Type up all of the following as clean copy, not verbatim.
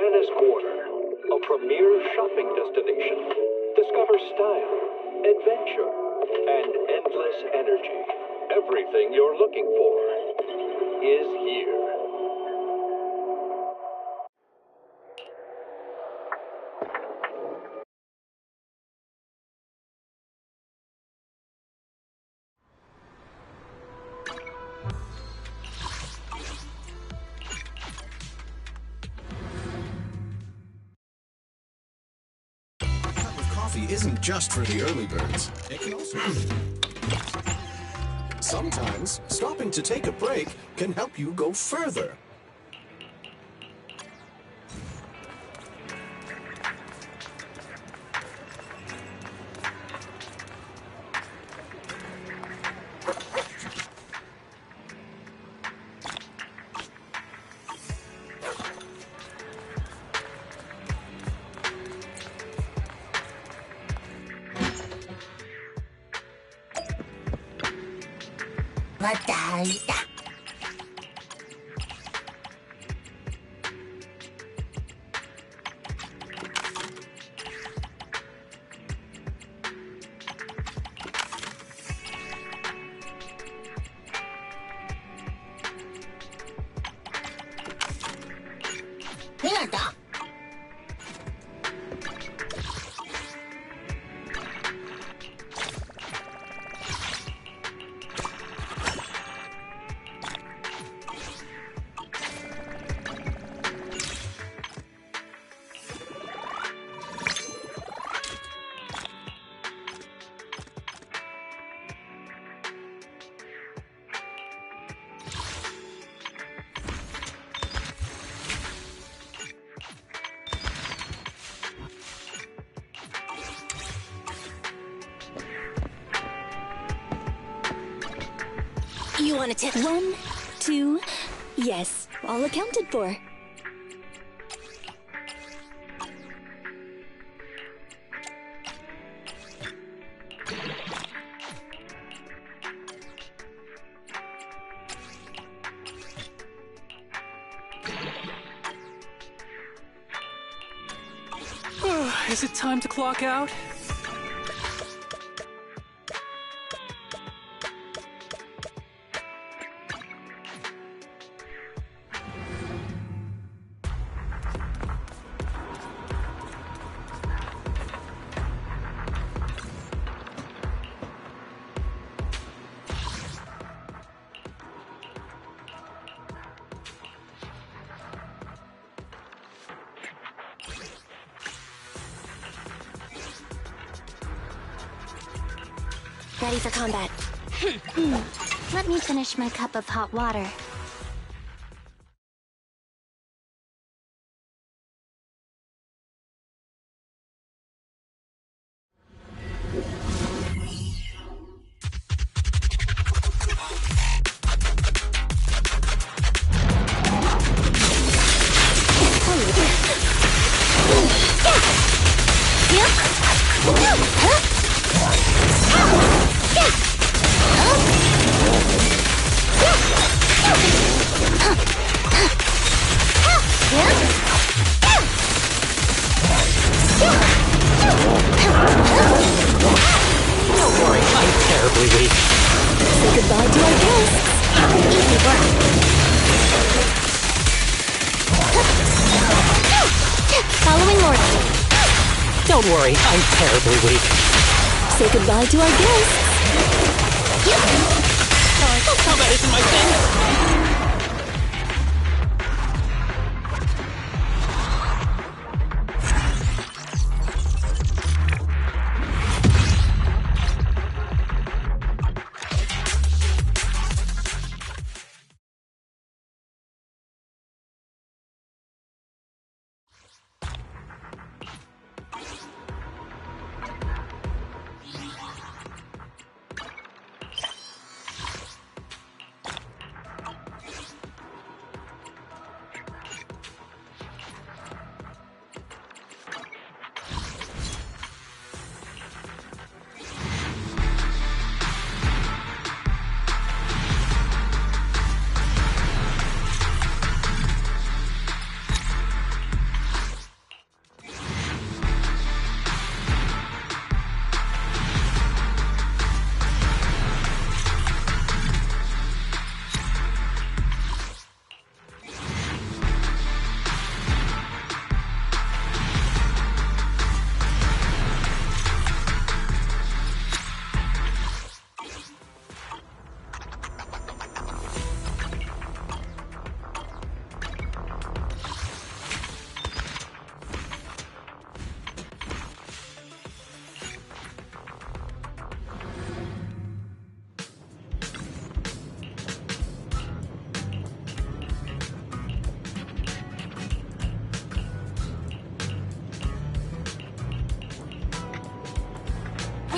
Zenless Quarter, a premier shopping destination. Discover style, adventure, and endless energy. Everything you're looking for is here. Coffee isn't just for the early birds. It can also... Sometimes, stopping to take a break can help you go further. Batalla. Mira. You want to tip? 1, 2, yes, all accounted for. Is it time to clock out? Ready for combat. Let me finish my cup of hot water. Say goodbye to our guests. Easy work. Following orders. Don't worry, I'm terribly weak. Say goodbye to our guests. Combat isn't my thing.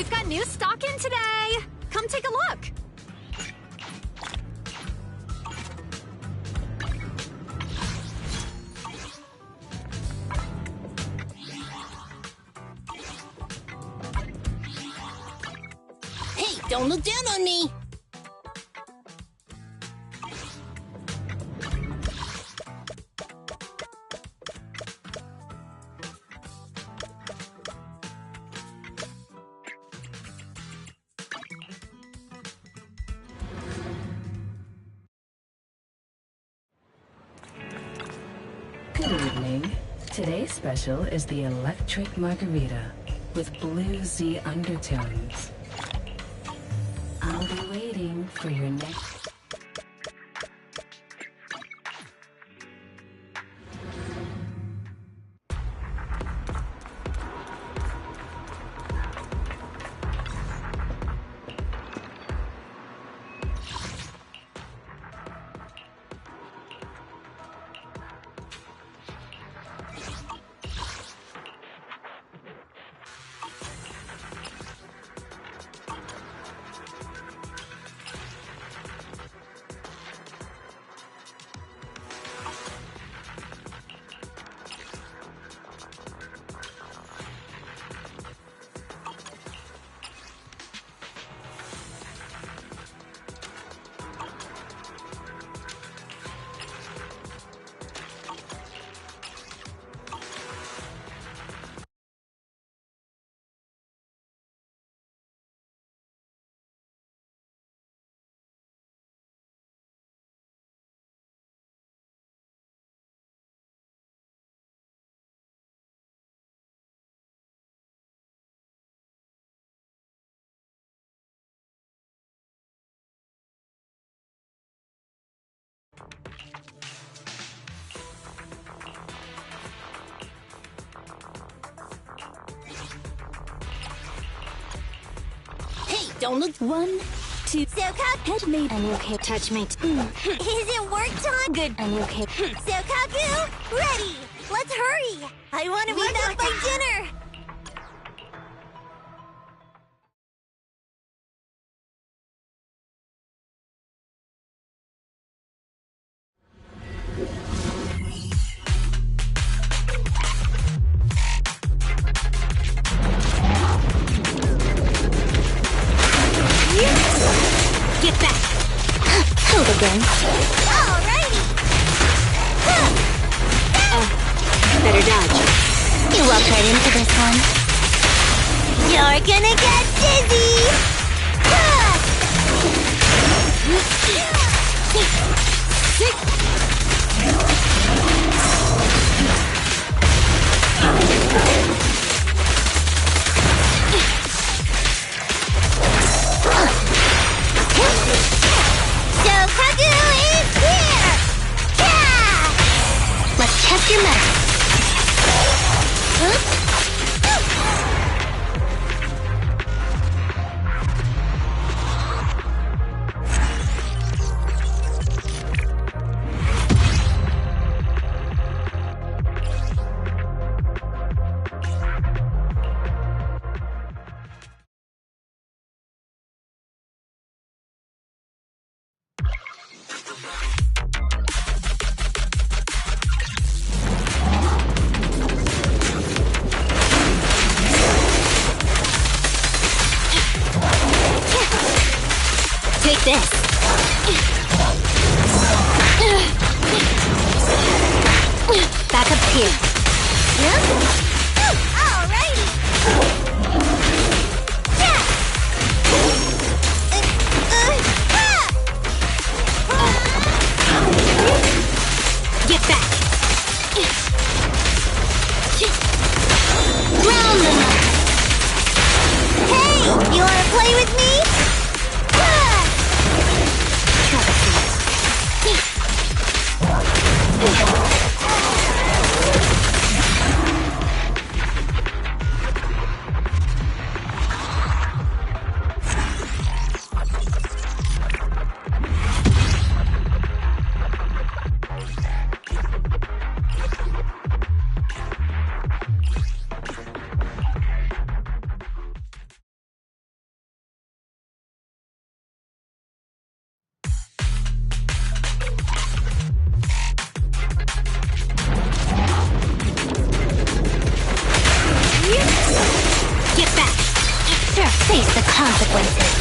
We've got new stock in today! Come take a look! Hey, don't look down on me! Good evening. Today's special is the electric margarita with bluesy undertones. I'll be waiting for your next... Hey, don't look... 1, 2... Sokaku! Head made... And you can touch me. Is it work time? Good. And you can... Sokaku, ready! Let's hurry! I want to be back by dinner! Get back! Hold again. Alrighty! Better dodge. You walk right into this one. You're gonna get dizzy! Sokaku is here! Let's test your mettle. Take this! Back up here. Alrighty! Get back. Round them up. Hey! You wanna play with me? consequences.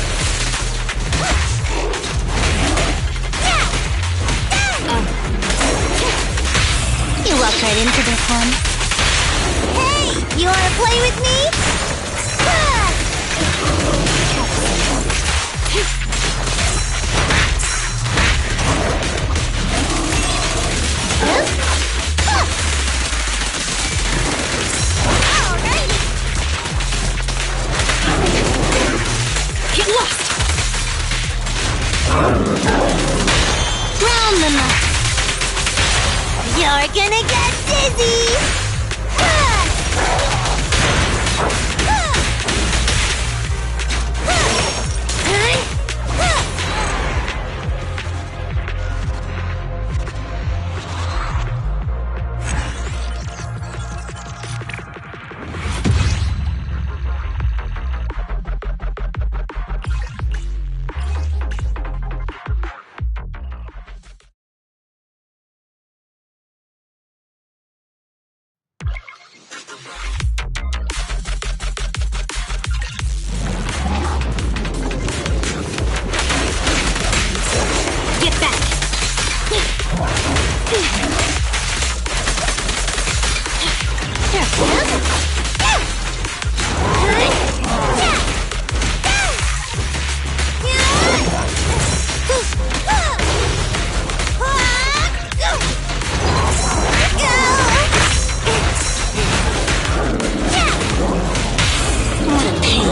You walked right into this one. Hey, you wanna play with me? Get lost! Round them up. You're gonna get dizzy! Get back! What a pain.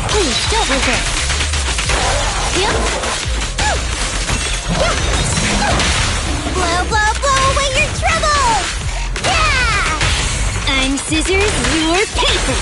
Please, don't resist. Blow, blow, blow away your troubles! Yeah! I'm scissors, you're paper!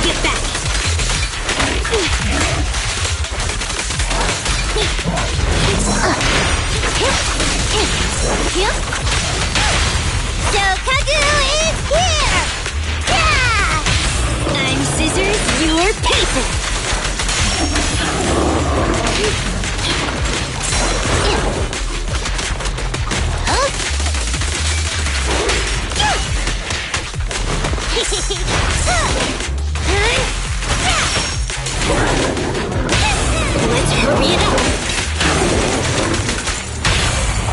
Get back! So Kagu is here! Yeah! I'm scissors, you're paper! Let's hurry it up.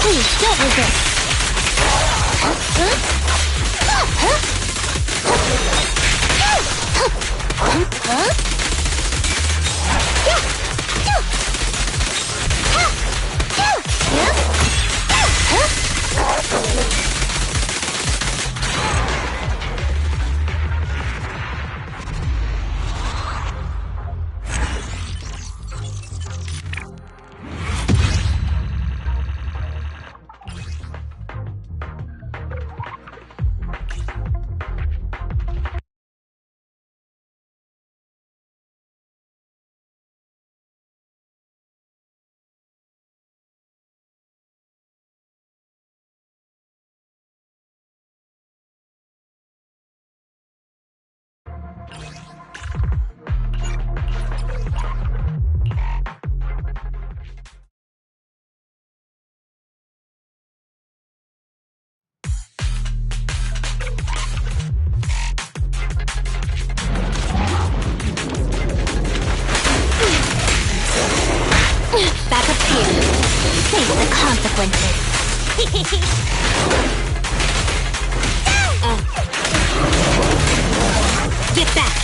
Please, don't resist. Face the consequences. Get back!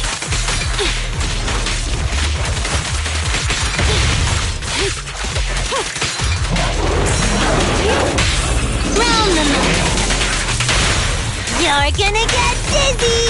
Round them up. You're gonna get dizzy!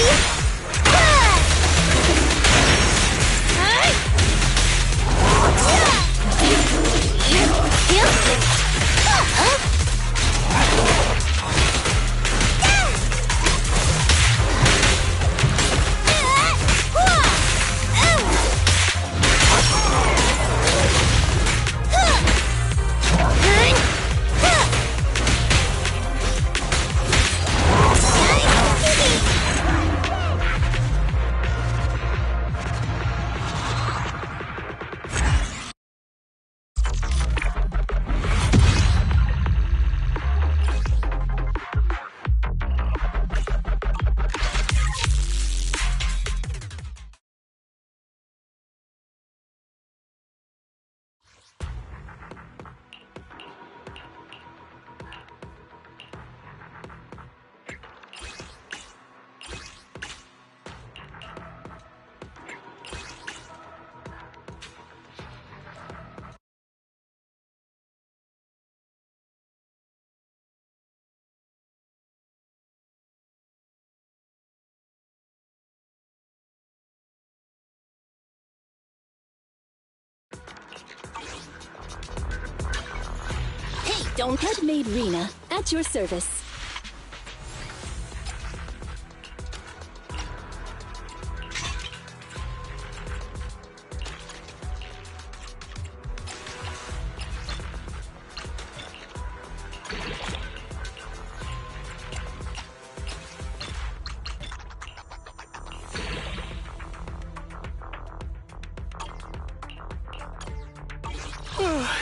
Don't Headmaid Rena, at your service.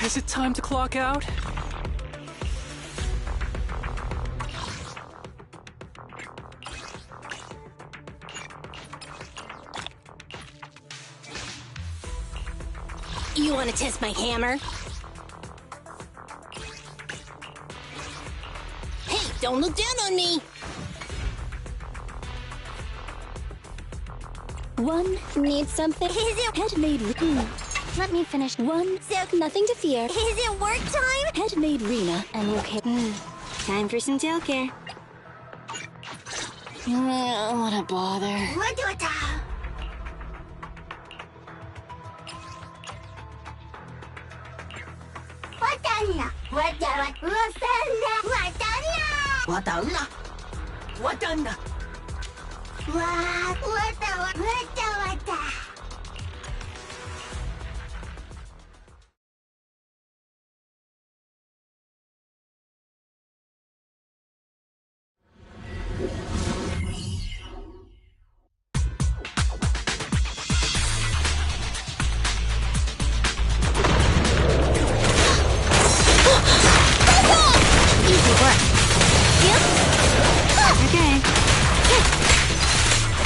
Is it time to clock out? You want to test my hammer? Hey, don't look down on me! One needs something. Is it? Headmaid Rena. Let me finish. One, nothing to fear. Is it work time? Headmaid Rena. I'm okay. Time for some tailcare. What a bother. What do it?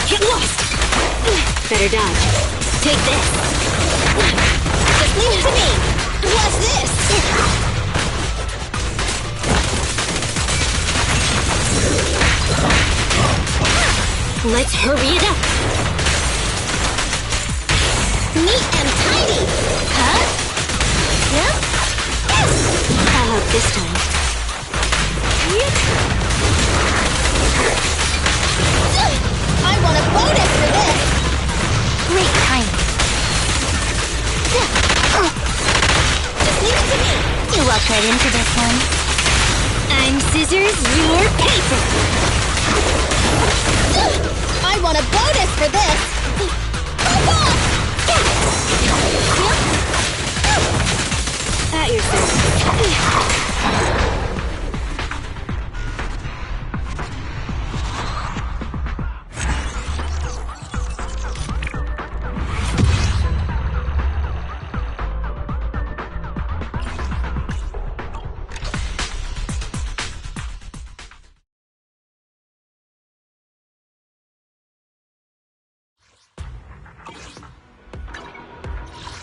Get lost! Better dodge. Take this. Just leave it to me. What's this? Let's hurry it up. Neat and tidy. Huh? Yep. I'll help this time. I want a bonus for this! Great timing. Just leave it to me! You walked right into this one. I'm scissors, you're paper! I want a bonus for this! Fuck off! At your service.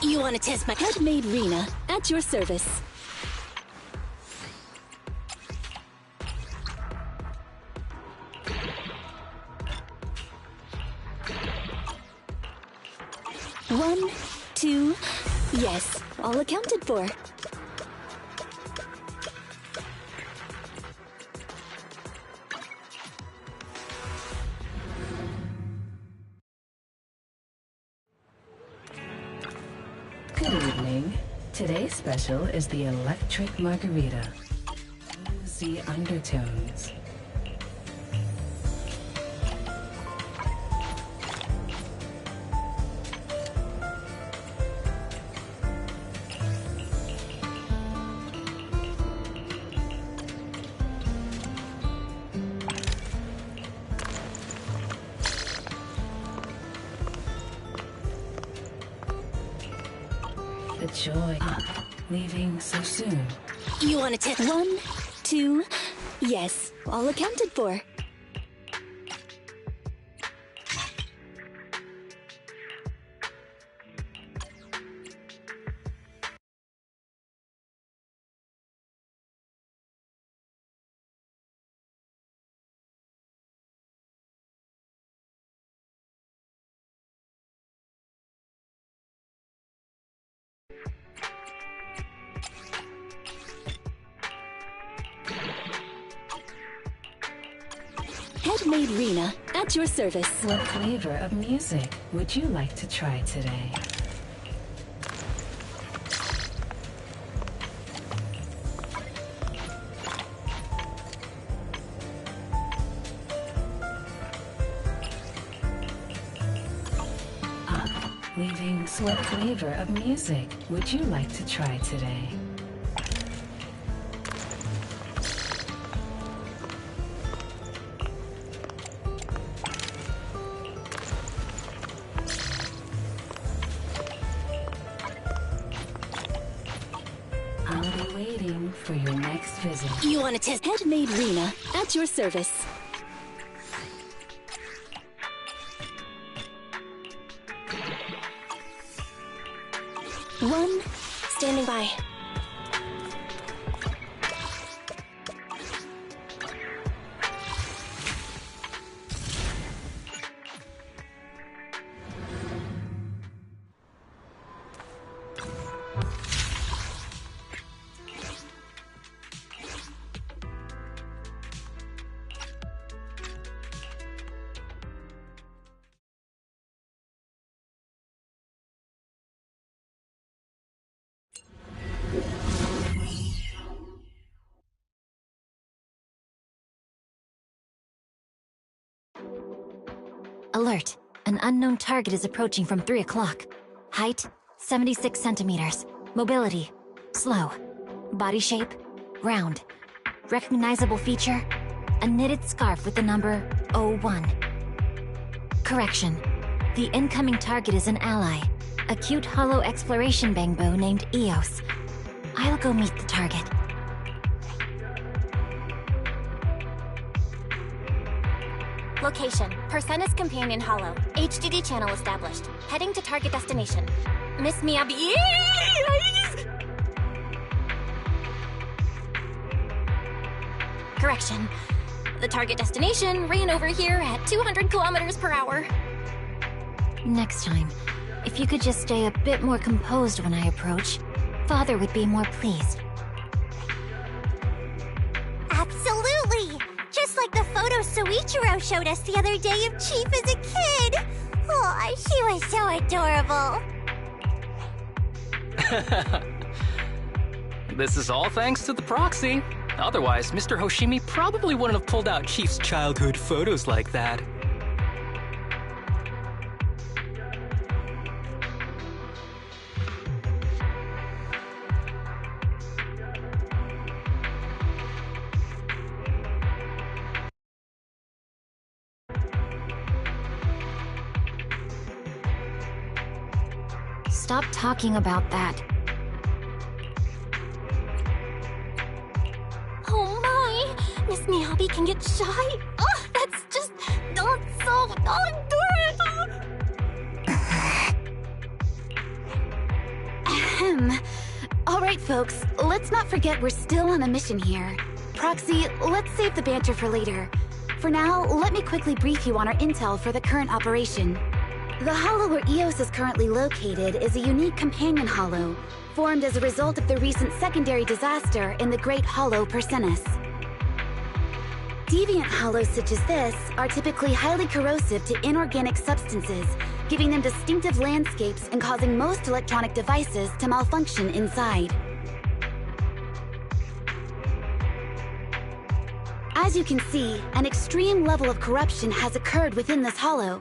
You want to test my Headmaid Rena, at your service. 1, 2, yes, all accounted for. Good evening. Today's special is the electric margarita. Bluesy undertones. The joy of leaving so soon. You want to test? 1, 2, yes, all accounted for. Headmaid Rena, at your service. What flavor of music would you like to try today? Leaving. What flavor of music would you like to try today? I'll be waiting for your next visit. You want to test? Headmaid Rena, at your service. One, standing by. Alert. An unknown target is approaching from 3 o'clock. Height, 76 centimeters. Mobility, slow. Body shape, round. Recognizable feature, a knitted scarf with the number 01. Correction. The incoming target is an ally. A cute hollow exploration bangbo named Eos. I'll go meet the target. Location, Persenis Companion Hollow. HDD channel established. Heading to target destination. Miss Miyabi... Correction. The target destination ran over here at 200 kilometers per hour. Next time, if you could just stay a bit more composed when I approach, Father would be more pleased. Absolutely! Just like the photo Soichiro showed us the other day of Chief as a kid. Aw, she was so adorable. This is all thanks to the proxy. Otherwise, Mr. Hoshimi probably wouldn't have pulled out Chief's childhood photos like that. Stop talking about that. Oh my! Miss Miyabi can get shy? Oh, that's just... Oh, it's so... Oh, adorable! Alright, folks. Let's not forget we're still on a mission here. Proxy, let's save the banter for later. For now, let me quickly brief you on our intel for the current operation. The hollow where Eos is currently located is a unique companion hollow, formed as a result of the recent secondary disaster in the Great Hollow Persenis. Deviant hollows such as this are typically highly corrosive to inorganic substances, giving them distinctive landscapes and causing most electronic devices to malfunction inside. As you can see, an extreme level of corruption has occurred within this hollow.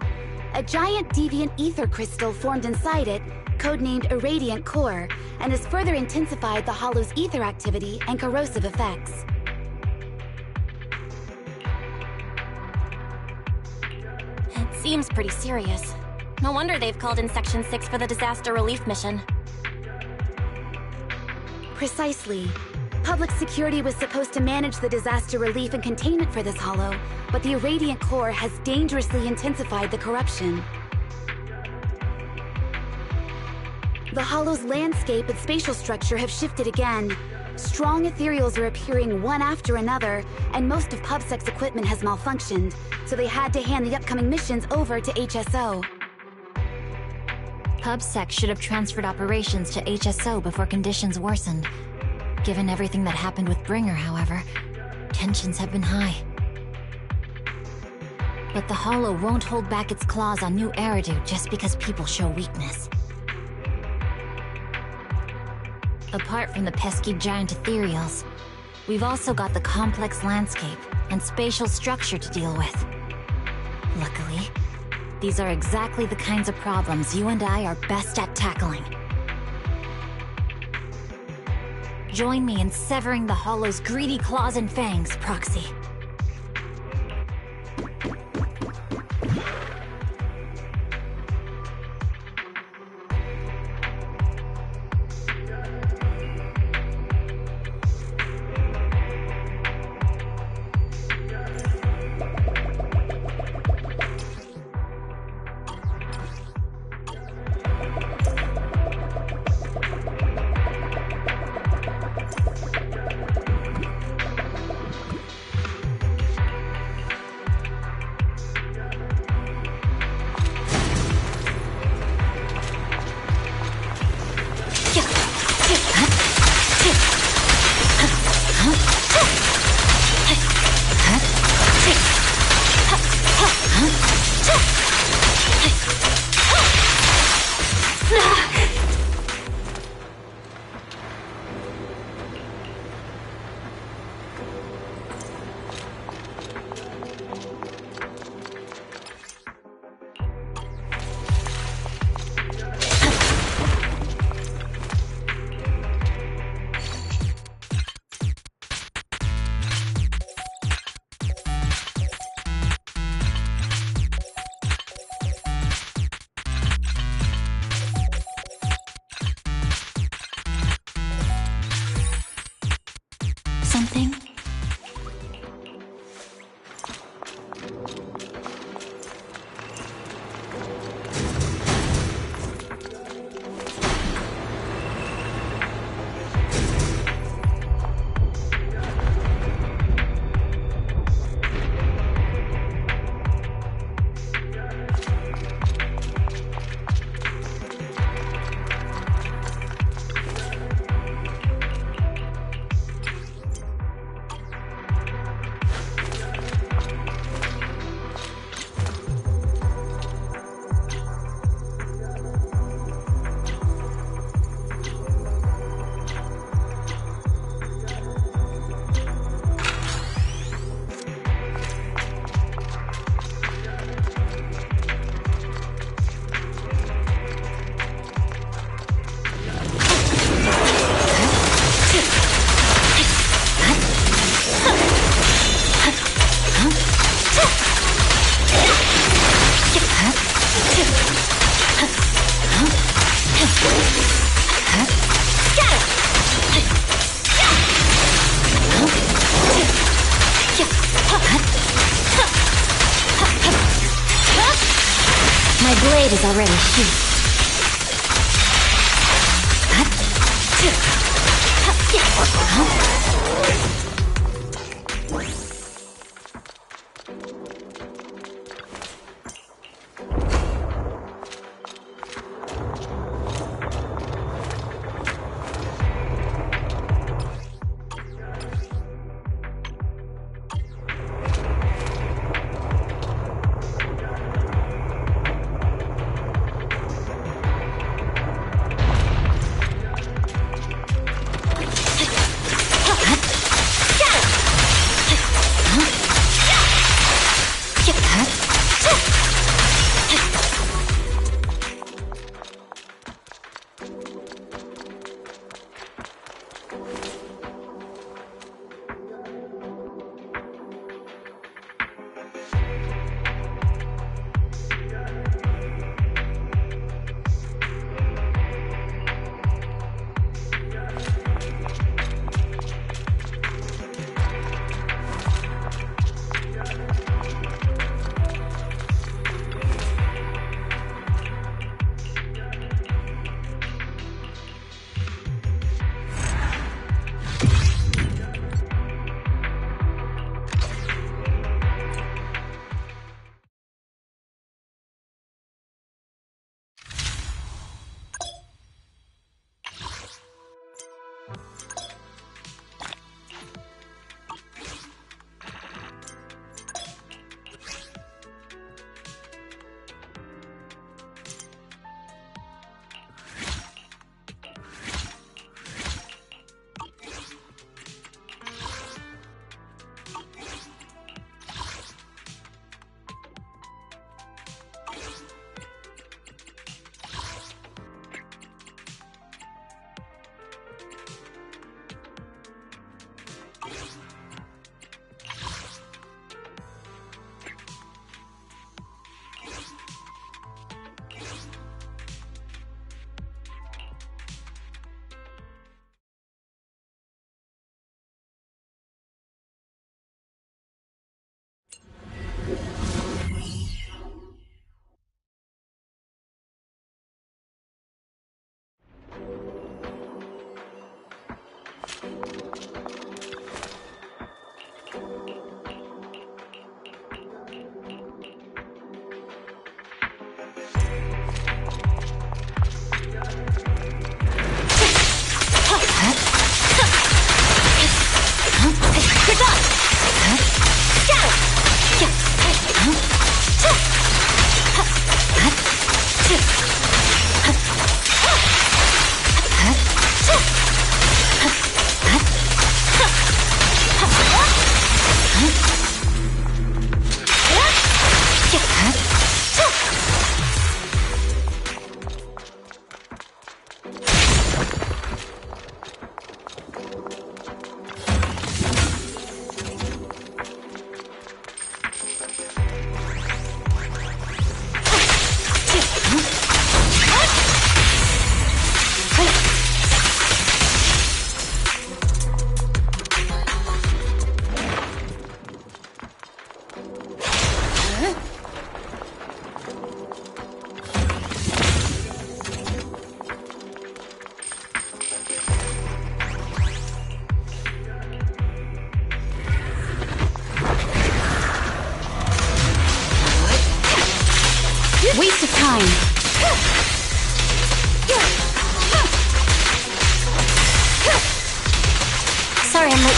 A giant deviant ether crystal formed inside it, codenamed Irradiant Core, and has further intensified the hollow's ether activity and corrosive effects. It seems pretty serious. No wonder they've called in Section 6 for the disaster relief mission. Precisely. Public security was supposed to manage the disaster relief and containment for this hollow, but the Irradiant Core has dangerously intensified the corruption. The hollow's landscape and spatial structure have shifted again. Strong ethereals are appearing one after another, and most of PubSec's equipment has malfunctioned, so they had to hand the upcoming missions over to HSO. PubSec should have transferred operations to HSO before conditions worsened. Given everything that happened with Bringer, however, tensions have been high. But the Hollow won't hold back its claws on new Eridu just because people show weakness. Apart from the pesky giant ethereals, we've also got the complex landscape and spatial structure to deal with. Luckily, these are exactly the kinds of problems you and I are best at tackling. Join me in severing the Hollow's greedy claws and fangs, Proxy. Something? My blade is already sheathed.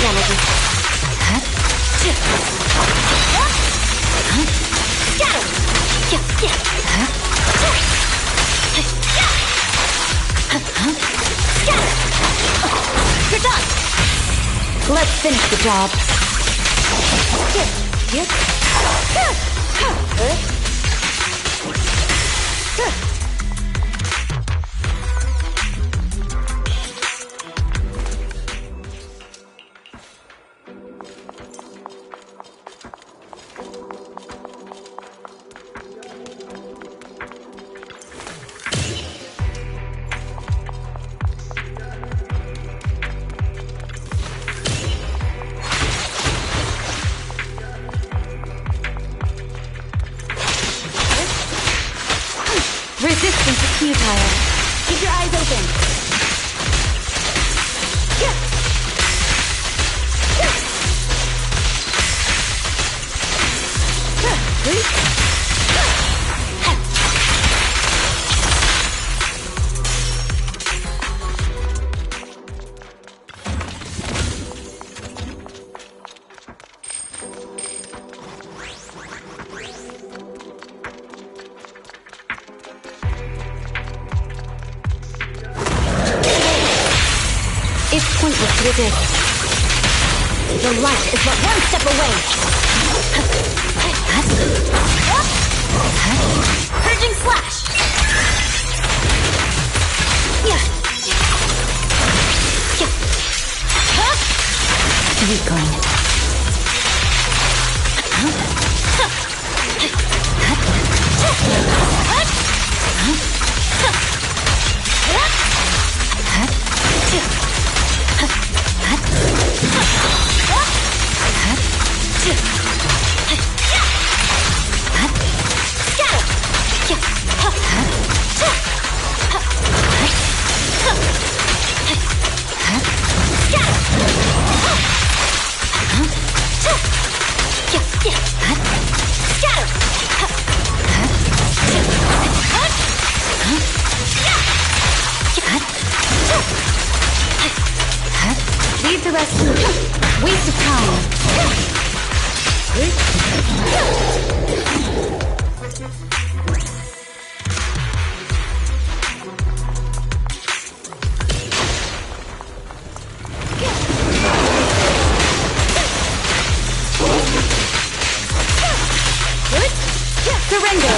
energy. You're done! Let's finish the job. Resistance is futile. Keep your eyes open. It's pointless to resist. The light is but one step away. Purging slash. Weakling. Leave the rest to me. Waste of time. Surrender.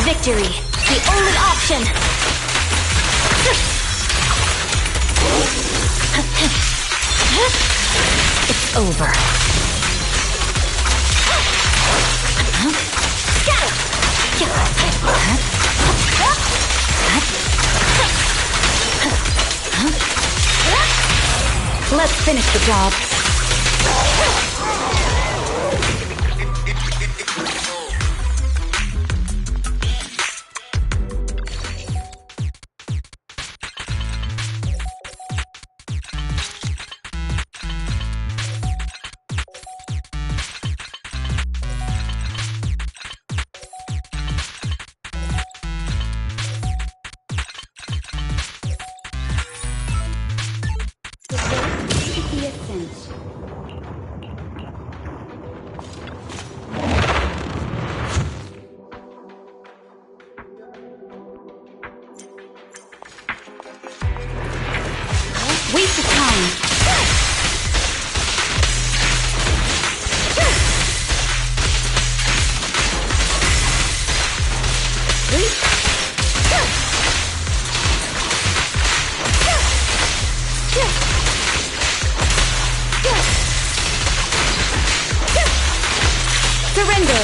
Victory, the only option. It's over. Let's finish the job. Waste of time. Surrender.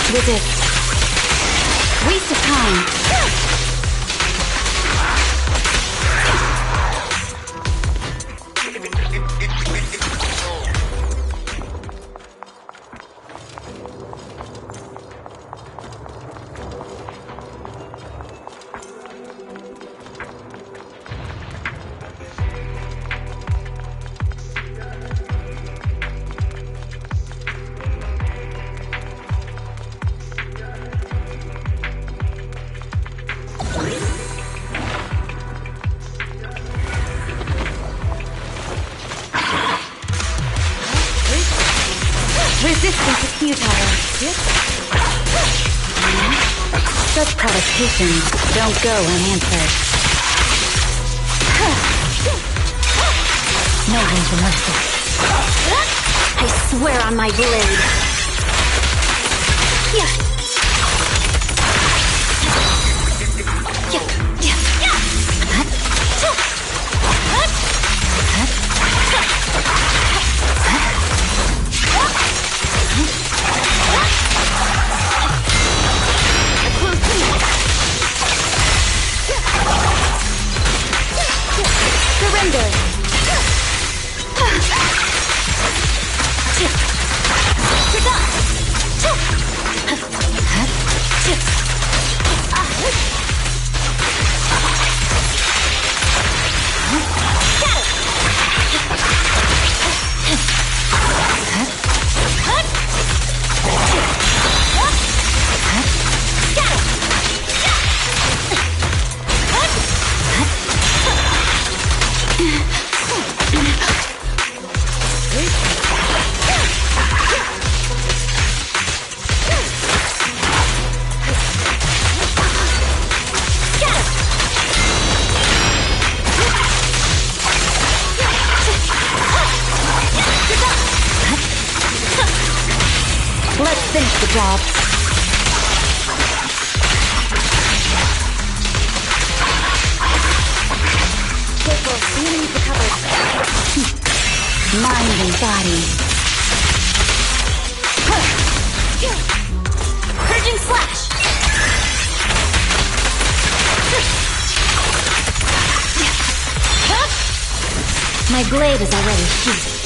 Resist. Waste of time. Resistance is futile. Such provocations don't go unanswered. No room for mercy. I swear on my blade. Surrender! Let's finish the job. Careful, the enemy's recovered. Mind and body. Purging slash! My blade is already sheathed.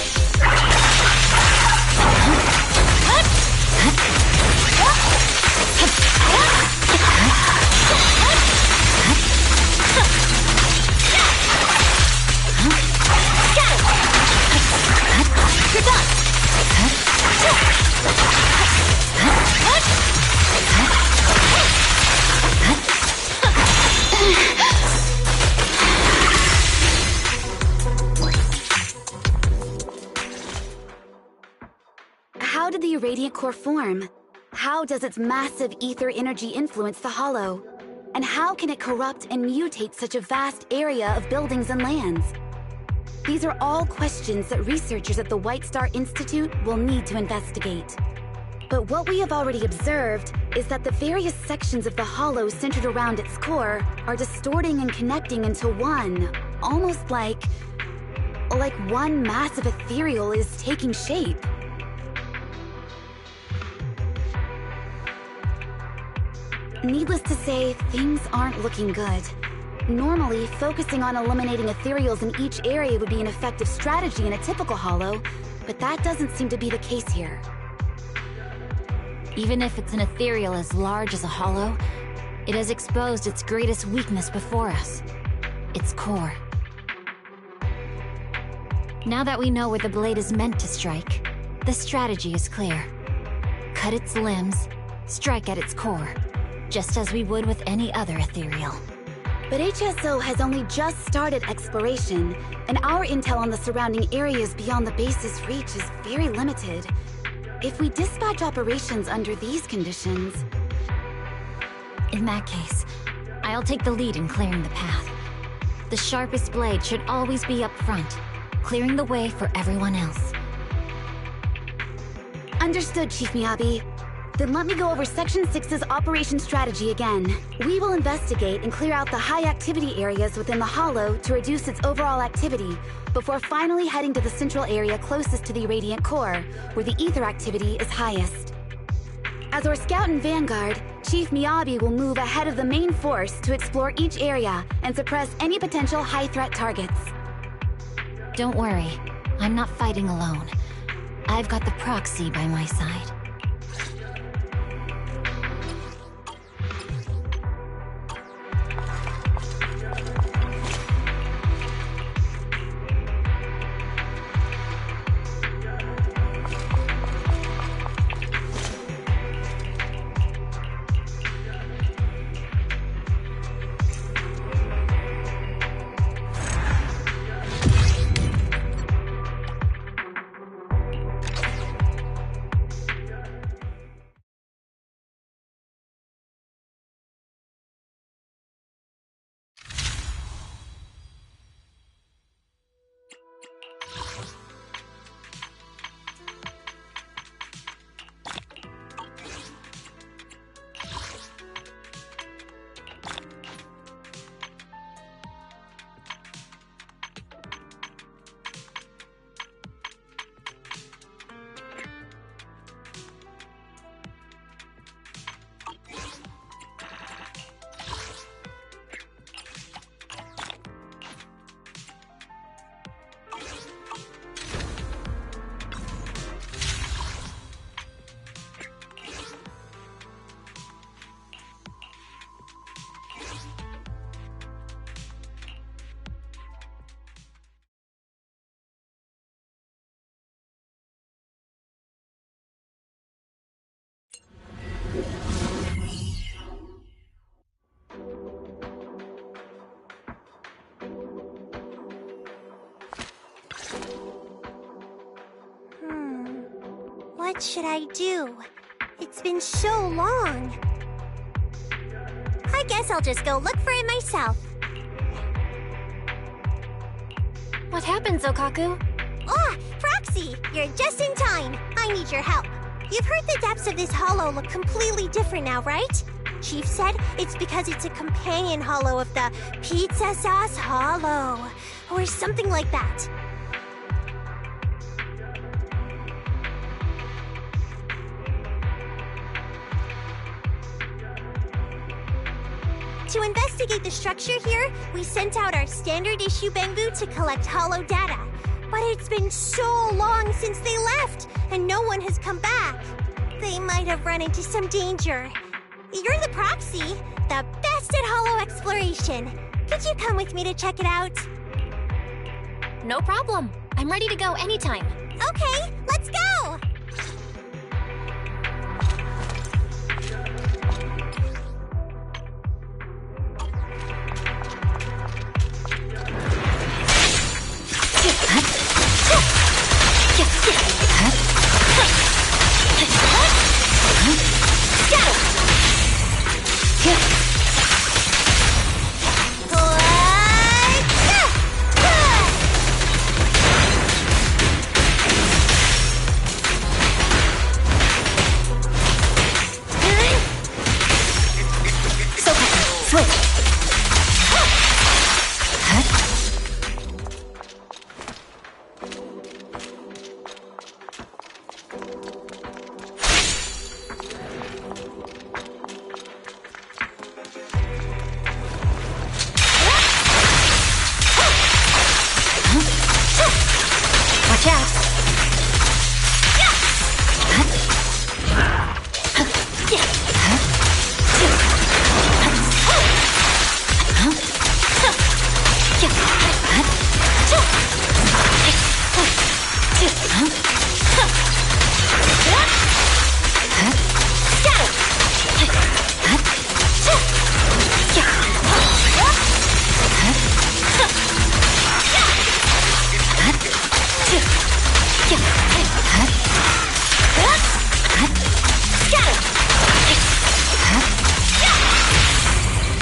How did the Irradiant Core form? How does its massive ether energy influence the Hollow? And how can it corrupt and mutate such a vast area of buildings and lands? These are all questions that researchers at the White Star Institute will need to investigate. But what we have already observed is that the various sections of the Hollow centered around its core are distorting and connecting into one, almost like one massive ethereal is taking shape. Needless to say, things aren't looking good. Normally, focusing on eliminating ethereals in each area would be an effective strategy in a typical Hollow, but that doesn't seem to be the case here. Even if it's an ethereal as large as a Hollow, it has exposed its greatest weakness before us. Its core. Now that we know where the blade is meant to strike, the strategy is clear. Cut its limbs, strike at its core, just as we would with any other ethereal. But HSO has only just started exploration, and our intel on the surrounding areas beyond the base's reach is very limited. If we dispatch operations under these conditions... In that case, I'll take the lead in clearing the path. The sharpest blade should always be up front, clearing the way for everyone else. Understood, Chief Miyabi. Then let me go over Section 6's operation strategy again. We will investigate and clear out the high-activity areas within the Hollow to reduce its overall activity, before finally heading to the central area closest to the Irradiant Core, where the ether activity is highest. As our scout and vanguard, Chief Miyabi will move ahead of the main force to explore each area and suppress any potential high-threat targets. Don't worry, I'm not fighting alone. I've got the proxy by my side. What should I do? It's been so long. I guess I'll just go look for it myself. What happened, Zokaku? Oh, Proxy! You're just in time. I need your help. You've heard the depths of this hollow look completely different now, right? Chief said it's because it's a companion hollow of the Pizza Sauce Hollow, or something like that. To investigate the structure here, we sent out our standard issue Bengu to collect hollow data. But it's been so long since they left, and no one has come back. They might have run into some danger. You're the Proxy, the best at hollow exploration. Could you come with me to check it out? No problem. I'm ready to go anytime. Okay, let's go!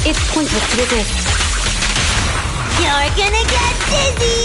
It's pointless to resist. You're gonna get dizzy!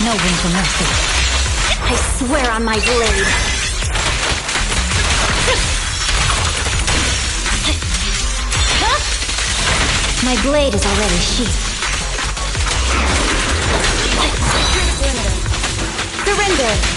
no room for mercy. I swear on my blade. My blade is already sheathed. Surrender!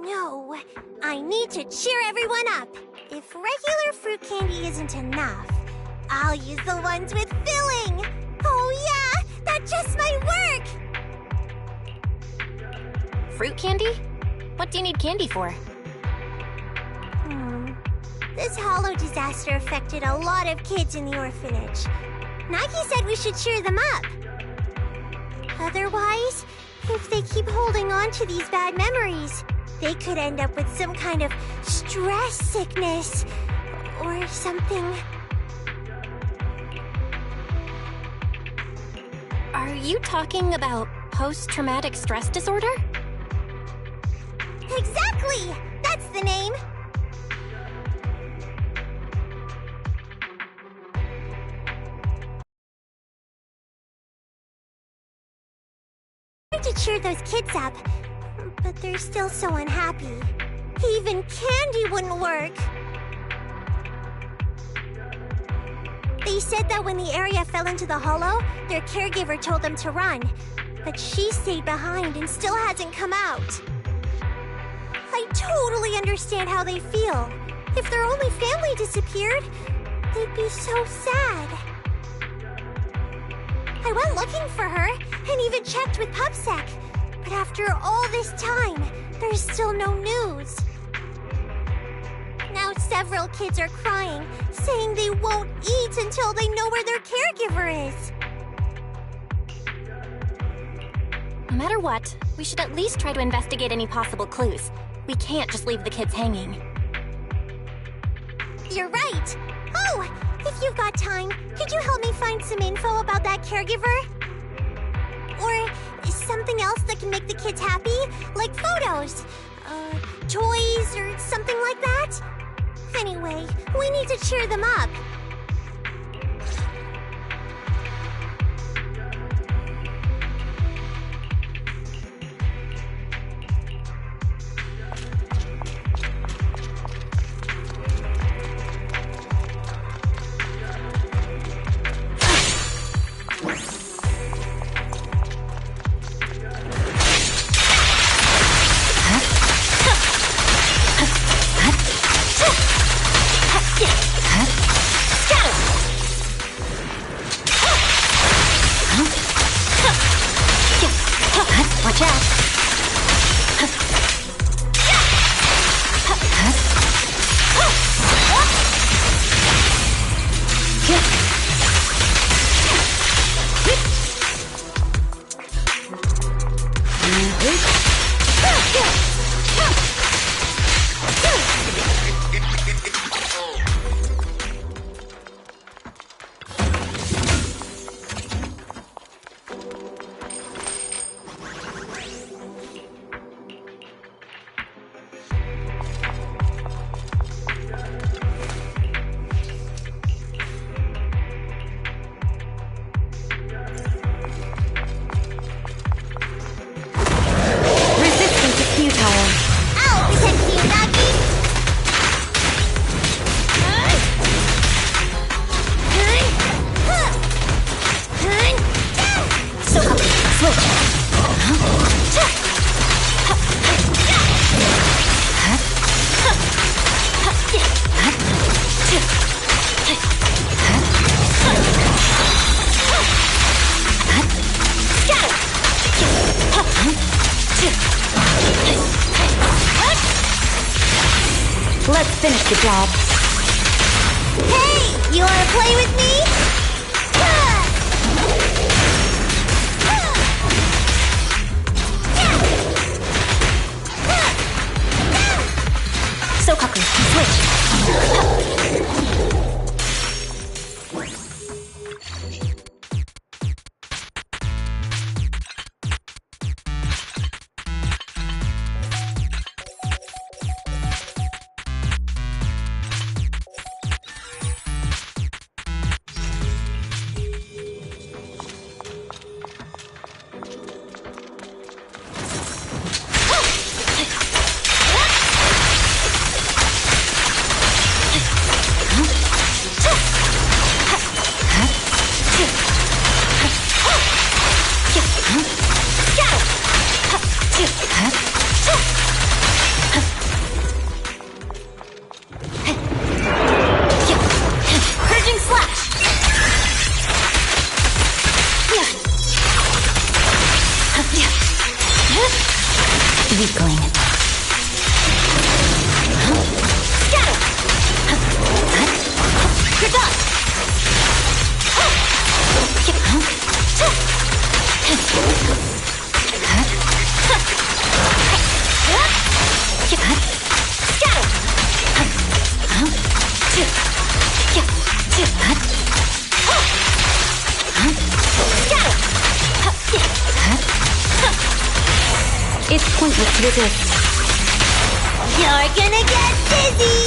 No, I need to cheer everyone up. If regular fruit candy isn't enough, I'll use the ones with filling. Oh yeah, that just might work. Fruit candy? What do you need candy for? This hollow disaster affected a lot of kids in the orphanage. Nike said we should cheer them up. Otherwise, if they keep holding on to these bad memories, they could end up with some kind of stress sickness or something. Are you talking about post-traumatic stress disorder? Exactly! That's the name! I tried to cheer those kids up, but they're still so unhappy. Even candy wouldn't work. They said that when the area fell into the hollow, their caregiver told them to run. But she stayed behind and still hasn't come out. I totally understand how they feel. If their only family disappeared, they'd be so sad. I went looking for her and even checked with PubSec. But after all this time, there's still no news. Now several kids are crying, saying they won't eat until they know where their caregiver is. No matter what, we should at least try to investigate any possible clues. We can't just leave the kids hanging. You're right. Oh, if you've got time, could you help me find some info about that caregiver? Or something else that can make the kids happy, like photos, toys, or something like that? Anyway, we need to cheer them up. Watch out! Let's finish the job. Hey, you wanna play with me? Sokaku, switch. Weakling. Scatter! You're done! It's pointless to resist. You're gonna get dizzy!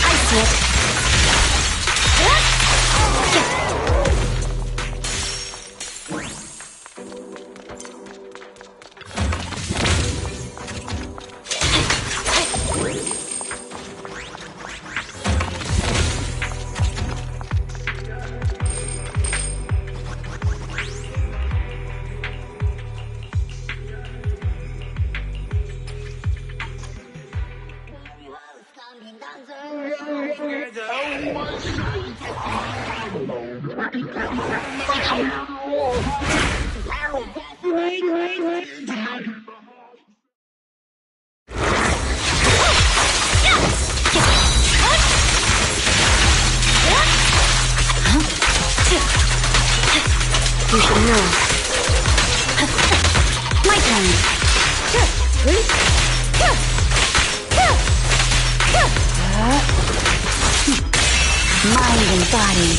I see it. You should know. My turn. Mind and body.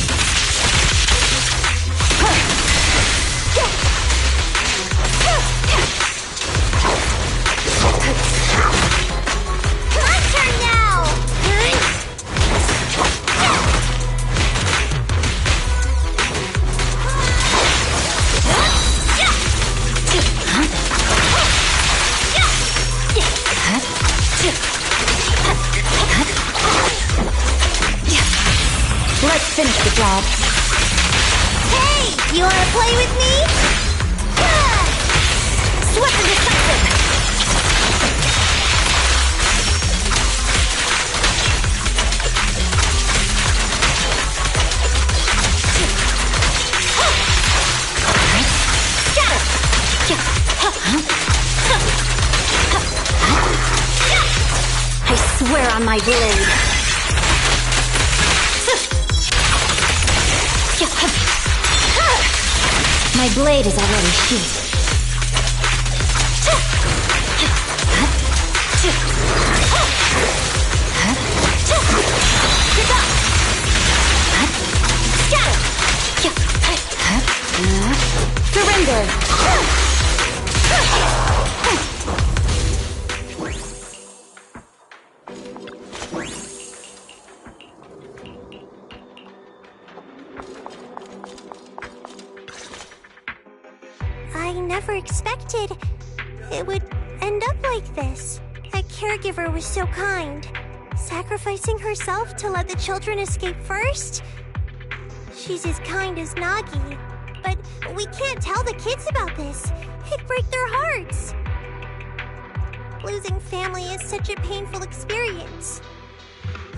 My turn now! Let's finish the job. Hey! You wanna play with me? Swift and decisive. I swear on my blade. My blade is already sheathed. Surrender! I never expected it would end up like this. That caregiver was so kind, sacrificing herself to let the children escape first. She's as kind as Nagi, but we can't tell the kids about this. It'd break their hearts. Losing family is such a painful experience.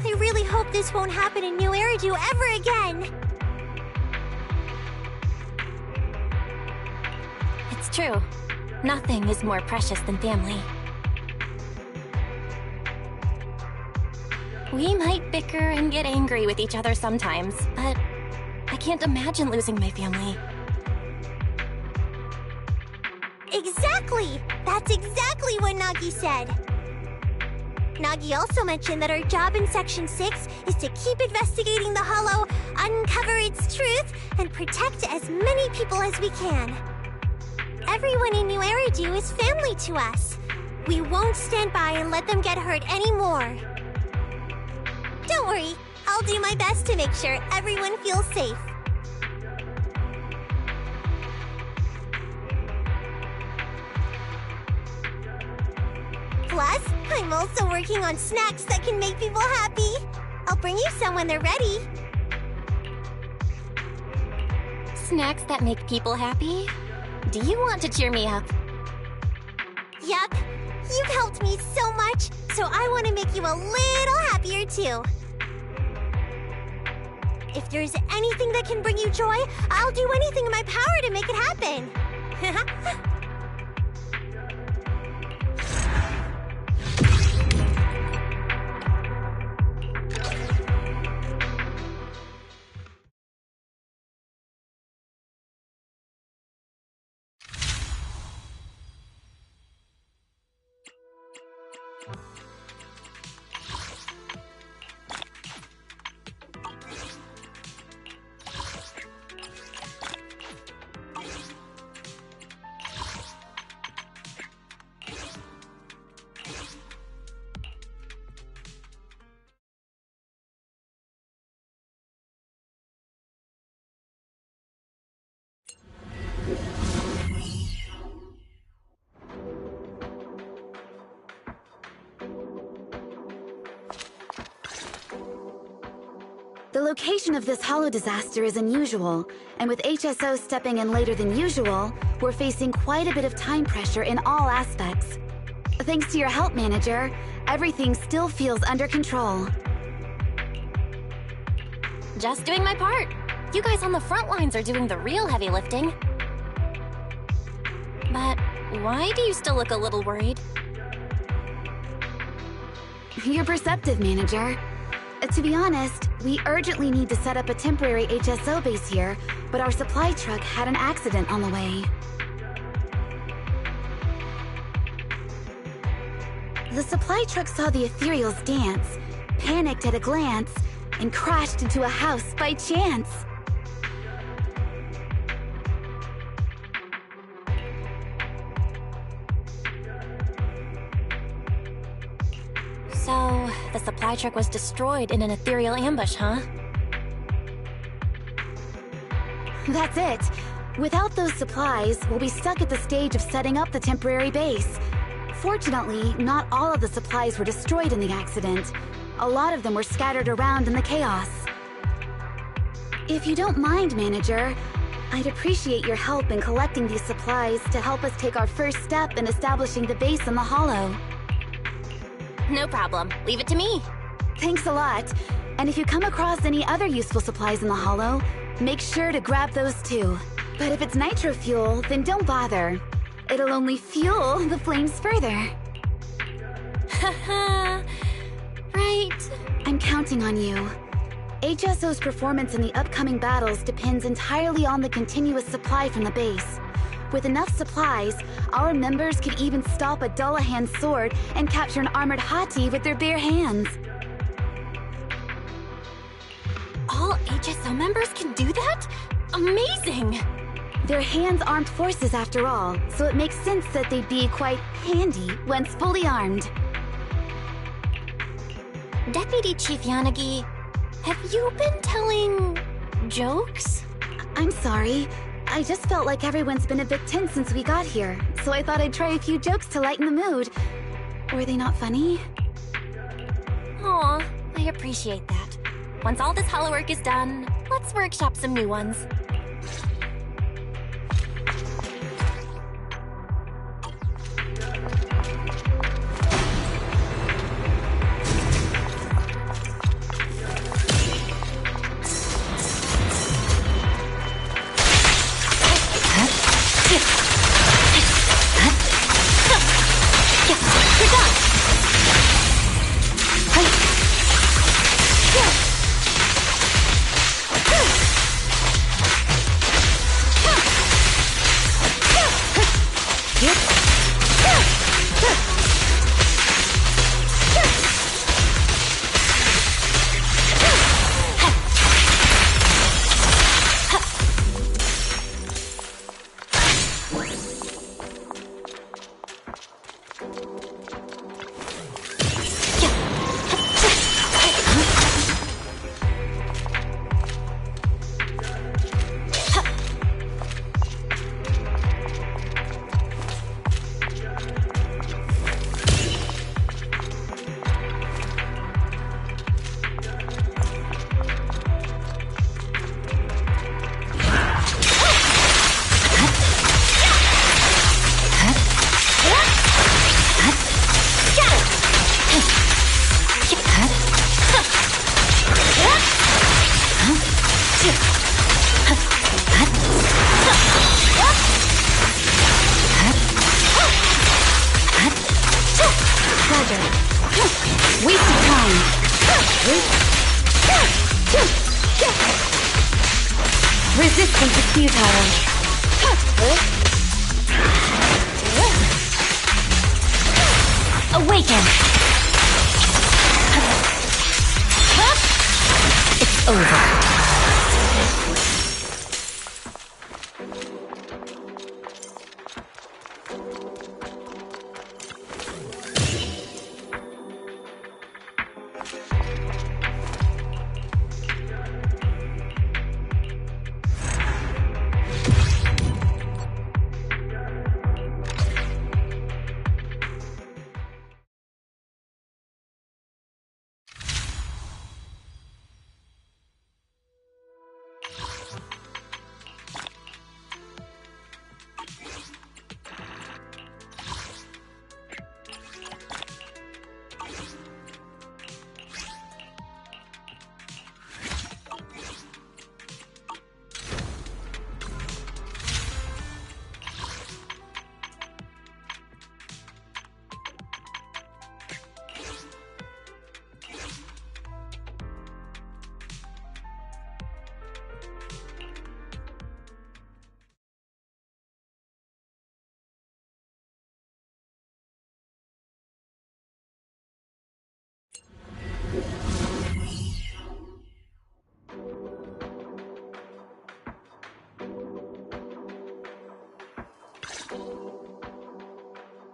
I really hope this won't happen in New Eridu ever again. It's true. Nothing is more precious than family. We might bicker and get angry with each other sometimes, but I can't imagine losing my family. Exactly! That's exactly what Nagi said. Nagi also mentioned that our job in Section 6 is to keep investigating the Hollow, uncover its truth, and protect as many people as we can. Everyone in New Eridu is family to us. We won't stand by and let them get hurt anymore. Don't worry, I'll do my best to make sure everyone feels safe. Plus, I'm also working on snacks that can make people happy. I'll bring you some when they're ready. Snacks that make people happy? Do you want to cheer me up? Yep. You've helped me so much, so I want to make you a little happier too. If there's anything that can bring you joy, I'll do anything in my power to make it happen. The location of this hollow disaster is unusual, and with HSO stepping in later than usual, we're facing quite a bit of time pressure in all aspects. Thanks to your help, Manager, everything still feels under control. Just doing my part. You guys on the front lines are doing the real heavy lifting. But why do you still look a little worried? You're perceptive, Manager. To be honest, we urgently need to set up a temporary HSO base here, but our supply truck had an accident on the way. The supply truck saw the ethereals dance, panicked at a glance, and crashed into a house by chance. So, the supply truck was destroyed in an ethereal ambush, huh? That's it. Without those supplies, we'll be stuck at the stage of setting up the temporary base. Fortunately, not all of the supplies were destroyed in the accident. A lot of them were scattered around in the chaos. If you don't mind, Manager, I'd appreciate your help in collecting these supplies to help us take our first step in establishing the base in the Hollow. No problem. Leave it to me. Thanks a lot. And if you come across any other useful supplies in the Hollow, make sure to grab those too. But if it's nitro fuel, then don't bother. It'll only fuel the flames further. Haha. Right. I'm counting on you. HSO's performance in the upcoming battles depends entirely on the continuous supply from the base. With enough supplies, our members could even stop a Dullahan's sword and capture an armored Hati with their bare hands. All HSO members can do that? Amazing! They're hands-armed forces after all, so it makes sense that they'd be quite handy once fully armed. Deputy Chief Yanagi, have you been telling jokes? I'm sorry. I just felt like everyone's been a bit tense since we got here, so I thought I'd try a few jokes to lighten the mood. Were they not funny? Aw, I appreciate that. Once all this hollow work is done, let's workshop some new ones. Resistance is futile. Awaken! It's over.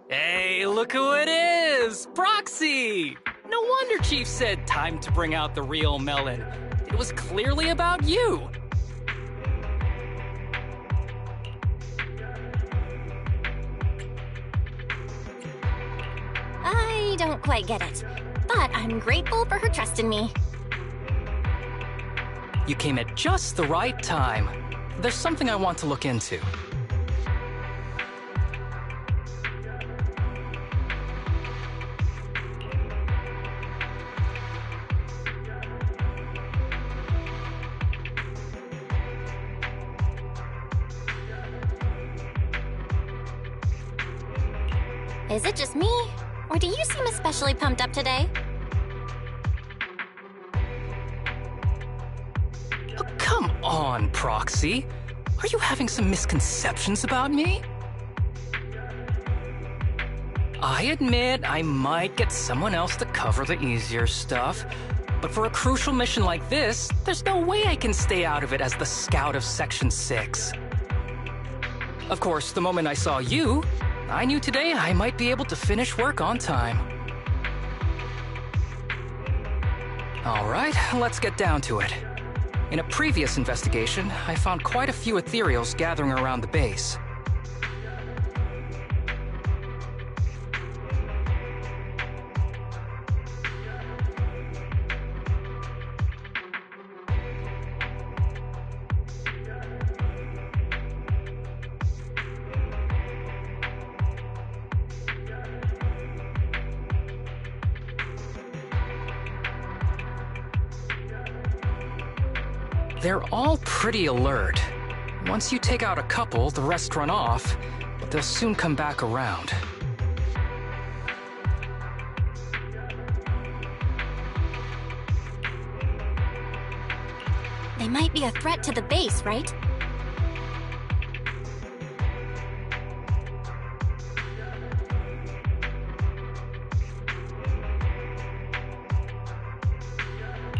Hey, look who it is! Proxy! No wonder Chief said time to bring out the real melon. It was clearly about you. I don't quite get it, but I'm grateful for her trust in me. You came at just the right time. There's something I want to look into. Is it just me? Or do you seem especially pumped up today? Oh, come on, Proxy. Are you having some misconceptions about me? I admit I might get someone else to cover the easier stuff, but for a crucial mission like this, there's no way I can stay out of it as the scout of Section 6. Of course, the moment I saw you, I knew today I might be able to finish work on time. Alright, let's get down to it. In a previous investigation, I found quite a few ethereals gathering around the base. They're all pretty alert. Once you take out a couple, the rest run off, but they'll soon come back around. They might be a threat to the base, right?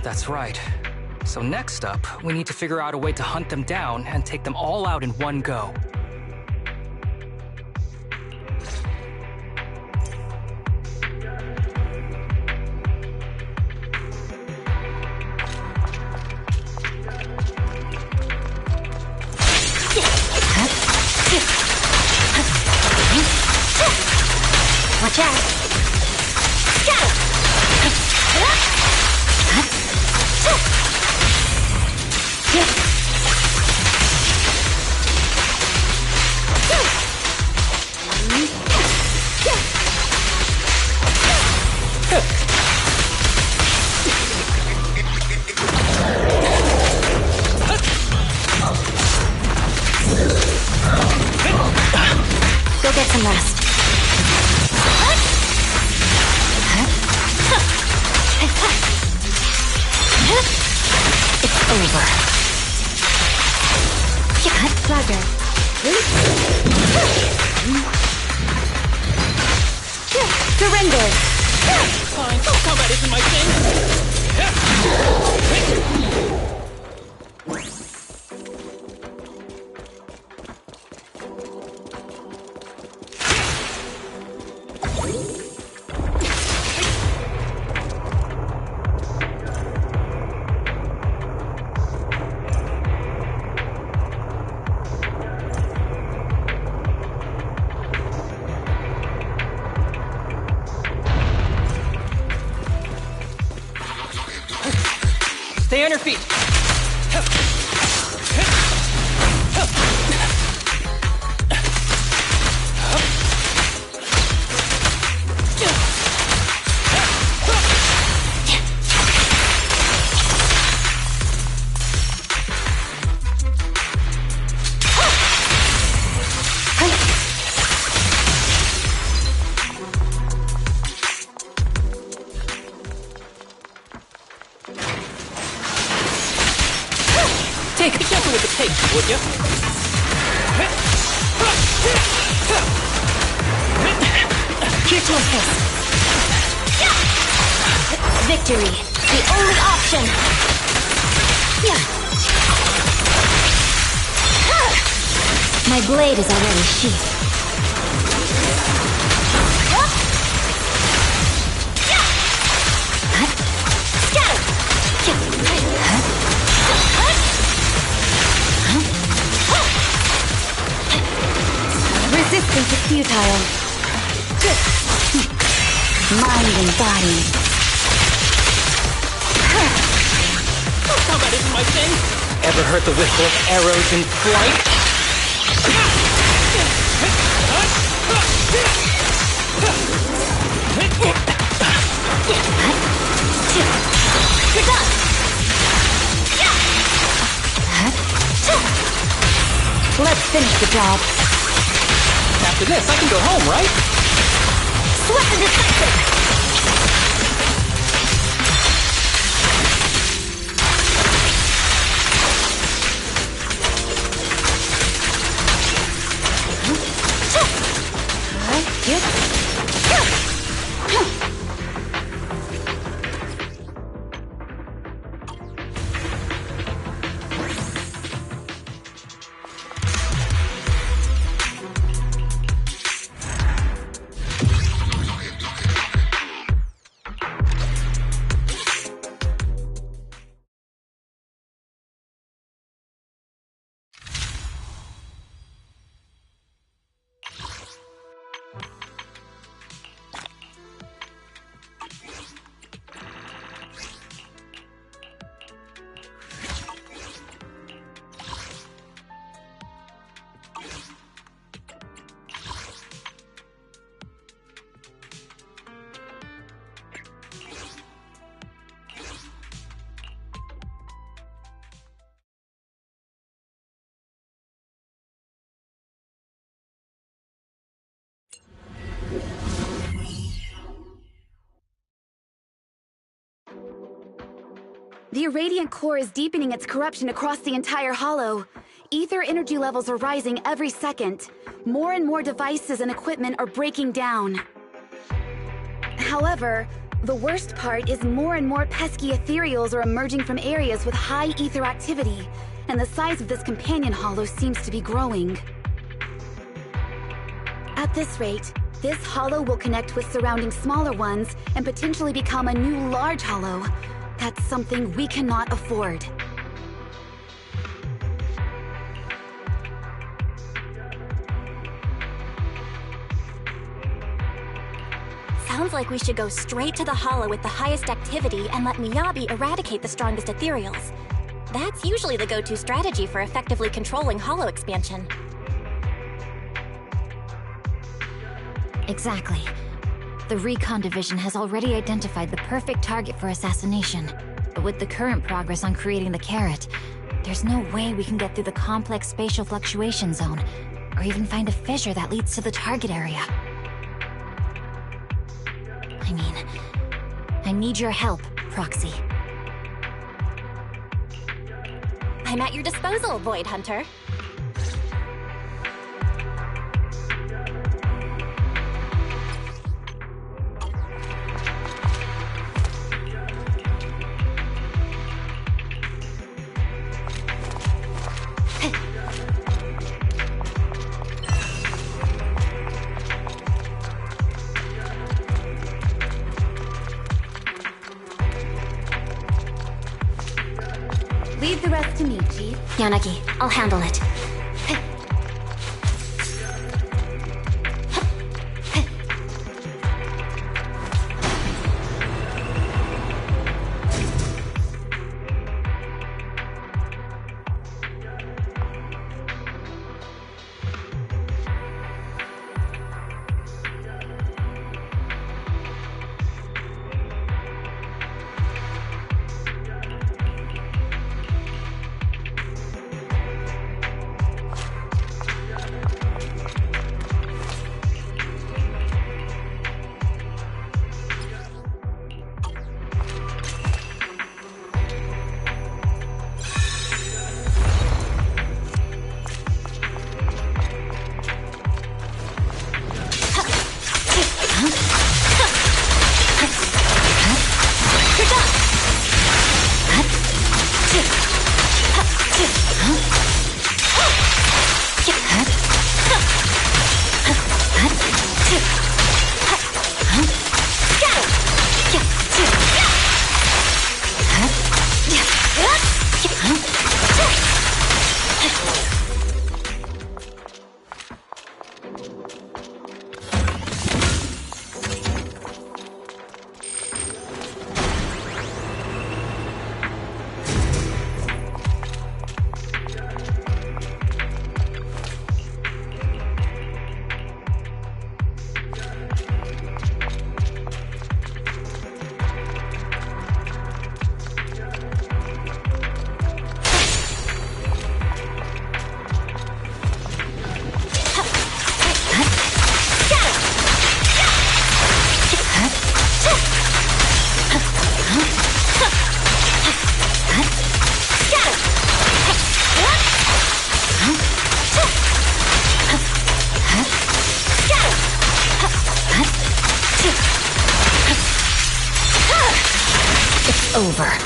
That's right. So next up, we need to figure out a way to hunt them down and take them all out in one go. Watch out! Go get some rest. It's over. Slugger. Surrender. Fine, combat isn't my thing. Stay on your feet. Be careful with the tape, would you? Here to assist. Victory, the only option. My blade is already sheathed. resistance is futile. Mind and body. Combat isn't my thing. Ever heard the whistle of arrows in flight? You're done! Let's finish the job. After this, I can go home, right? Swift and decisive! The irradiant core is deepening its corruption across the entire hollow. Ether energy levels are rising every second. More and more devices and equipment are breaking down. However, the worst part is more and more pesky ethereals are emerging from areas with high ether activity, and the size of this companion hollow seems to be growing. At this rate, this hollow will connect with surrounding smaller ones and potentially become a new large hollow. That's something we cannot afford. Sounds like we should go straight to the hollow with the highest activity and let Miyabi eradicate the strongest ethereals. That's usually the go-to strategy for effectively controlling hollow expansion. Exactly. The Recon Division has already identified the perfect target for assassination. But with the current progress on creating the carrot, there's no way we can get through the complex spatial fluctuation zone, or even find a fissure that leads to the target area. I mean, I need your help, Proxy. I'm at your disposal, Void Hunter. Leave the rest to me, Chief. Yanagi, I'll handle it. over.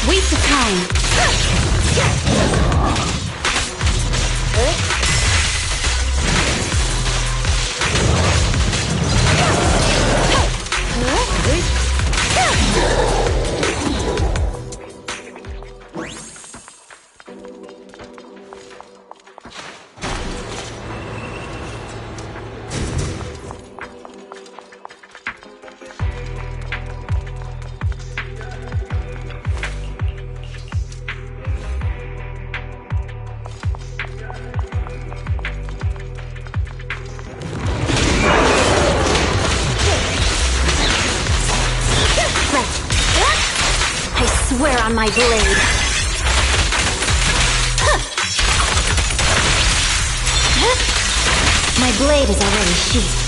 Waste of time. Swear on my blade. My blade is already sheathed.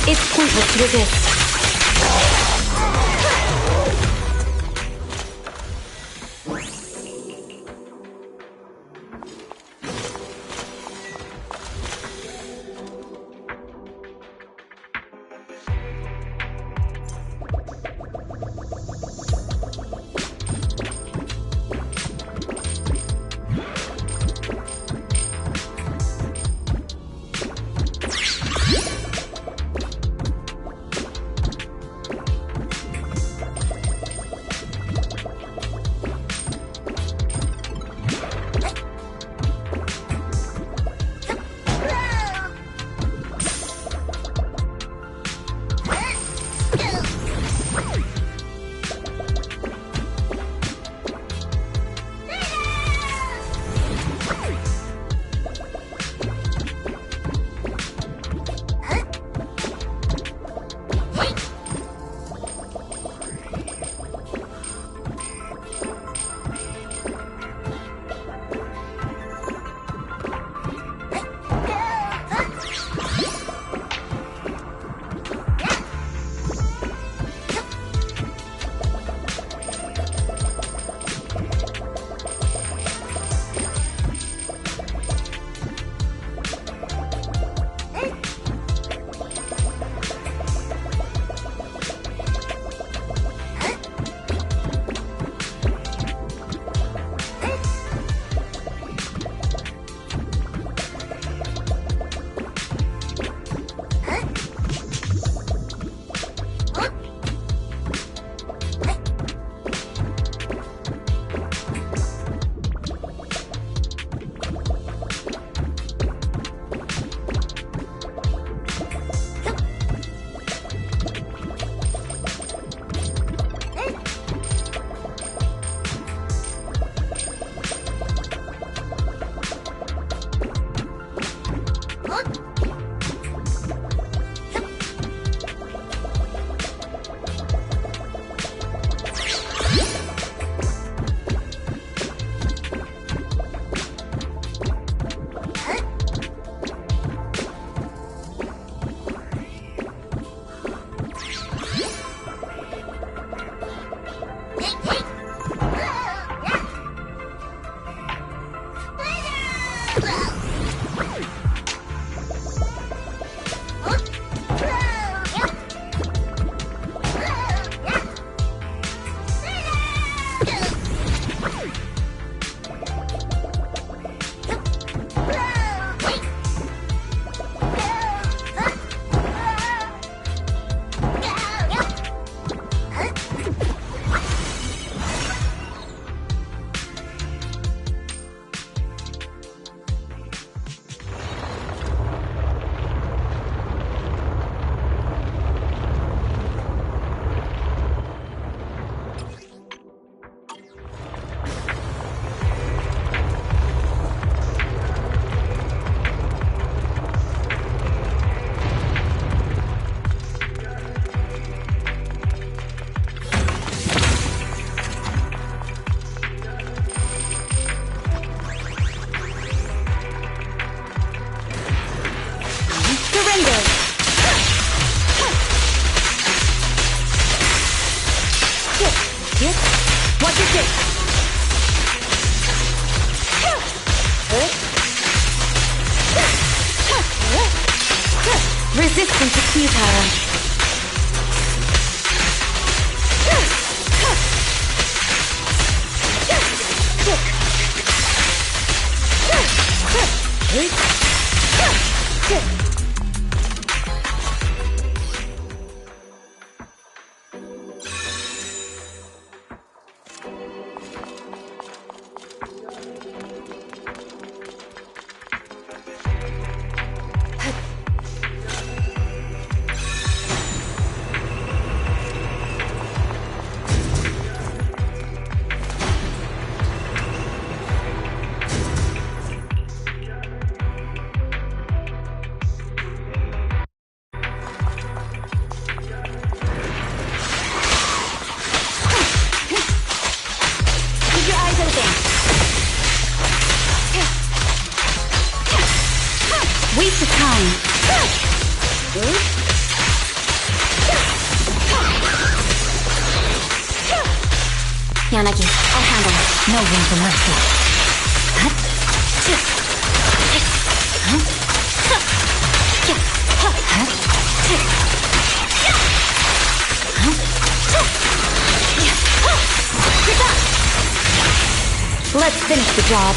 It's pointless to resist. Yes. Watch your six. Resistance is futile. Waste of time. Yanagi, I'll handle it. No room for mercy. Let's finish the job.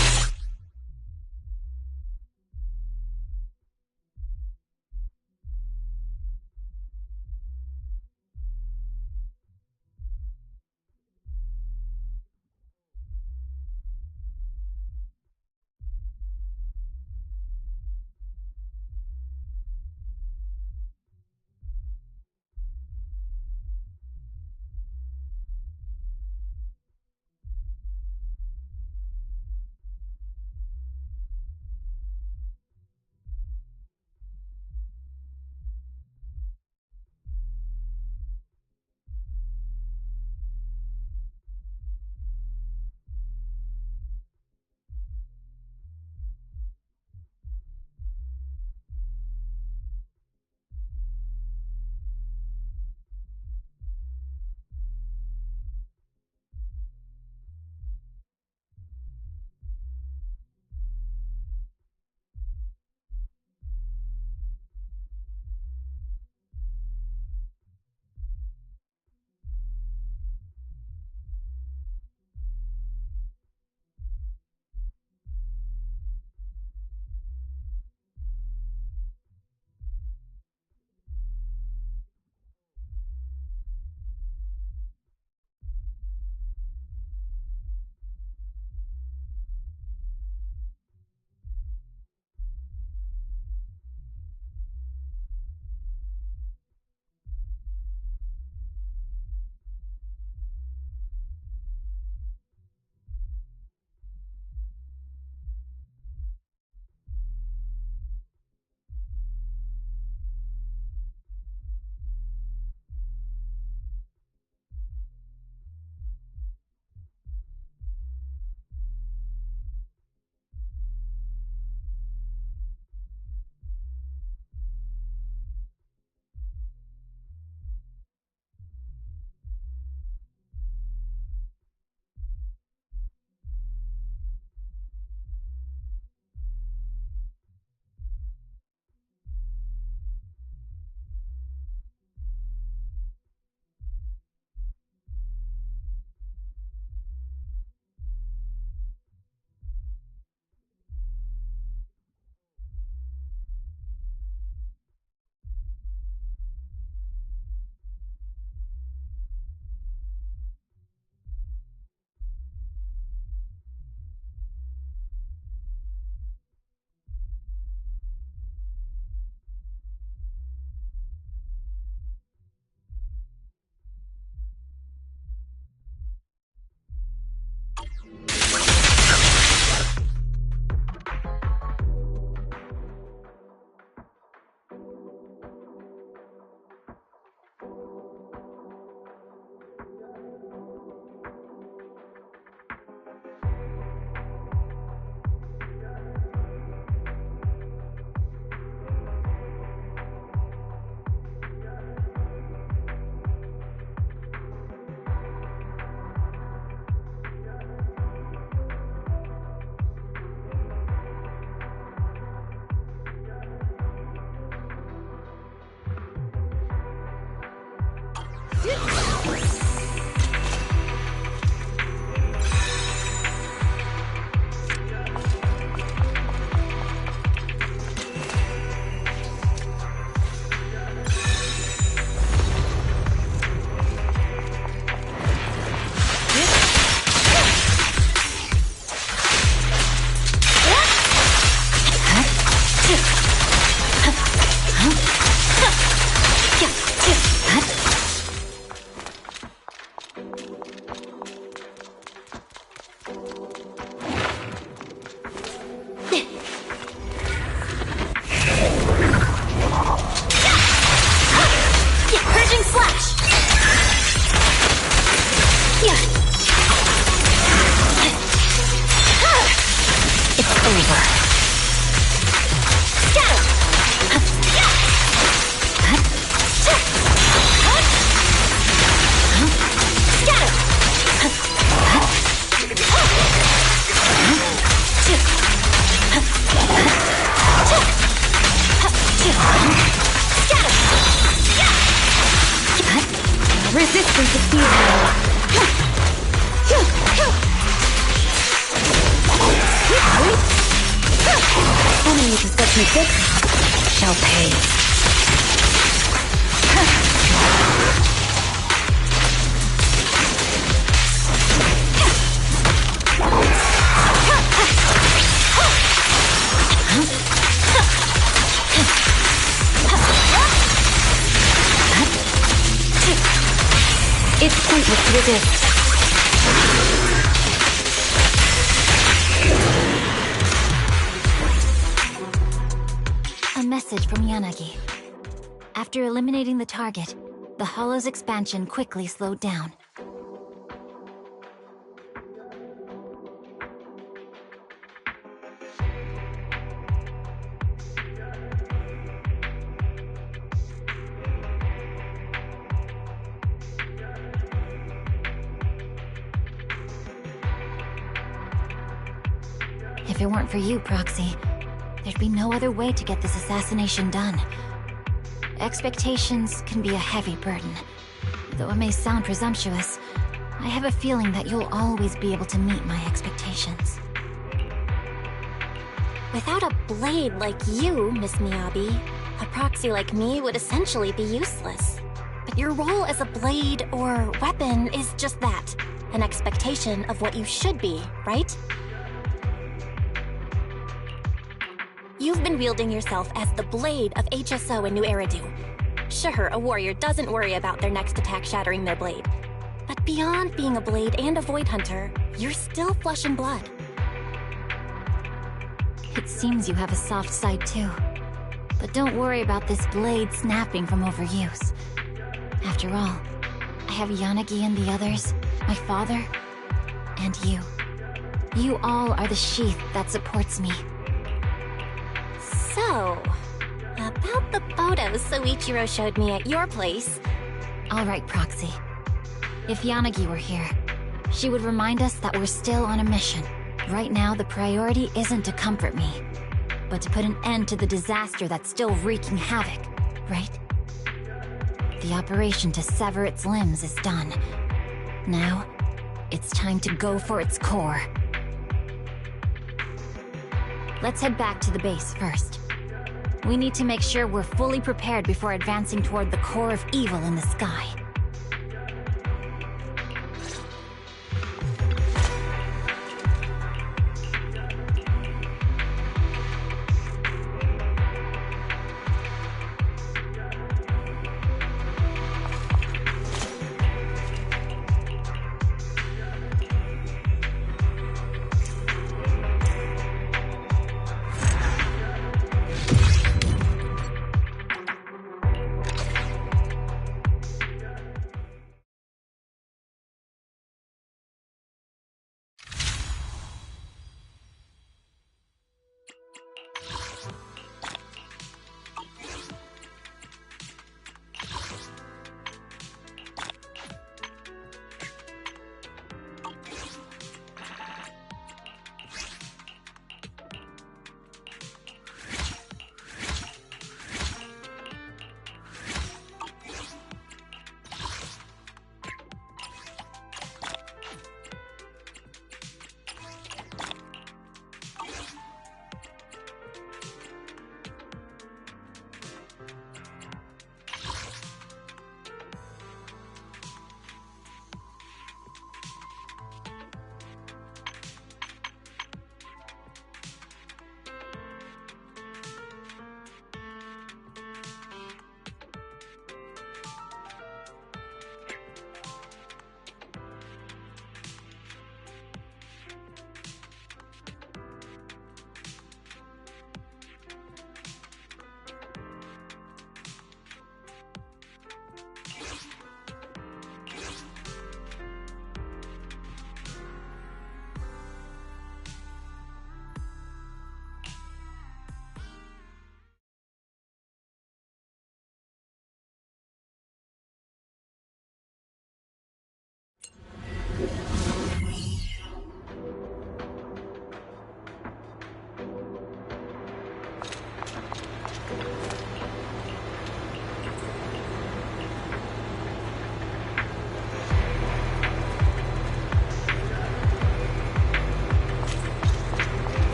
Resistance is easy. Enemy possession 6 shall pay. It's pointless to resist. A message from Yanagi. After eliminating the target, the hollow's expansion quickly slowed down. If it weren't for you, Proxy, there'd be no other way to get this assassination done. Expectations can be a heavy burden. Though it may sound presumptuous, I have a feeling that you'll always be able to meet my expectations. Without a blade like you, Miss Miyabi, a proxy like me would essentially be useless. But your role as a blade or weapon is just that, an expectation of what you should be, right? You've been wielding yourself as the blade of HSO in New Eridu. Sure, a warrior doesn't worry about their next attack shattering their blade. But beyond being a blade and a void hunter, you're still flesh and blood. It seems you have a soft side too. But don't worry about this blade snapping from overuse. After all, I have Yanagi and the others, my father, and you. You all are the sheath that supports me. So, about the photos Soichiro showed me at your place. All right, Proxy. If Yanagi were here, she would remind us that we're still on a mission. Right now, the priority isn't to comfort me, but to put an end to the disaster that's still wreaking havoc, right? The operation to sever its limbs is done. Now, it's time to go for its core. Let's head back to the base first. We need to make sure we're fully prepared before advancing toward the core of evil in the sky.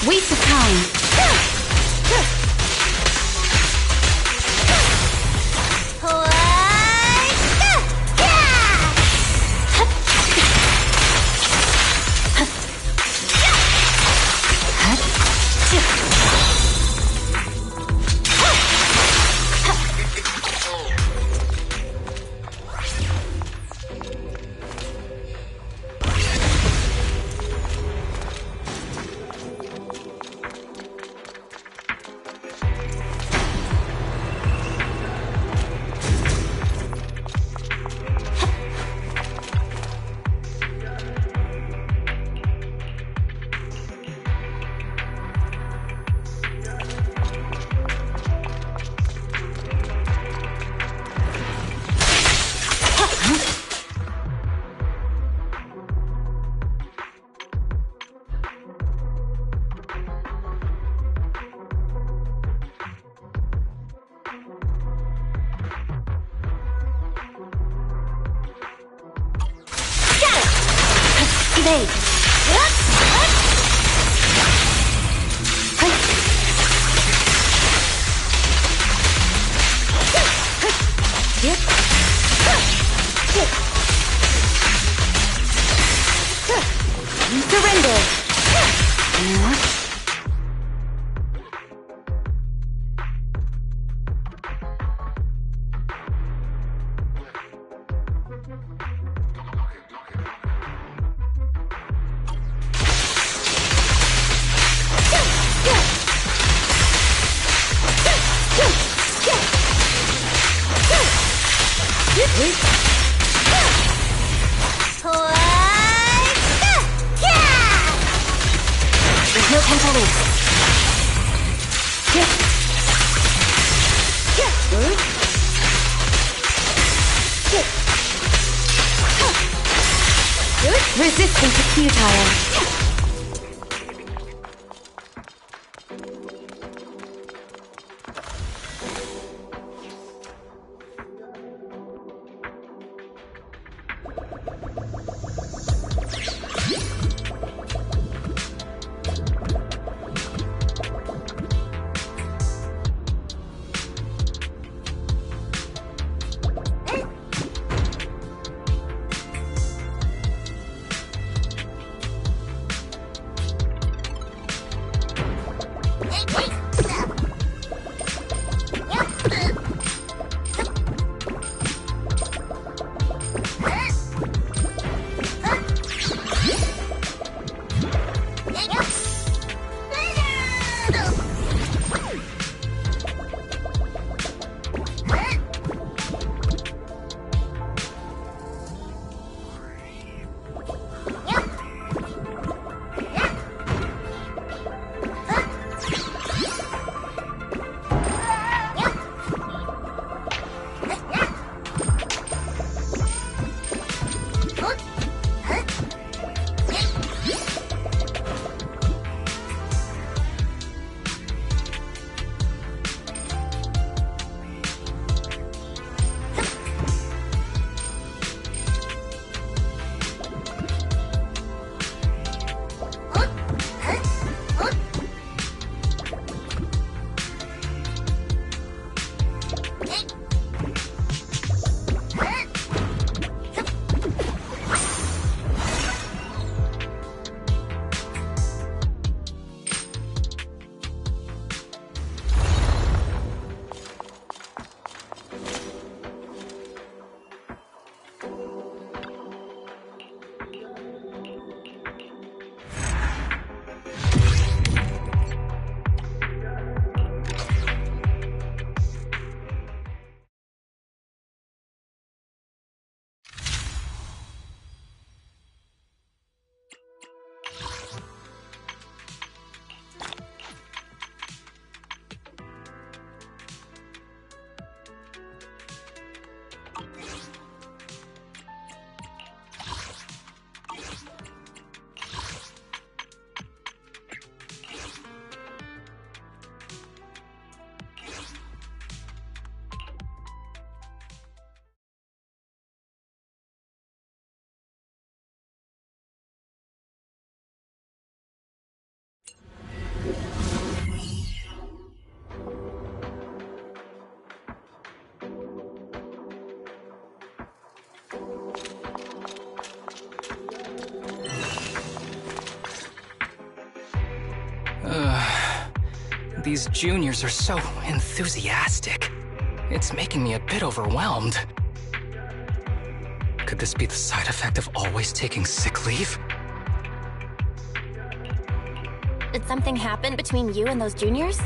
Waste of time. There's no time to lose. Resistance is futile. These juniors are so enthusiastic. It's making me a bit overwhelmed. Could this be the side effect of always taking sick leave? Did something happen between you and those juniors?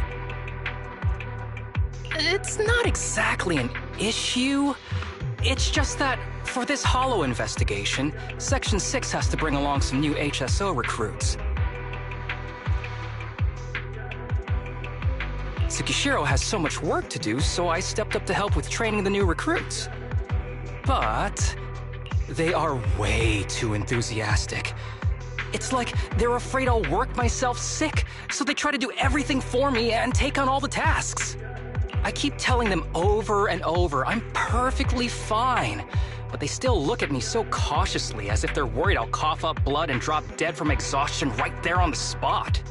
It's not exactly an issue. It's just that for this Hollow investigation, Section 6 has to bring along some new HSO recruits. Tsukishiro has so much work to do, so I stepped up to help with training the new recruits. But they are way too enthusiastic. It's like they're afraid I'll work myself sick, so they try to do everything for me and take on all the tasks. I keep telling them over and over I'm perfectly fine, but they still look at me so cautiously as if they're worried I'll cough up blood and drop dead from exhaustion right there on the spot.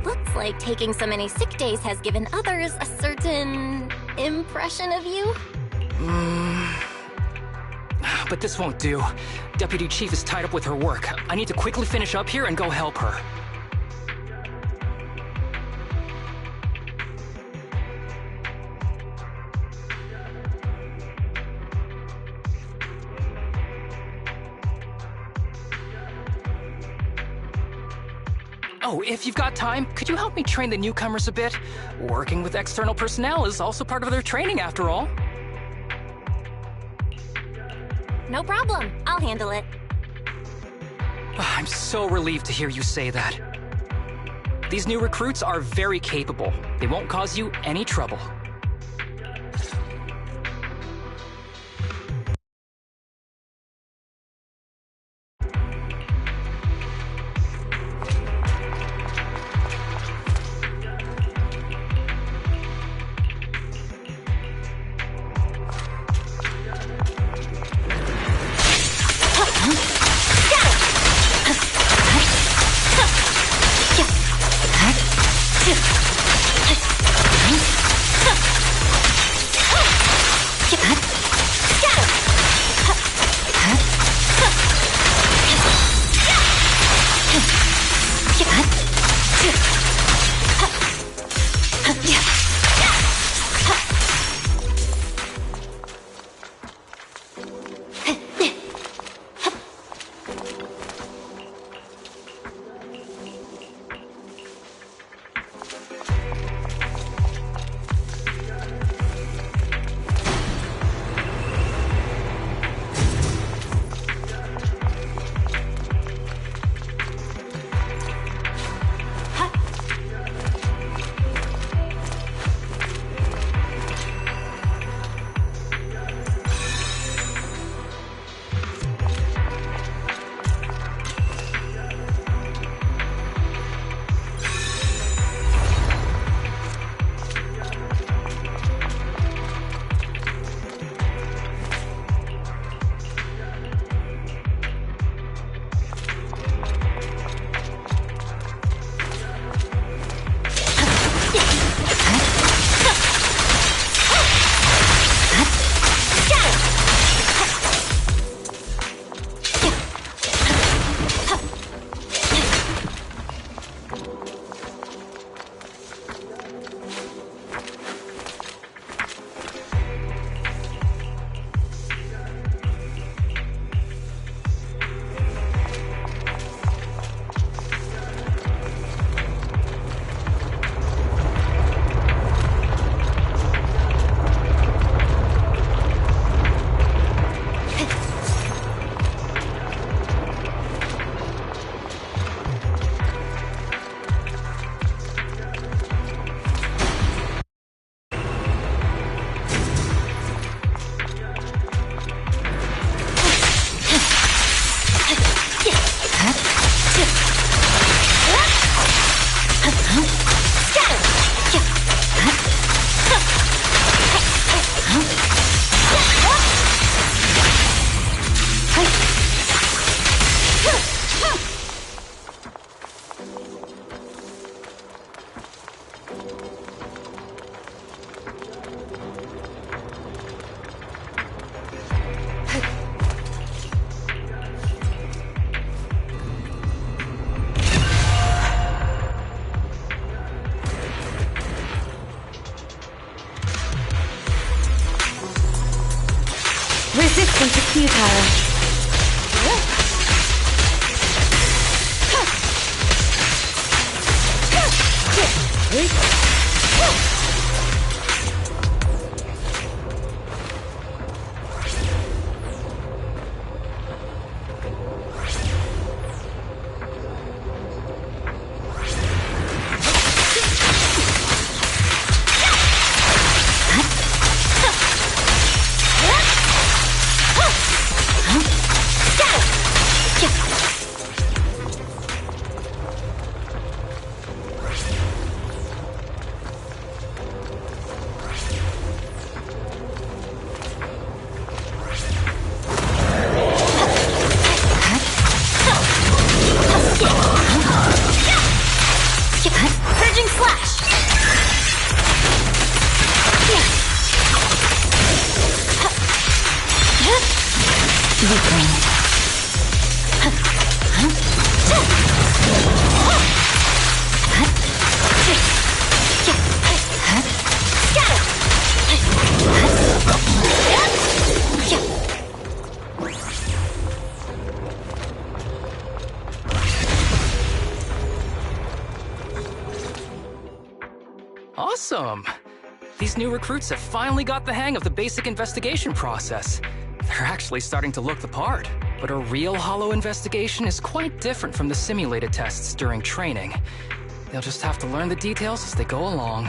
Looks like taking so many sick days has given others a certain impression of you. But this won't do. Deputy Chief is tied up with her work. I need to quickly finish up here and go help her. Oh, if you've got time, could you help me train the newcomers a bit? Working with external personnel is also part of their training, after all. No problem. I'll handle it. I'm so relieved to hear you say that. These new recruits are very capable. They won't cause you any trouble. Resistance is futile. Awesome! These new recruits have finally got the hang of the basic investigation process. They're actually starting to look the part. But a real Hollow investigation is quite different from the simulated tests during training. They'll just have to learn the details as they go along.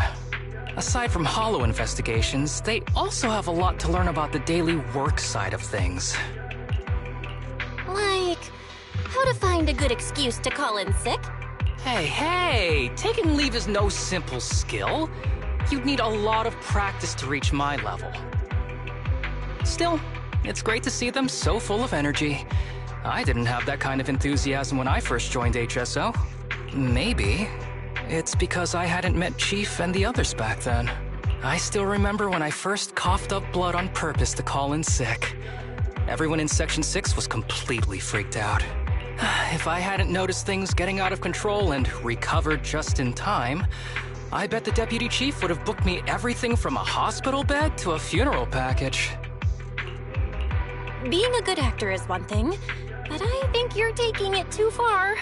Aside from Hollow investigations, they also have a lot to learn about the daily work side of things. Like, how to find a good excuse to call in sick? Hey, taking leave is no simple skill. You'd need a lot of practice to reach my level. Still, it's great to see them so full of energy. I didn't have that kind of enthusiasm when I first joined HSO. Maybe it's because I hadn't met Chief and the others back then. I still remember when I first coughed up blood on purpose to call in sick. Everyone in Section 6 was completely freaked out. If I hadn't noticed things getting out of control and recovered just in time, I bet the Deputy Chief would have booked me everything from a hospital bed to a funeral package. Being a good actor is one thing, but I think you're taking it too far.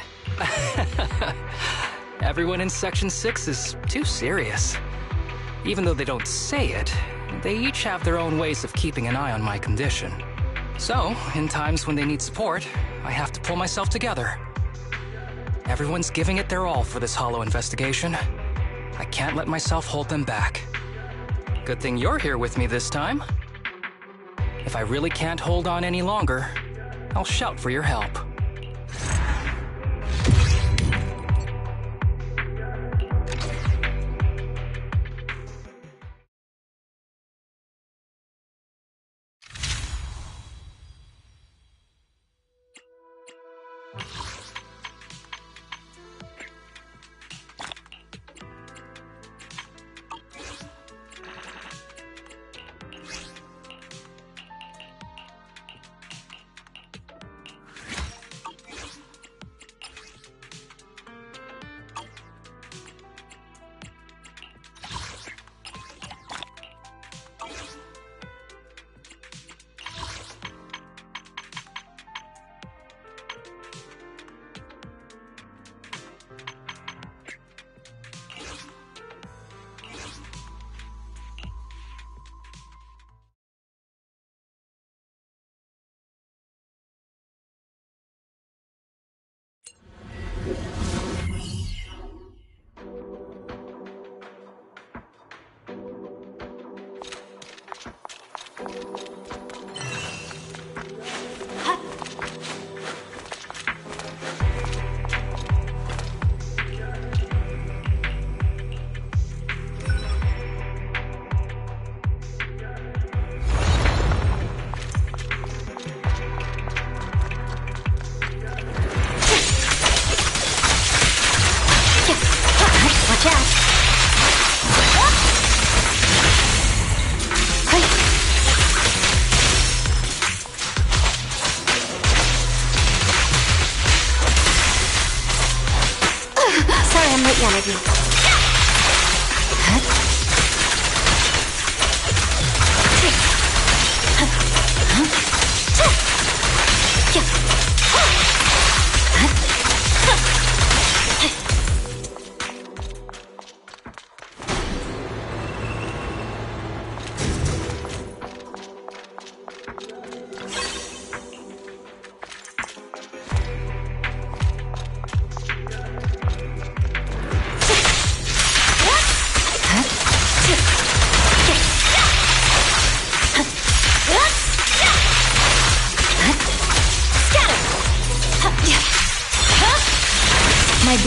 Everyone in Section 6 is too serious. Even though they don't say it, they each have their own ways of keeping an eye on my condition. So, in times when they need support, I have to pull myself together. Everyone's giving it their all for this Hollow investigation. I can't let myself hold them back. Good thing you're here with me this time. If I really can't hold on any longer, I'll shout for your help.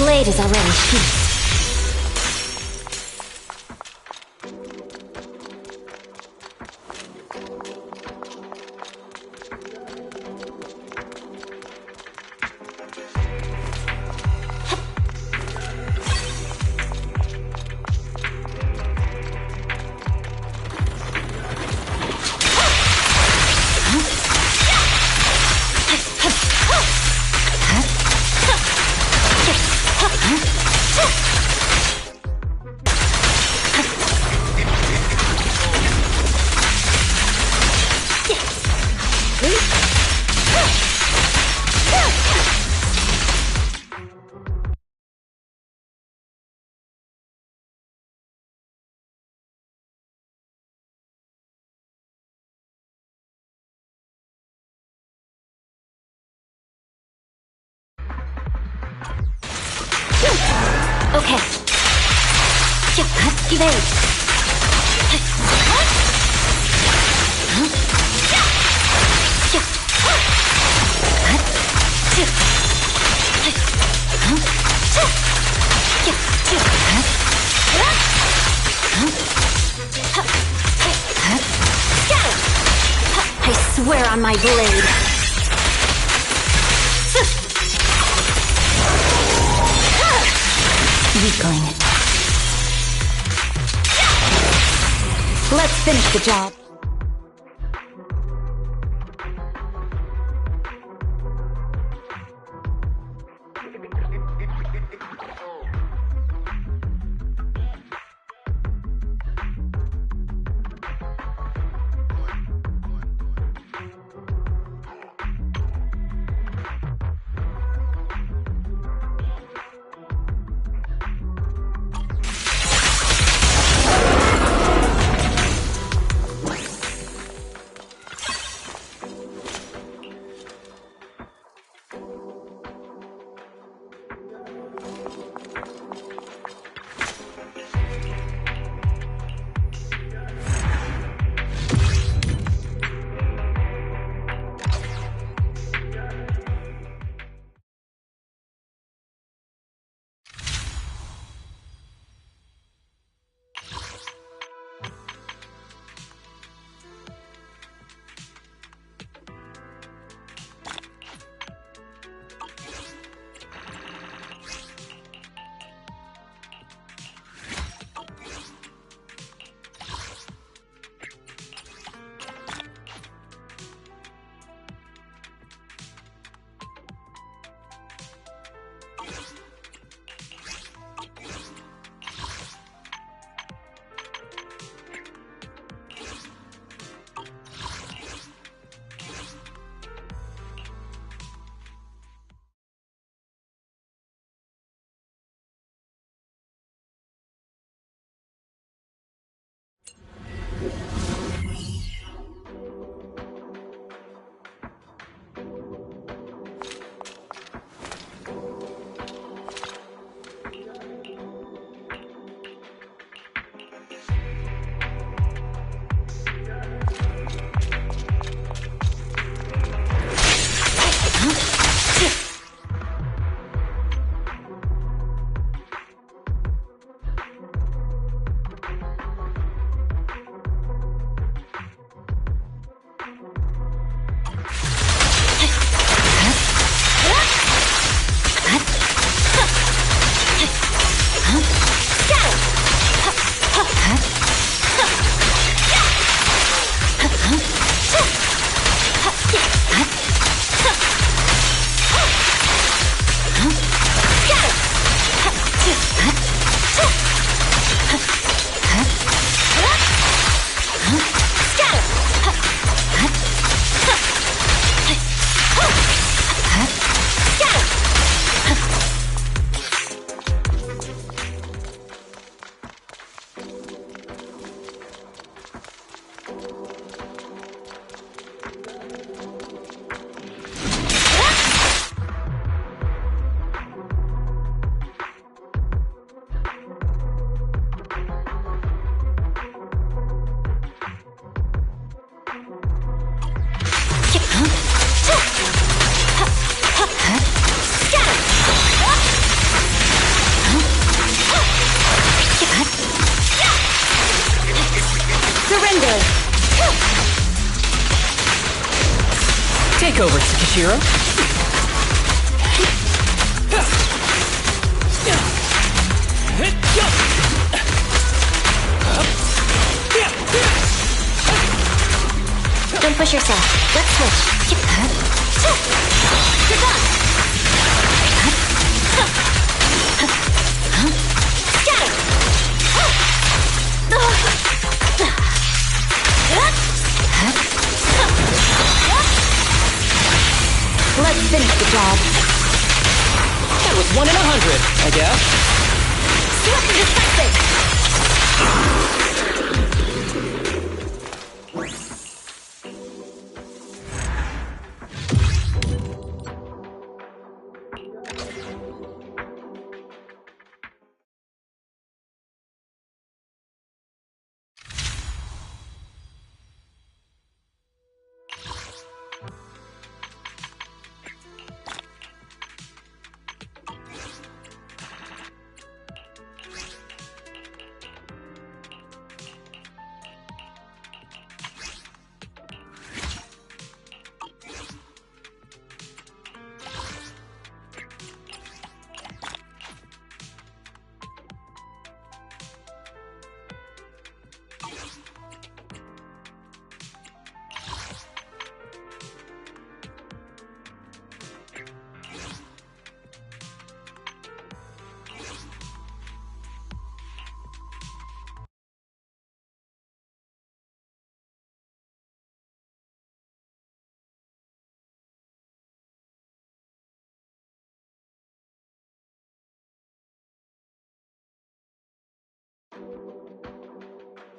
blade is already sheathed. Okay. Evade. I swear on my blade. Weakling. Let's finish the job. Surrender! Take over, Tsukishiro. Don't push yourself. Let's switch. You're done! Scatter! Let's finish the job. That was 1 in 100, I guess. Swift detected!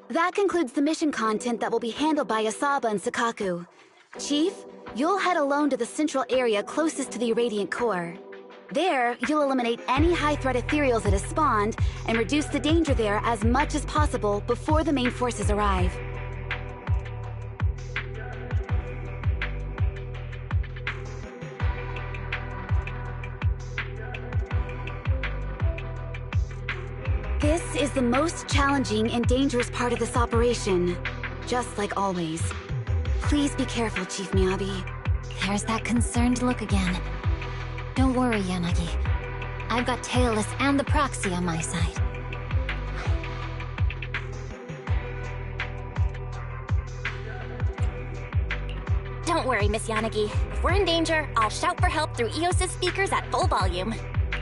That concludes the mission content that will be handled by Asaba and Sakaku. Chief, you'll head alone to the central area closest to the Irradiant Core. There, you'll eliminate any high-threat ethereals that have spawned and reduce the danger there as much as possible before the main forces arrive. This is the most challenging and dangerous part of this operation, just like always. Please be careful, Chief Miyabi. There's that concerned look again. Don't worry, Yanagi. I've got Tailless and the proxy on my side. Don't worry, Miss Yanagi. If we're in danger, I'll shout for help through EOS's speakers at full volume.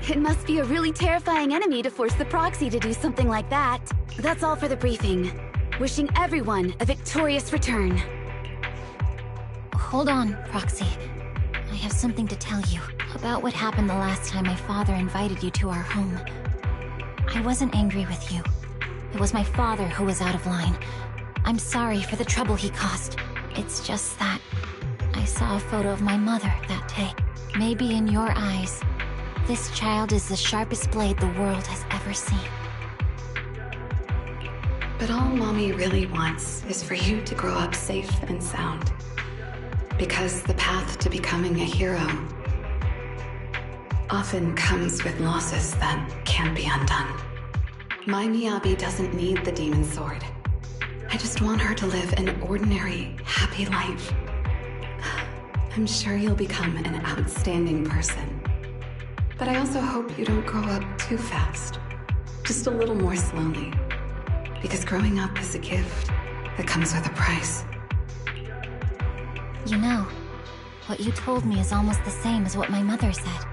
It must be a really terrifying enemy to force the proxy to do something like that. That's all for the briefing. Wishing everyone a victorious return. Hold on, Proxy. I have something to tell you about what happened the last time my father invited you to our home. I wasn't angry with you. It was my father who was out of line. I'm sorry for the trouble he caused. It's just that I saw a photo of my mother that day. Maybe in your eyes, this child is the sharpest blade the world has ever seen. But all Mommy really wants is for you to grow up safe and sound. Because the path to becoming a hero often comes with losses that can't be undone. My Miyabi doesn't need the demon sword. I just want her to live an ordinary, happy life. I'm sure you'll become an outstanding person. But I also hope you don't grow up too fast. Just a little more slowly. Because growing up is a gift that comes with a price. You know, what you told me is almost the same as what my mother said.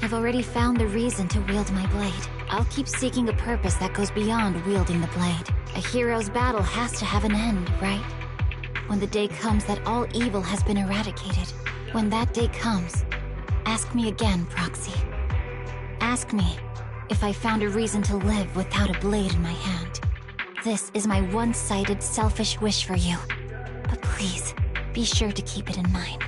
I've already found the reason to wield my blade. I'll keep seeking a purpose that goes beyond wielding the blade. A hero's battle has to have an end, right? When the day comes that all evil has been eradicated. When that day comes, ask me again, Proxy. Ask me if I found a reason to live without a blade in my hand. This is my one-sided, selfish wish for you. But please, be sure to keep it in mind.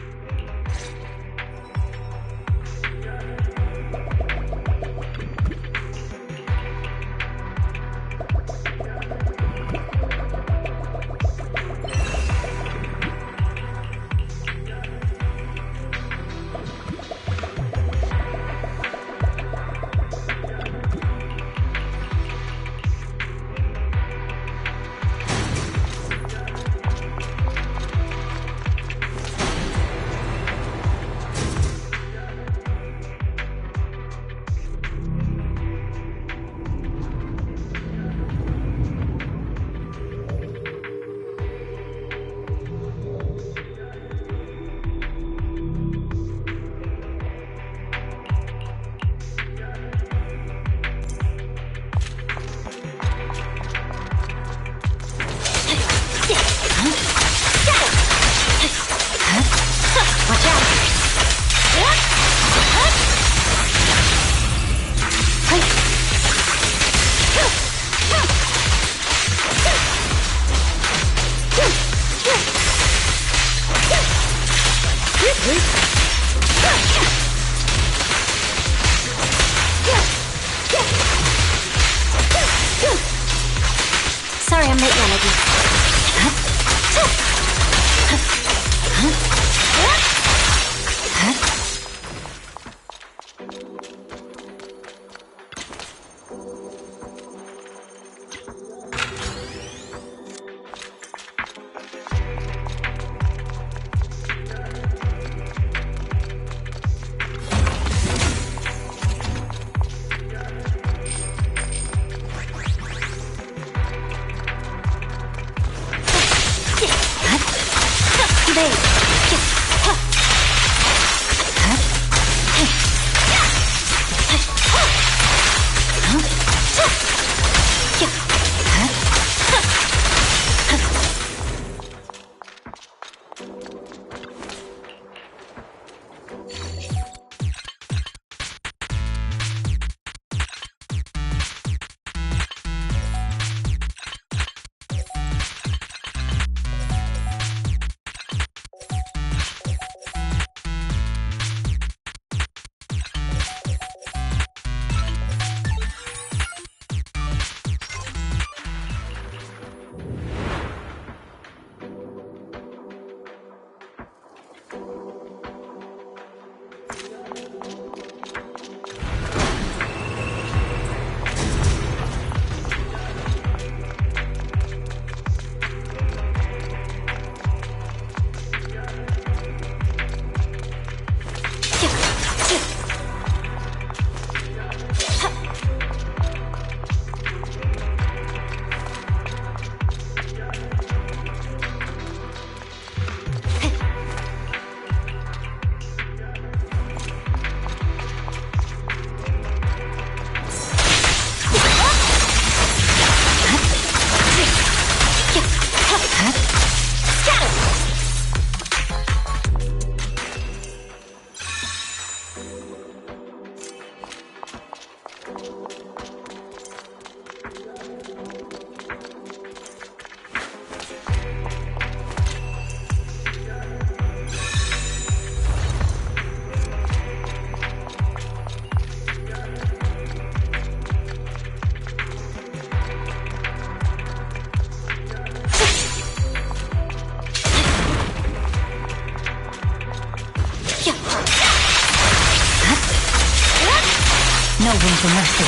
No room for mercy.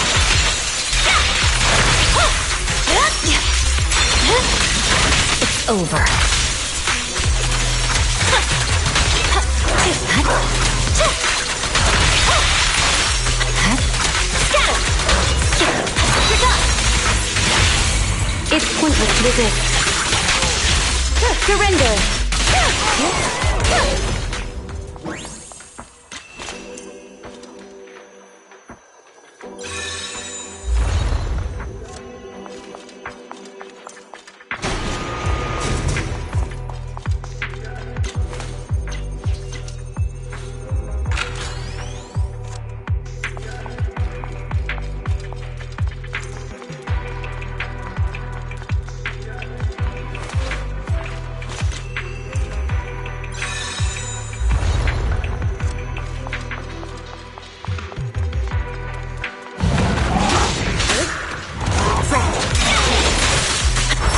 It's over. It's pointless to resist. Surrender!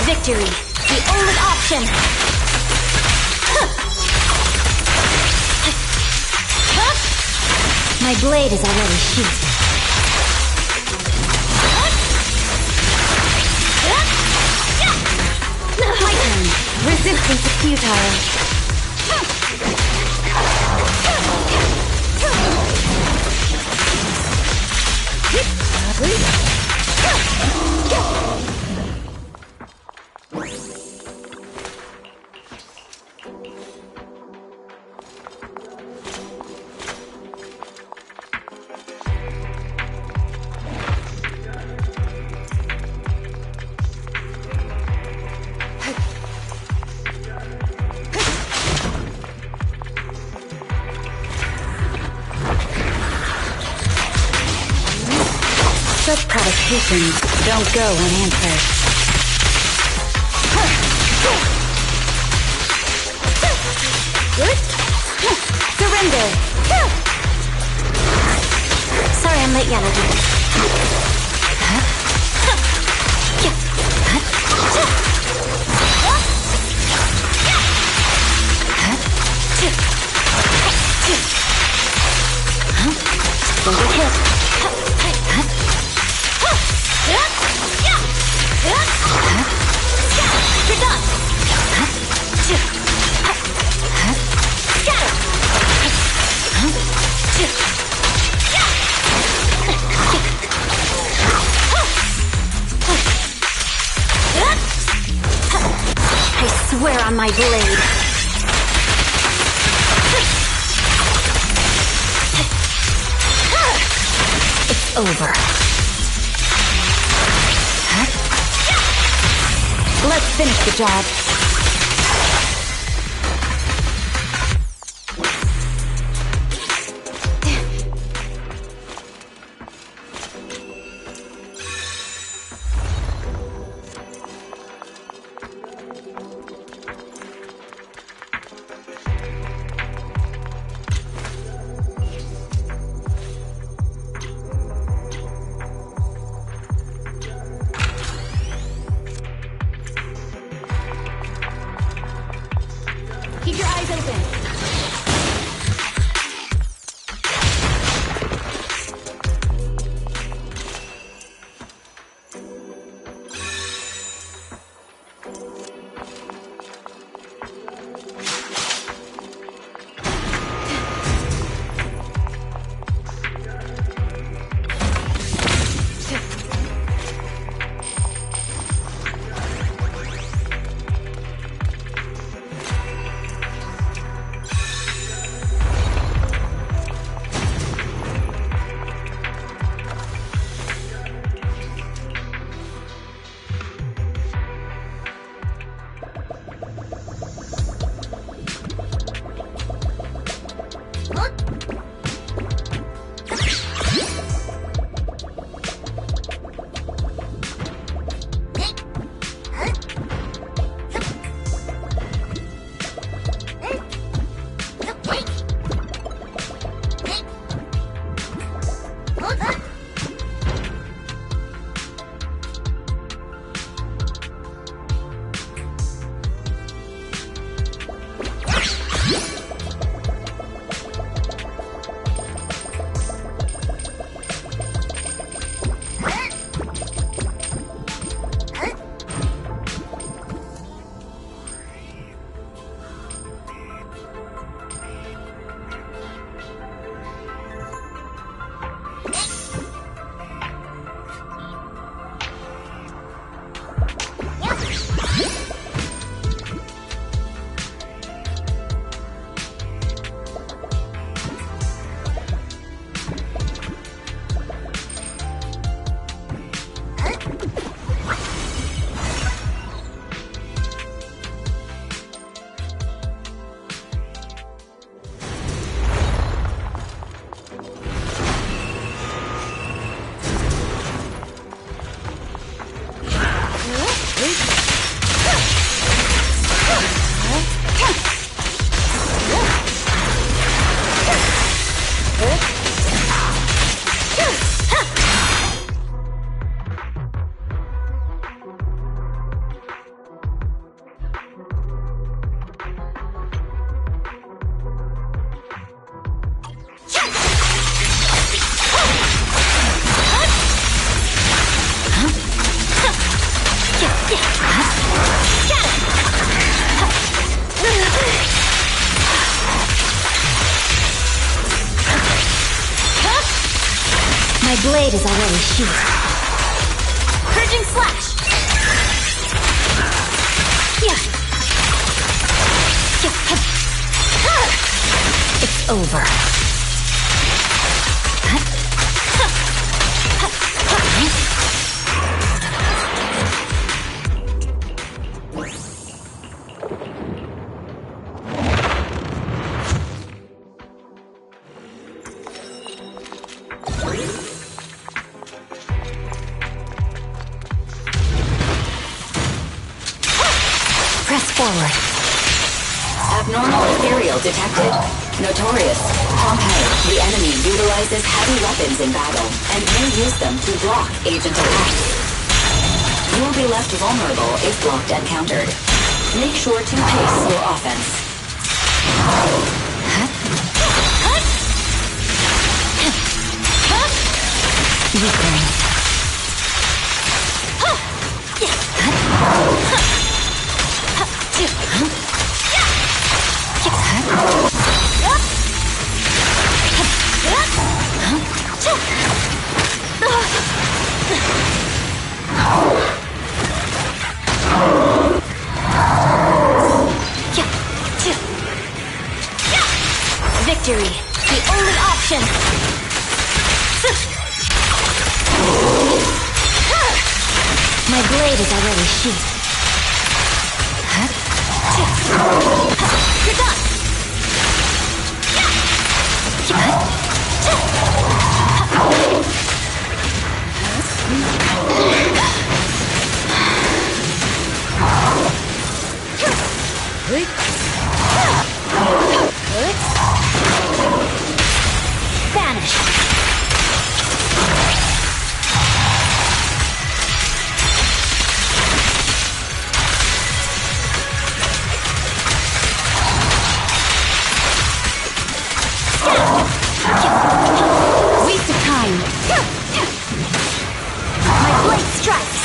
Victory, the only option! My blade is already sheathed. My turn. Resistance is futile. Such provocations don't go unanswered. Surrender! Sorry I'm late, Yellow. Don't get hit. You're done! I swear on my blade. It's over. Let's finish the job. Keep your eyes open. My blade is already sheathed. Purging slash! It's over. Press forward. Abnormal ethereal detected. Notorious. Pompeii, the enemy utilizes heavy weapons in battle and may use them to block agent attacks. You will be left vulnerable if blocked and countered. Make sure to pace your offense. Weakling. Victory, the only option! blade is already sheathed. You're done! Vanish! Waste of time! My blade strikes!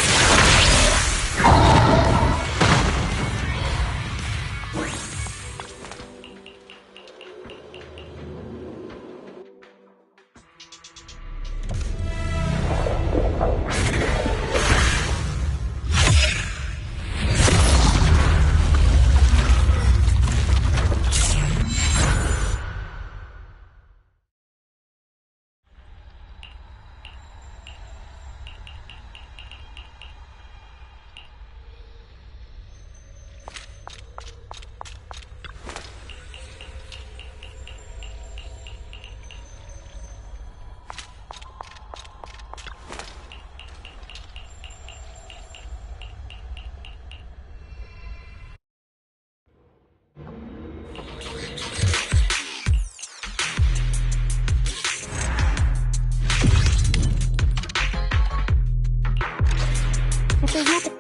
If there's nothing...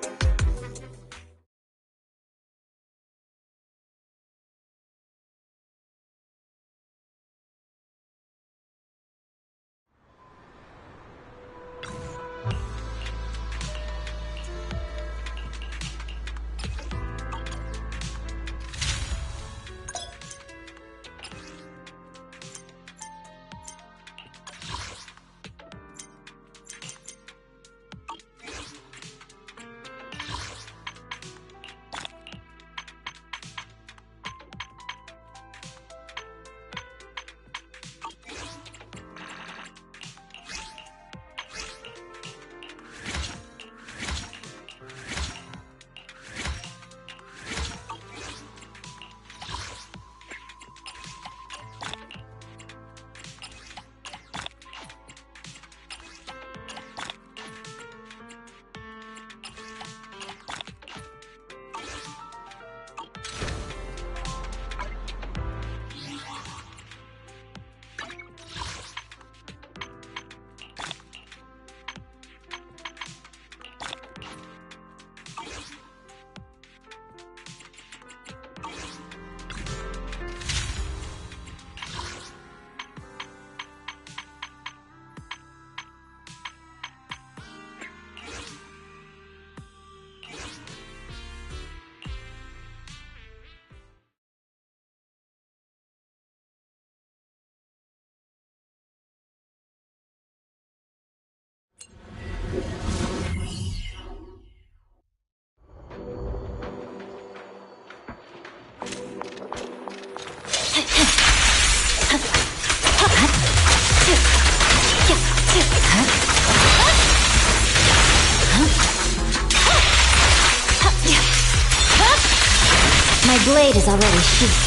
My blade is already sheathed.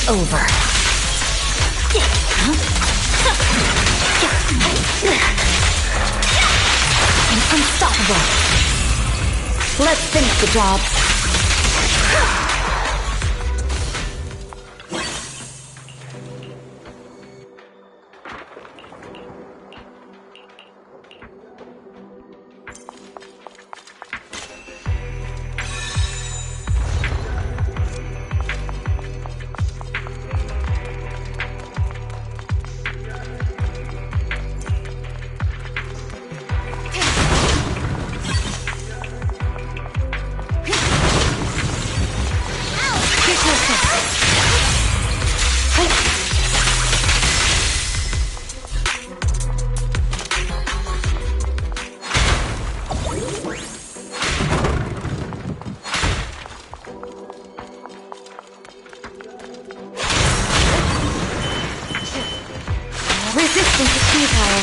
It's over. I'm unstoppable. Let's finish the job. Resistance is futile.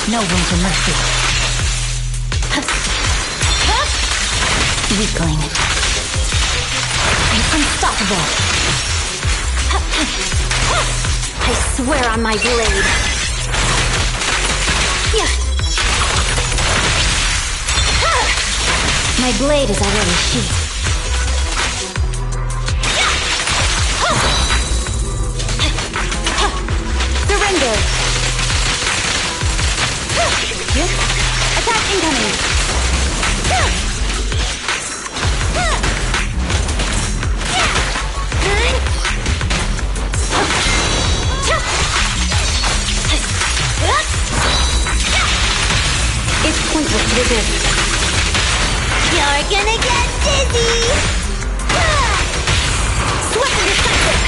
No room for mercy. Weakling. I'm unstoppable. I swear on my blade. My blade is already sheathed. Surrender! Attack incoming! It's pointless to resist. You're gonna get dizzy! Swift and decisive!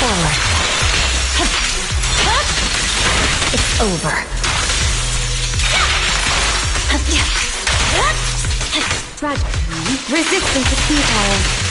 Forward. It's over. Roger. Resistance is futile.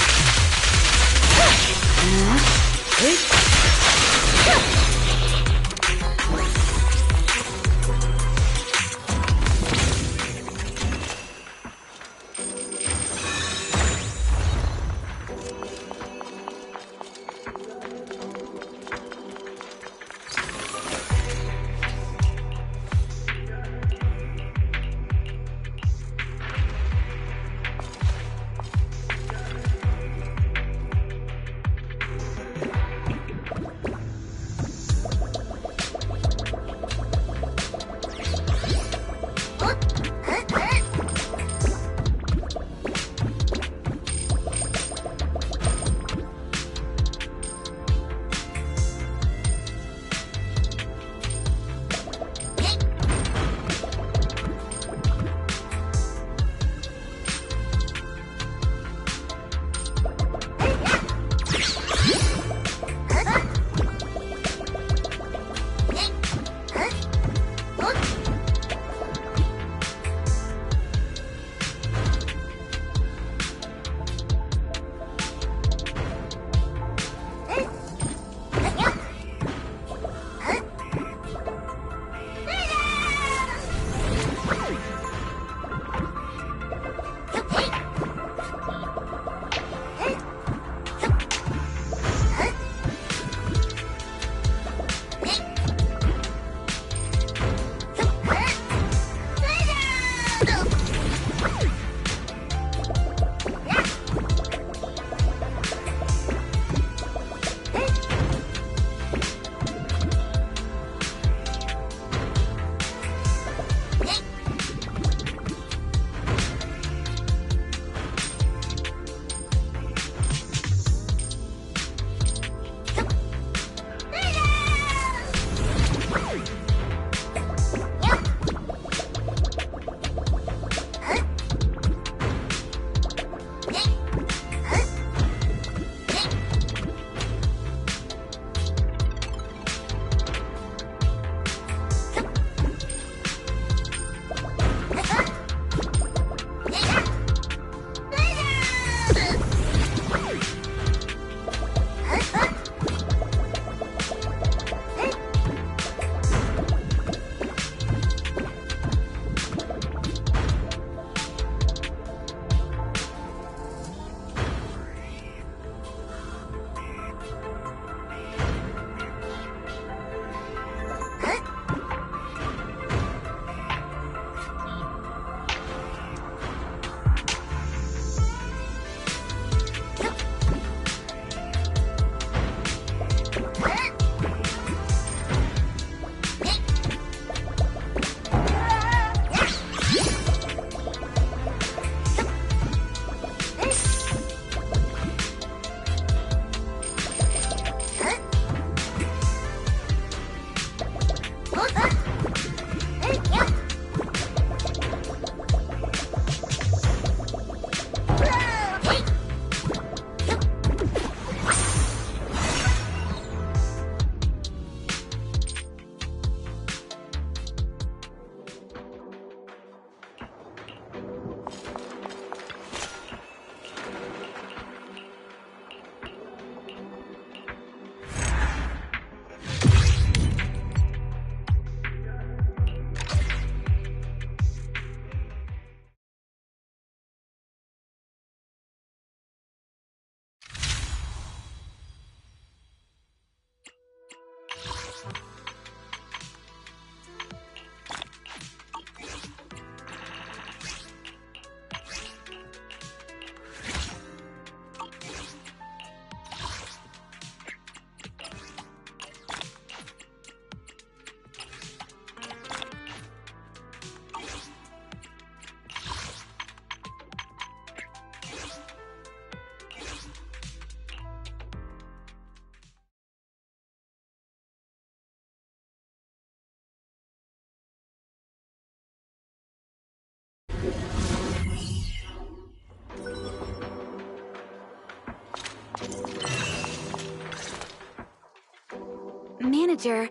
Manager,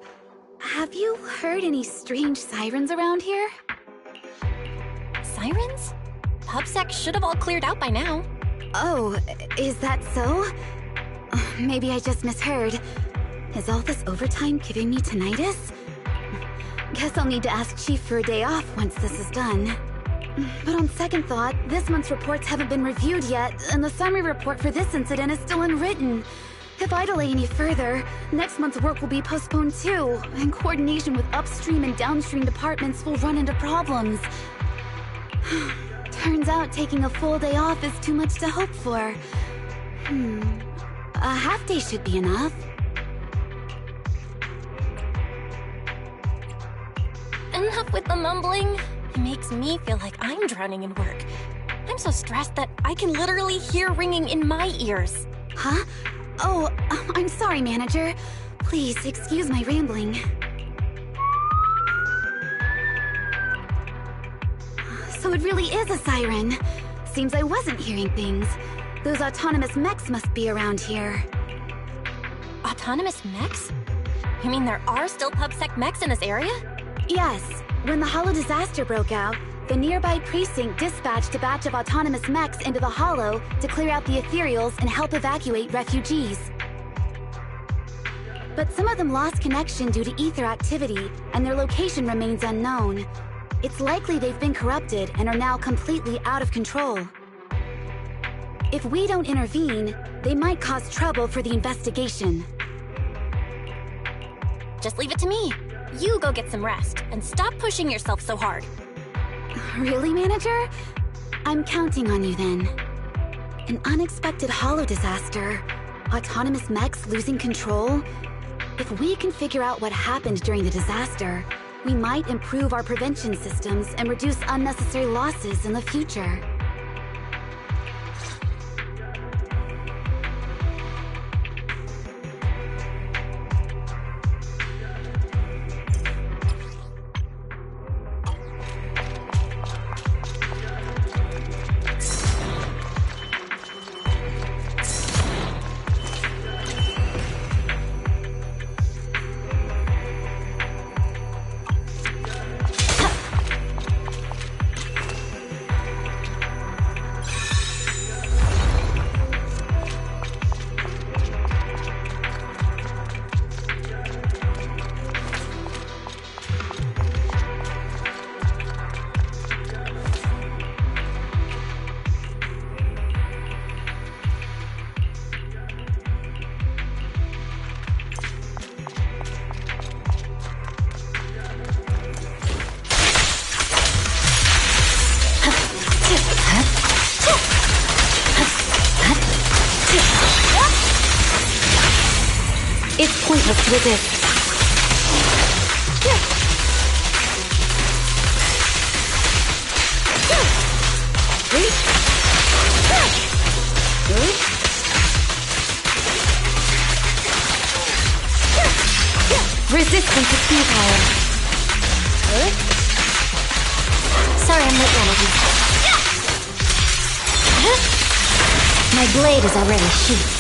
have you heard any strange sirens around here? Sirens? PubSec should have all cleared out by now. Oh, is that so? Maybe I just misheard. Is all this overtime giving me tinnitus? Guess I'll need to ask Chief for a day off once this is done. But on second thought, this month's reports haven't been reviewed yet, and the summary report for this incident is still unwritten. If I delay any further, next month's work will be postponed too, and coordination with upstream and downstream departments will run into problems. Turns out taking a full day off is too much to hope for. A half day should be enough. Enough with the mumbling. It makes me feel like I'm drowning in work. I'm so stressed that I can literally hear ringing in my ears. Huh? Oh, I'm sorry, Manager. Please excuse my rambling. So it really is a siren. Seems I wasn't hearing things. Those autonomous mechs must be around here. Autonomous mechs? You mean there are still PubSec mechs in this area? Yes. When the Hollow disaster broke out, the nearby precinct dispatched a batch of autonomous mechs into the Hollow to clear out the ethereals and help evacuate refugees. But some of them lost connection due to ether activity, and their location remains unknown. It's likely they've been corrupted and are now completely out of control. If we don't intervene, they might cause trouble for the investigation. Just leave it to me. You go get some rest, and stop pushing yourself so hard. Really, Manager? I'm counting on you then. An unexpected Hollow disaster, autonomous mechs losing control. If we can figure out what happened during the disaster, we might improve our prevention systems and reduce unnecessary losses in the future. It's pointless to resist. Resistance is futile. Sorry I'm late, Renegade. My blade is already sheathed.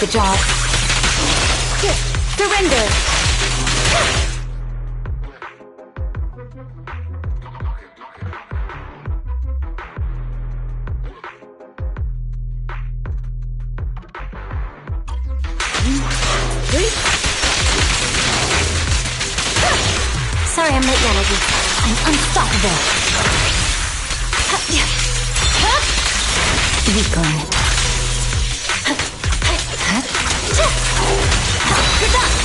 the job. Surrender! Sorry I'm late, Melody. I'm unstoppable. Weakling. You're done!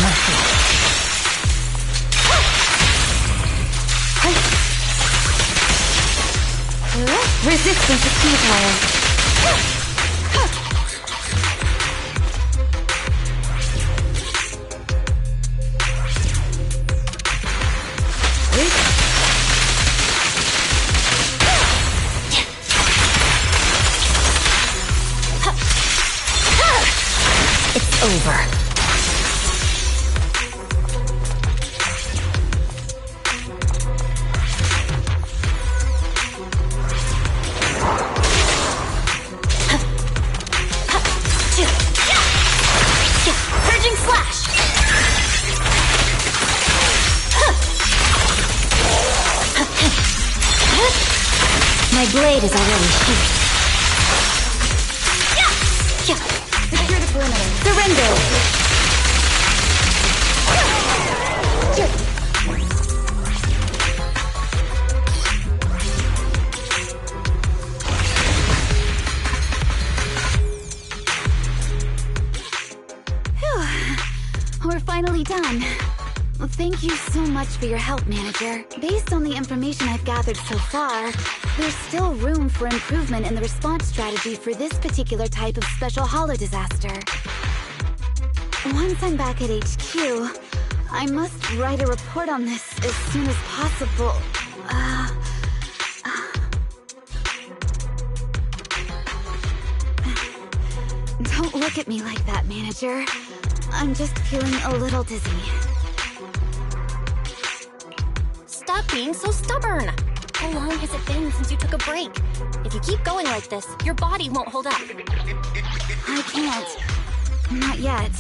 Scatter! Resistance is futile. It's over. My blade is already sheathed. Secure the perimeter. Surrender! We're finally done. Thank you so much for your help, Manager. Based on the information I've gathered so far, there's still room for improvement in the response strategy for this particular type of special holo disaster. Once I'm back at HQ, I must write a report on this as soon as possible. Don't look at me like that, Manager. I'm just feeling a little dizzy. Stop being so stubborn! How long has it been since you took a break? If you keep going like this, your body won't hold up. I can't. Not yet.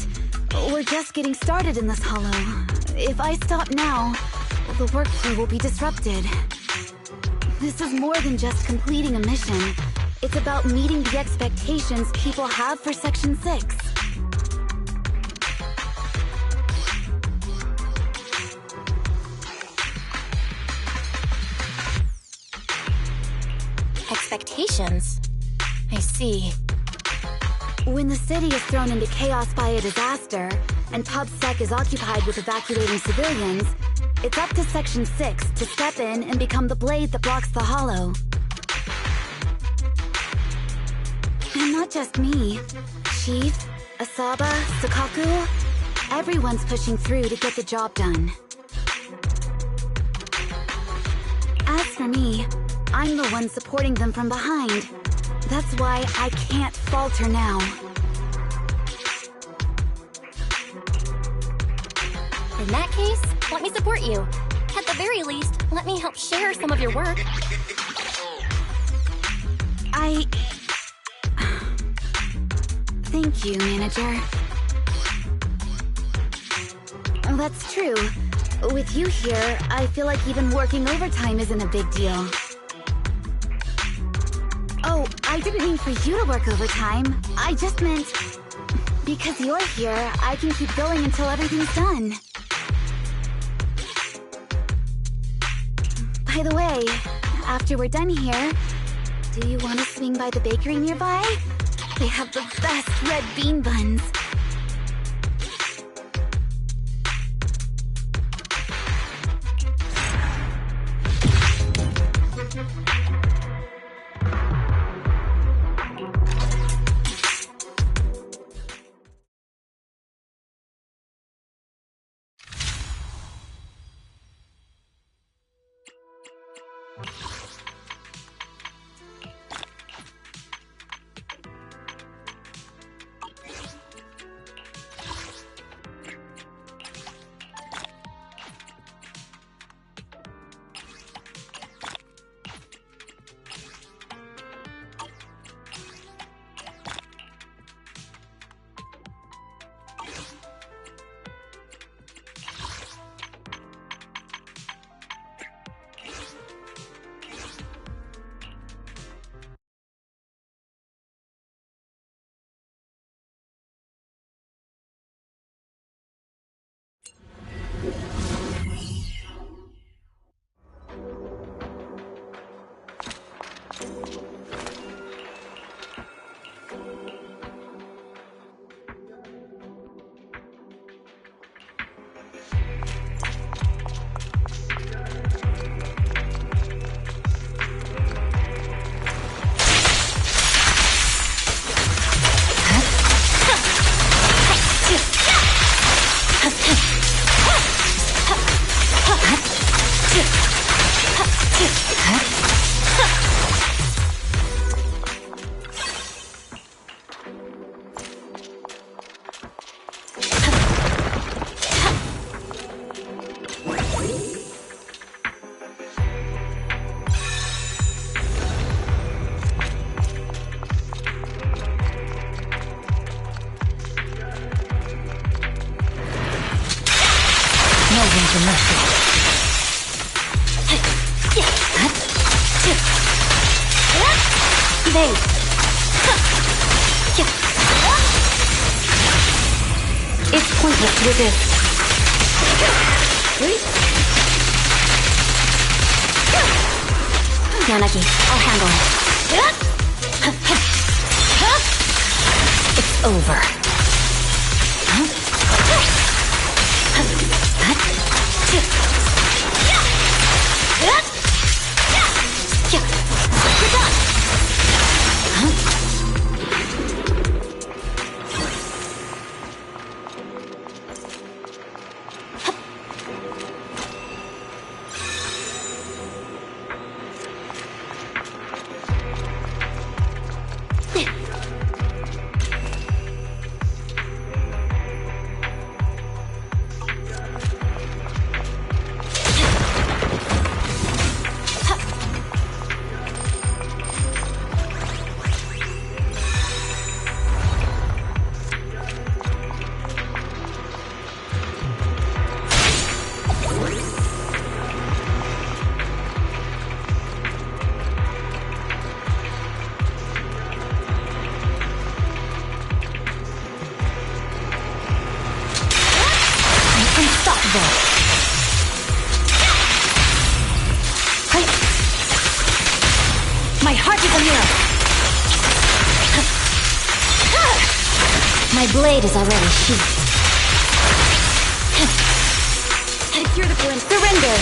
We're just getting started in this holo. If I stop now, the workflow will be disrupted. This is more than just completing a mission. It's about meeting the expectations people have for Section 6. Expectations? I see. When the city is thrown into chaos by a disaster, and PubSec is occupied with evacuating civilians, it's up to Section 6 to step in and become the blade that blocks the holo. And not just me. Chief, Asaba, Sakaku, everyone's pushing through to get the job done. As for me, I'm the one supporting them from behind. That's why I can't falter now. In that case, let me support you. At the very least, let me help share some of your work. Thank you, manager. That's true. With you here, I feel like even working overtime isn't a big deal. Oh, I didn't mean for you to work overtime. I just meant... because you're here, I can keep going until everything's done. By the way, after we're done here, do you want to swing by the bakery nearby? They have the best red bean buns. It's pointless to resist. Yanagi, I'll handle it. It's over. My heart is a mirror. My blade is already sheathed. You're the blink. Surrender.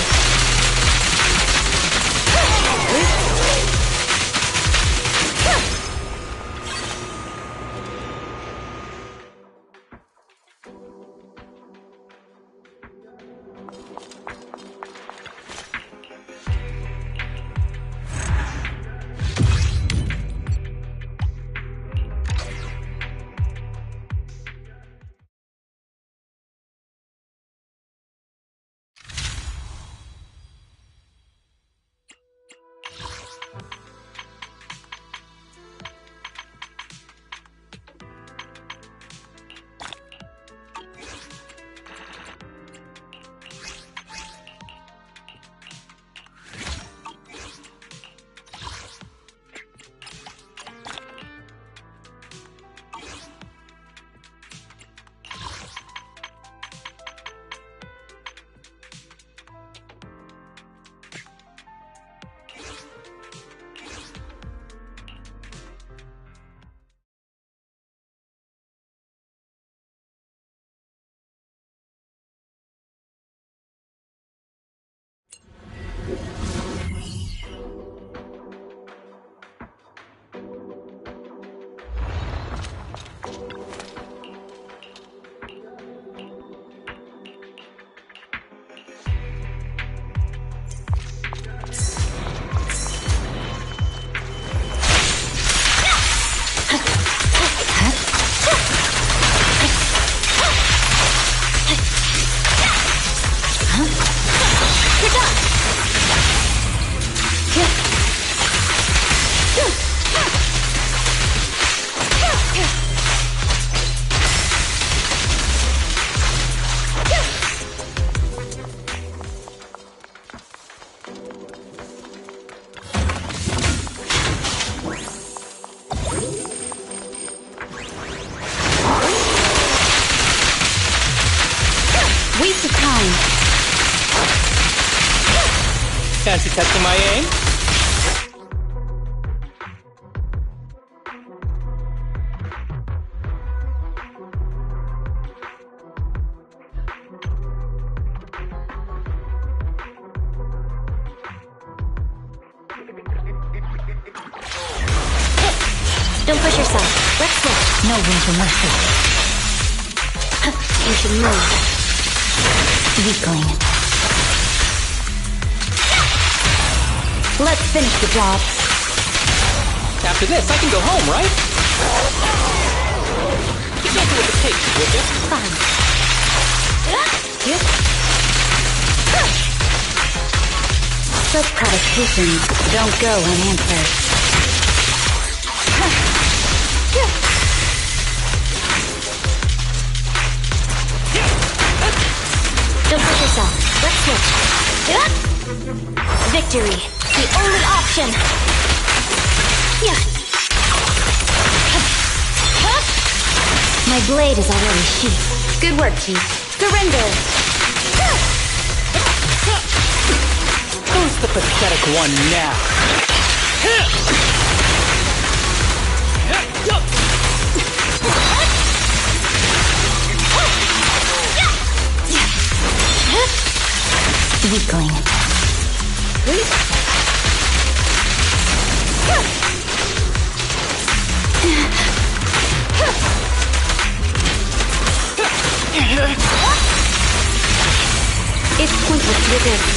Waste of time. Fancy testing my aim? Don't push yourself. Let's switch. No room for mercy. You should move. Weakling. Let's finish the job. After this, I can go home, right? You can't do what it takes, would you? Fine. Such provocations don't go unanswered. Don't push yourself. Let's switch. Victory. The only option. My blade is already sheathed. Good work, Chief. Surrender. Who's the pathetic one now? Weakling. It's pointless to resist.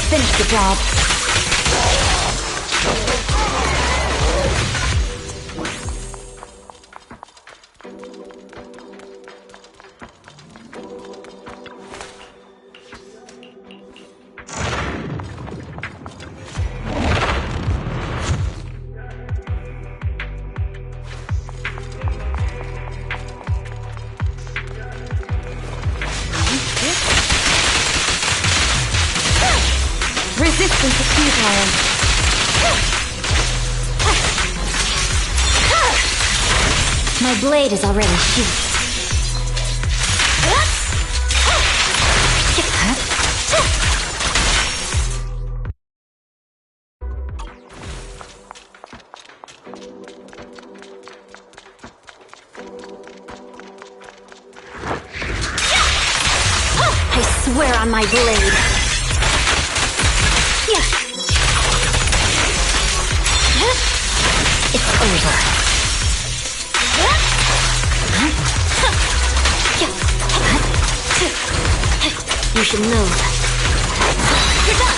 finish the job. Resistance to fuse iron. My blade is already sheathed. I swear on my blade. It's over. You should move. You're done.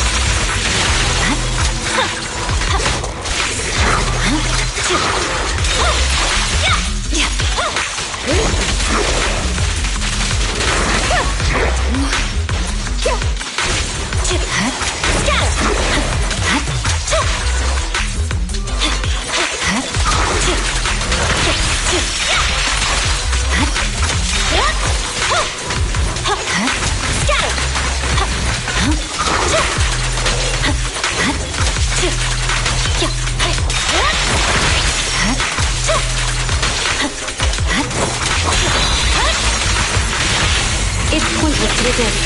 It's pointless to resist.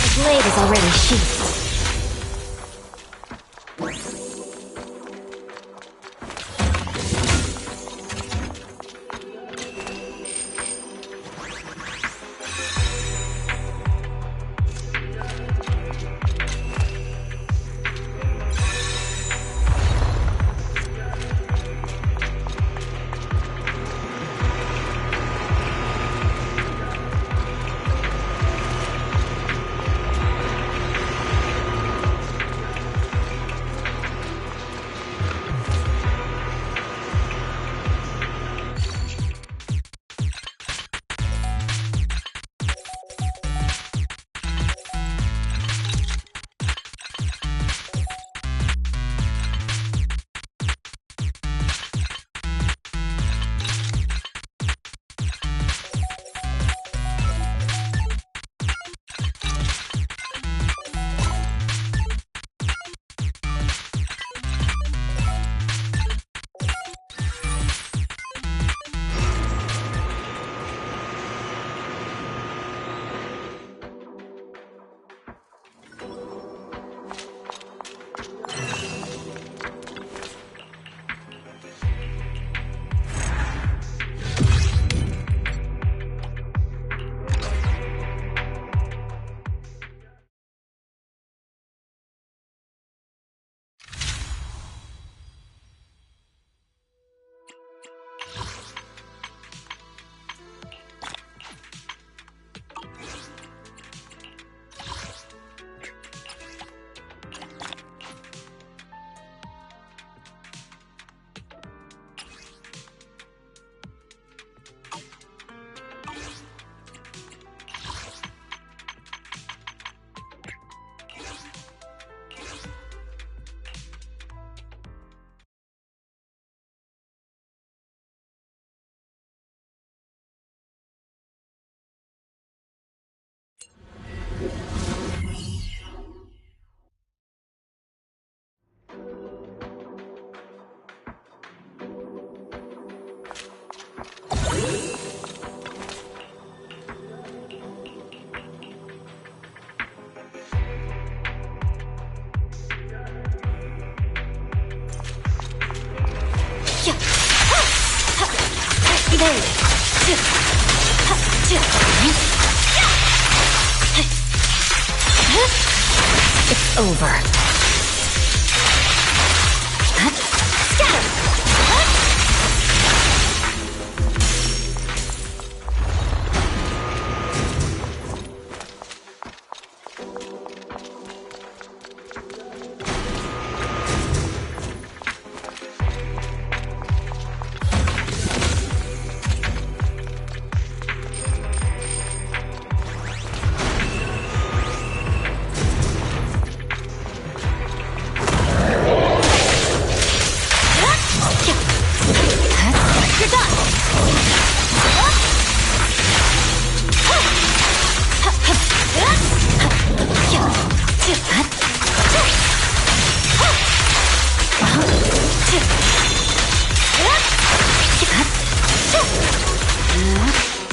The blade is already sheathed. It's over.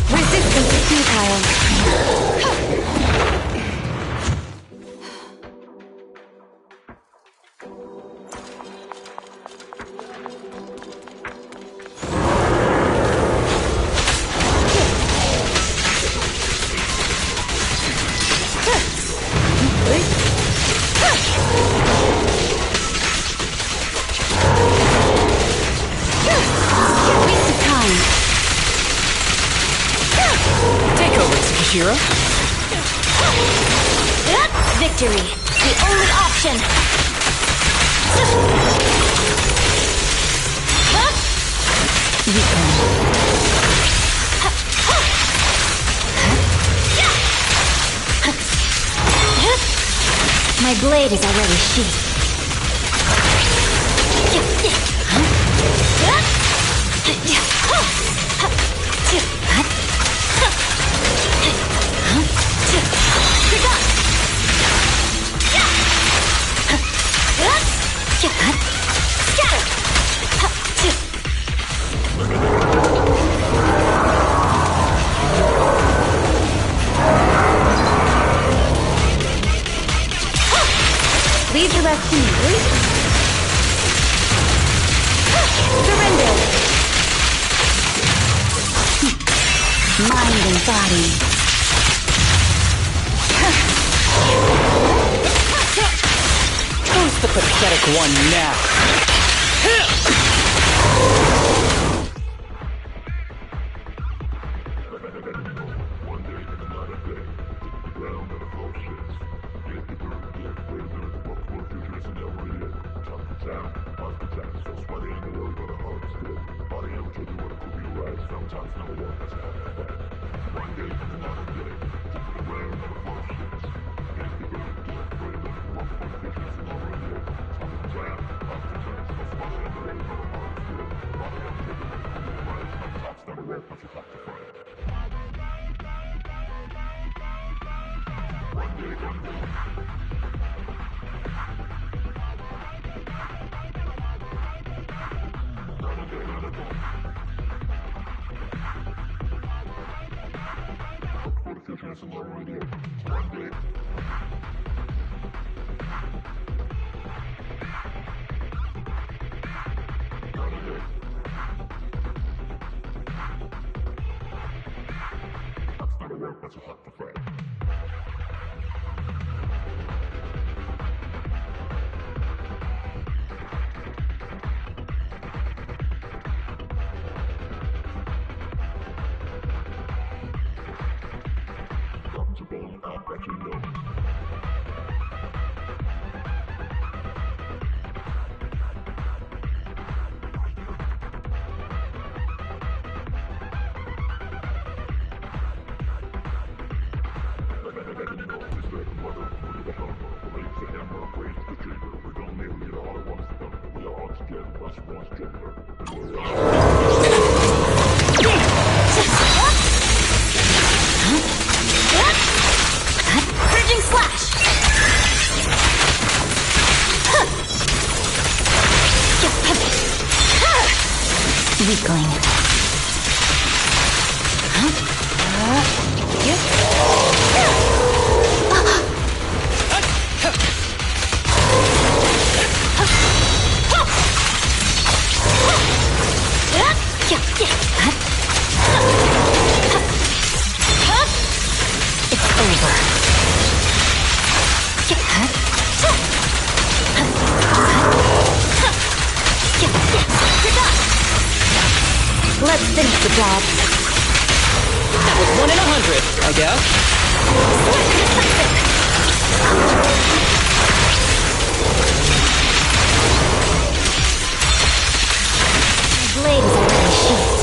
Resistance is futile. Waste of time. Take over, Tsukishiro. Victory, the only option. My blade is already sheathed. Leave the rest to me, please. Surrender. Mind and body. Who's the pathetic one now? I'll bet you know. job. That was 1 in 100, I guess. My blade is already sheathed.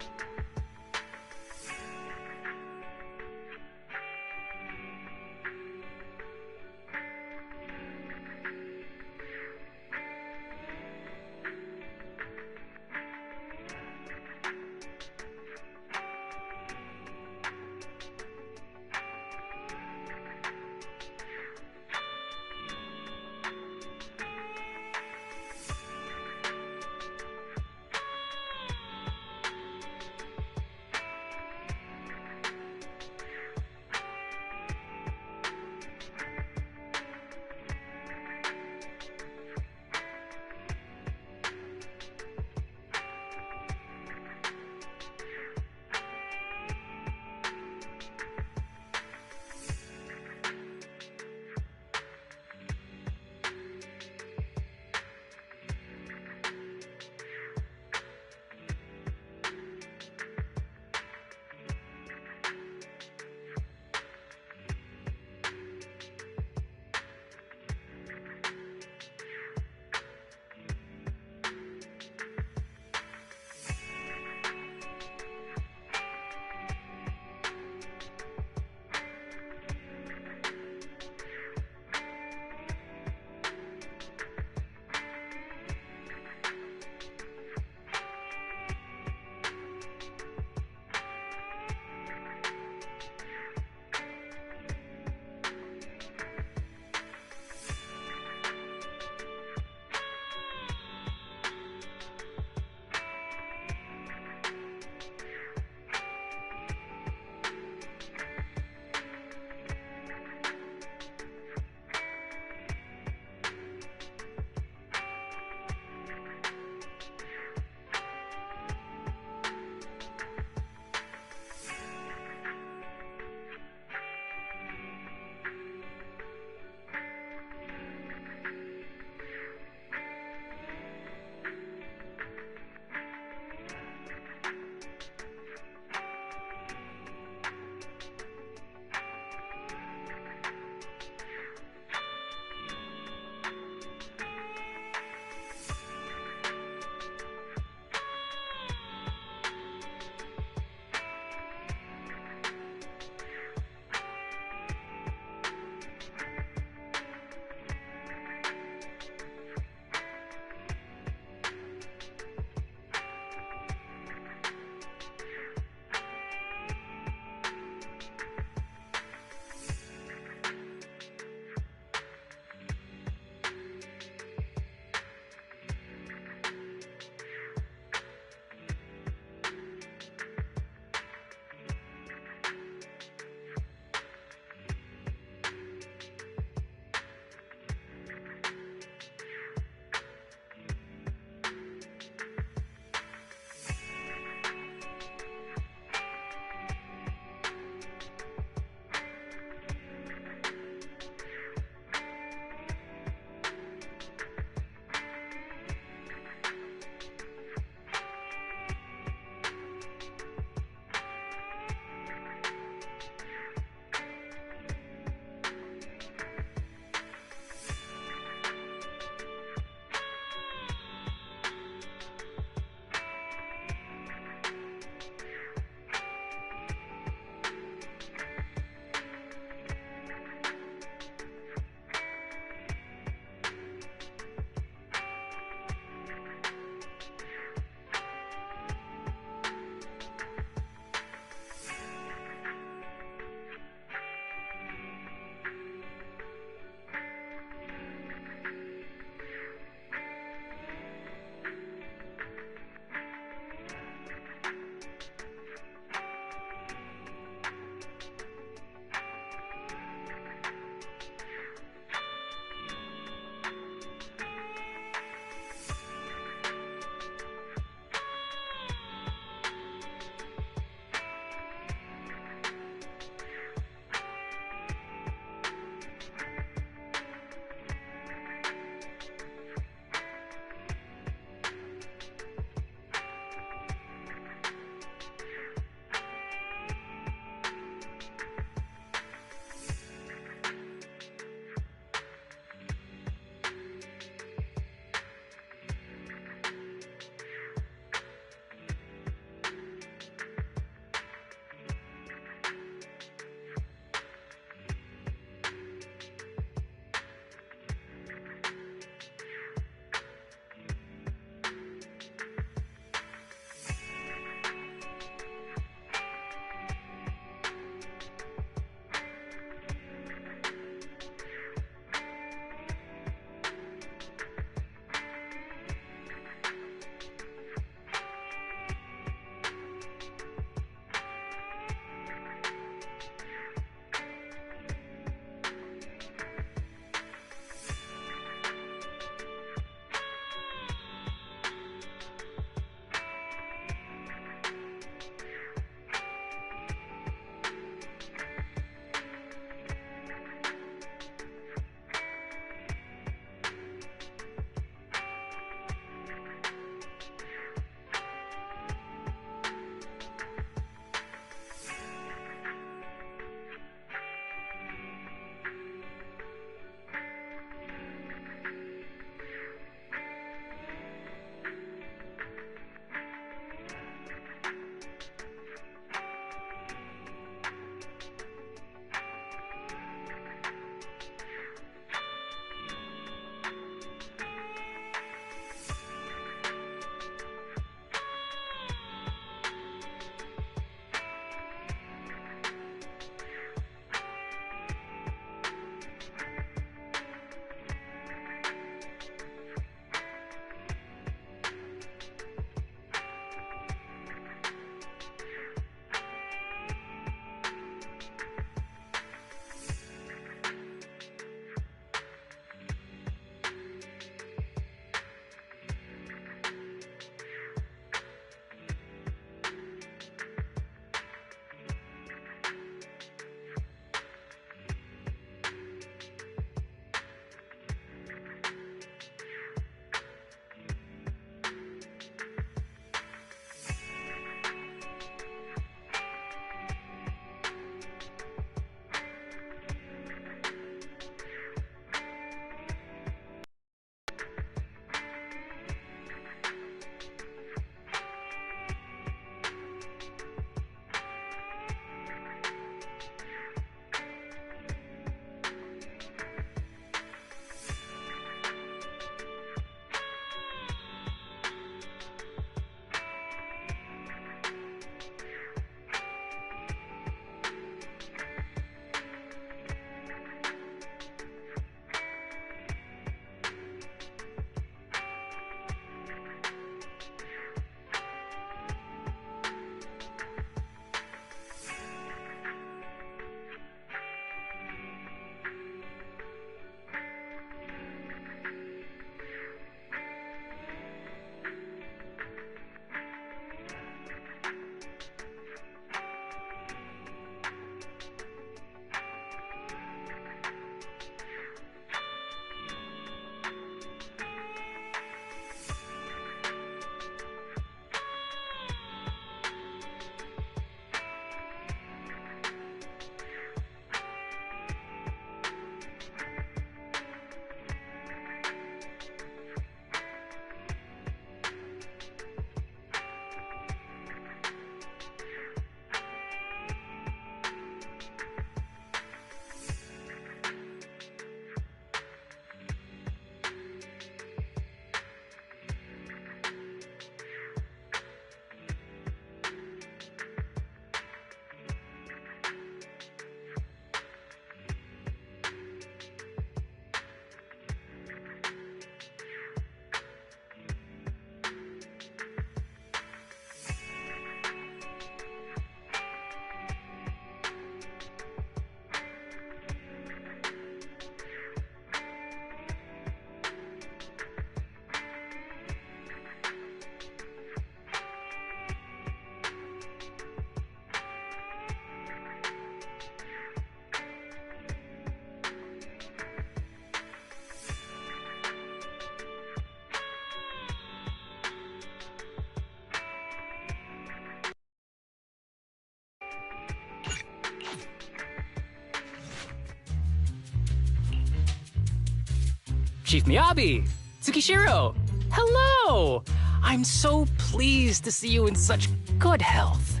Chief Miyabi! Tsukishiro! Hello! I'm so pleased to see you in such good health.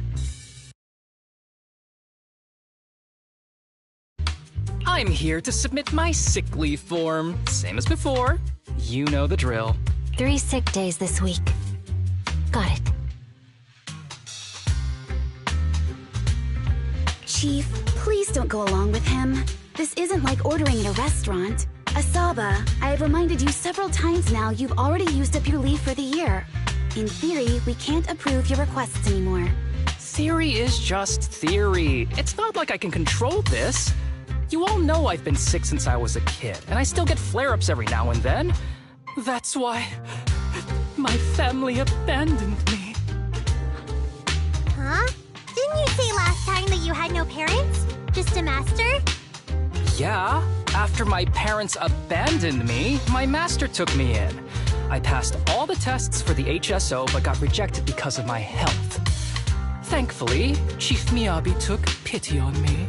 I'm here to submit my sick leave form. Same as before. You know the drill. 3 sick days this week. Got it. Chief, please don't go along with him. This isn't like ordering at a restaurant. Asaba, I have reminded you several times now you've already used up your leave for the year. In theory, we can't approve your requests anymore. Theory is just theory. It's not like I can control this. You all know I've been sick since I was a kid, and I still get flare-ups every now and then. That's why my family abandoned me. Huh? Didn't you say last time that you had no parents? Just a master? Yeah, after my parents abandoned me, my master took me in. I passed all the tests for the HSO but got rejected because of my health. Thankfully, Chief Miyabi took pity on me.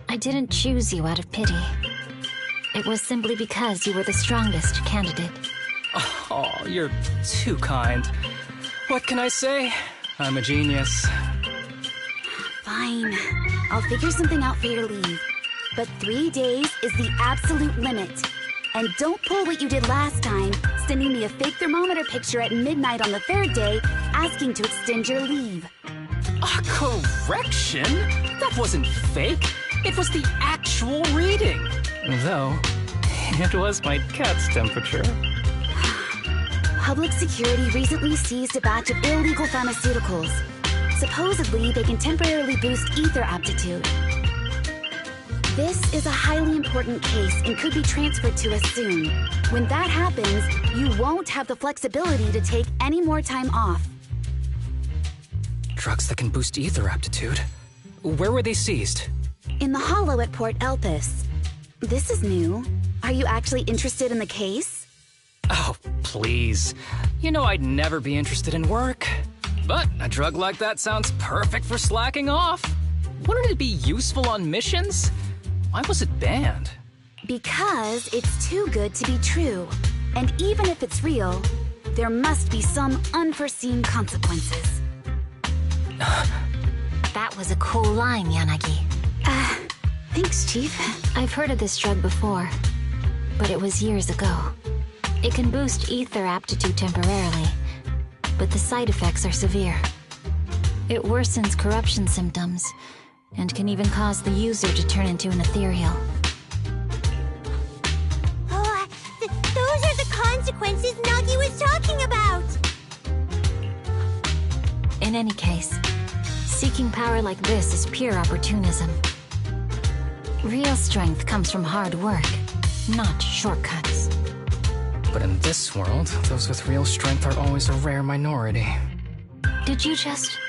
I didn't choose you out of pity. It was simply because you were the strongest candidate. Oh, you're too kind. What can I say? I'm a genius. Fine. I'll figure something out for your leave. But 3 days is the absolute limit. And don't pull what you did last time, sending me a fake thermometer picture at midnight on the 3rd day, asking to extend your leave. A correction? That wasn't fake. It was the actual reading. Though, it was my cat's temperature. Public security recently seized a batch of illegal pharmaceuticals. Supposedly, they can temporarily boost ether aptitude. This is a highly important case and could be transferred to us soon. When that happens, you won't have the flexibility to take any more time off. Drugs that can boost ether aptitude? Where were they seized? In the hollow at Port Elpis. This is new. Are you actually interested in the case? Oh, please. You know I'd never be interested in work. But a drug like that sounds perfect for slacking off. Wouldn't it be useful on missions? Why was it banned? Because it's too good to be true. And even if it's real, there must be some unforeseen consequences. That was a cool line, Yanagi. Thanks, Chief. I've heard of this drug before, but it was years ago. It can boost ether aptitude temporarily, but the side effects are severe. It worsens corruption symptoms, and can even cause the user to turn into an ethereal. Oh, those are the consequences Nagi was talking about! In any case, seeking power like this is pure opportunism. Real strength comes from hard work, not shortcuts. But in this world, those with real strength are always a rare minority. Did you just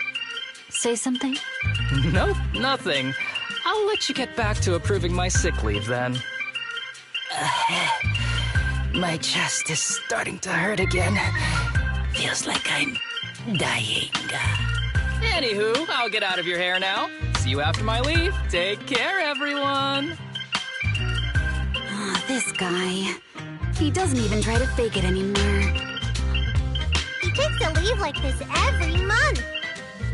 say something? Nope, nothing. I'll let you get back to approving my sick leave then. My chest is starting to hurt again. Feels like I'm dying. Anywho, I'll get out of your hair now. See you after my leave. Take care, everyone. This guy. He doesn't even try to fake it anymore. He takes a leave like this every month.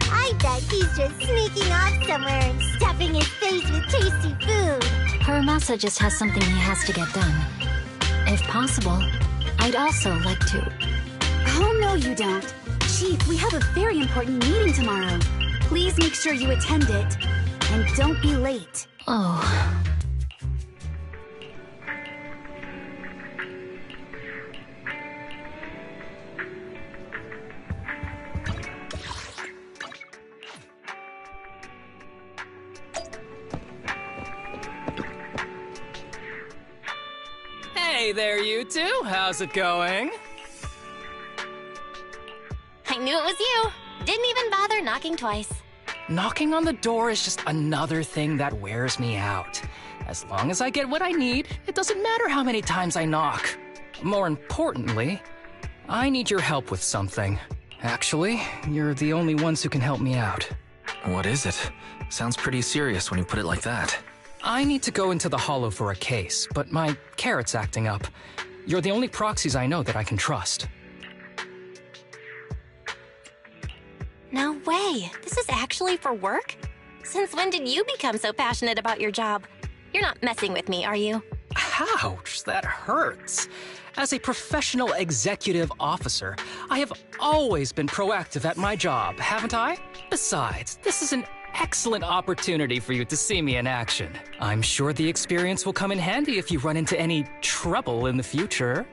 I bet he's just sneaking off somewhere and stuffing his face with tasty food. Haramasa just has something he has to get done. If possible, I'd also like to... Oh, no you don't. Chief, we have a very important meeting tomorrow. Please make sure you attend it. And don't be late. Oh... Hey there, you two. How's it going? I knew it was you. Didn't even bother knocking twice. Knocking on the door is just another thing that wears me out. As long as I get what I need, it doesn't matter how many times I knock. More importantly, I need your help with something. Actually, you're the only ones who can help me out. What is it? Sounds pretty serious when you put it like that. I need to go into the Hollow for a case, but my carrot's acting up. You're the only proxies I know that I can trust. No way. This is actually for work? Since when did you become so passionate about your job? You're not messing with me, are you? Ouch, that hurts. As a professional executive officer, I have always been proactive at my job, haven't I? Besides, this is an excellent opportunity for you to see me in action. I'm sure the experience will come in handy if you run into any trouble in the future.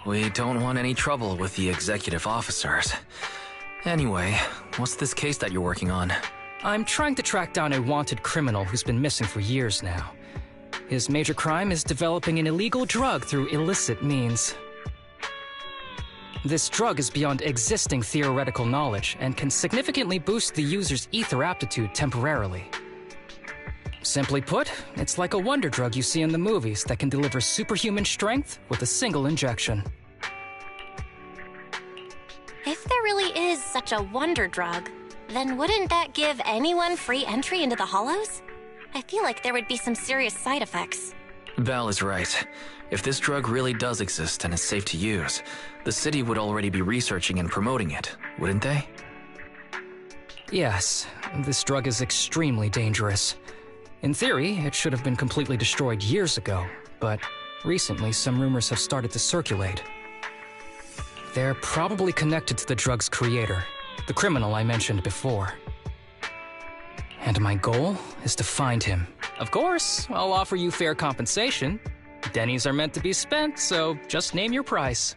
We don't want any trouble with the executive officers. Anyway, what's this case that you're working on? I'm trying to track down a wanted criminal who's been missing for years now. His major crime is developing an illegal drug through illicit means. This drug is beyond existing theoretical knowledge and can significantly boost the user's ether aptitude temporarily. Simply put, it's like a wonder drug you see in the movies that can deliver superhuman strength with a single injection. If there really is such a wonder drug, then wouldn't that give anyone free entry into the Hollows? I feel like there would be some serious side effects. Val is right. If this drug really does exist and is safe to use, the city would already be researching and promoting it, wouldn't they? Yes, this drug is extremely dangerous. In theory, it should have been completely destroyed years ago, but recently some rumors have started to circulate. They're probably connected to the drug's creator, the criminal I mentioned before. And my goal is to find him. Of course, I'll offer you fair compensation. Dennies are meant to be spent, so just name your price.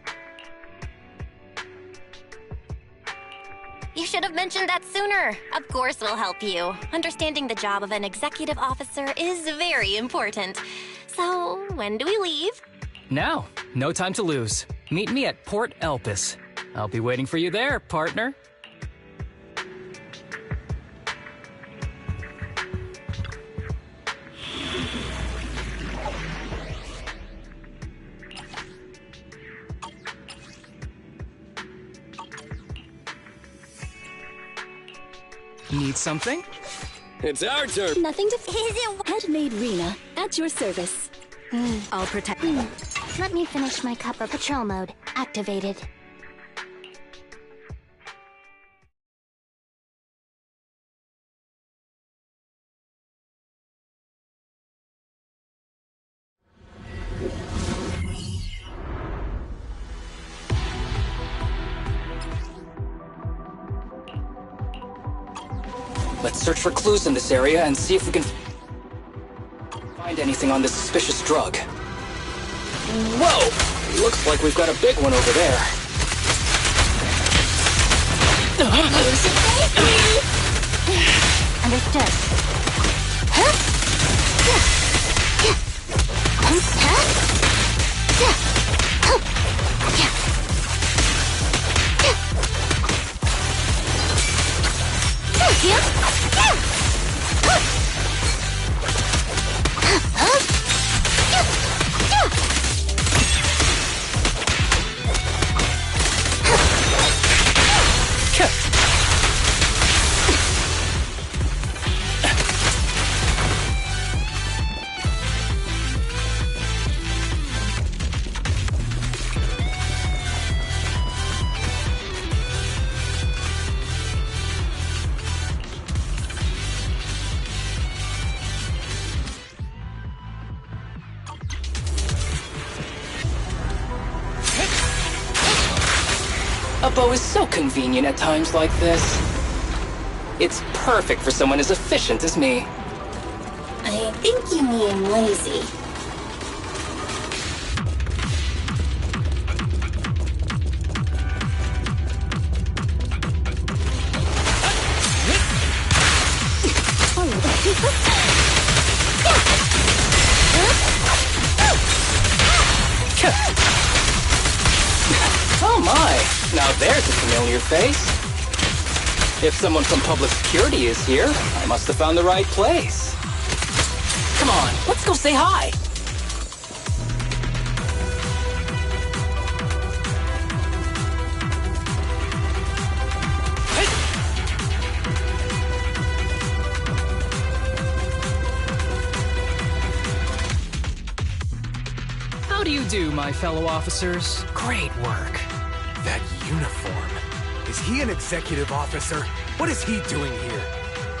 You should have mentioned that sooner. Of course we'll help you. Understanding the job of an executive officer is very important. So, when do we leave? Now, no time to lose. Meet me at Port Elpis. I'll be waiting for you there, partner. Need something? It's our turn. Nothing to... Is it... Handmade Rena, at your service. I'll protect... Let me finish my cup of patrol mode. Activated. Let's search for clues in this area and see if we can find anything on this suspicious drug. Whoa! Looks like we've got a big one over there. Understood. A bow is so convenient at times like this. It's perfect for someone as efficient as me. I think you mean lazy. Oh my, now there's a familiar face. If someone from public security is here, I must have found the right place. Come on, let's go say hi. by, fellow officers. Great work. That uniform. Is he an executive officer? What is he doing here?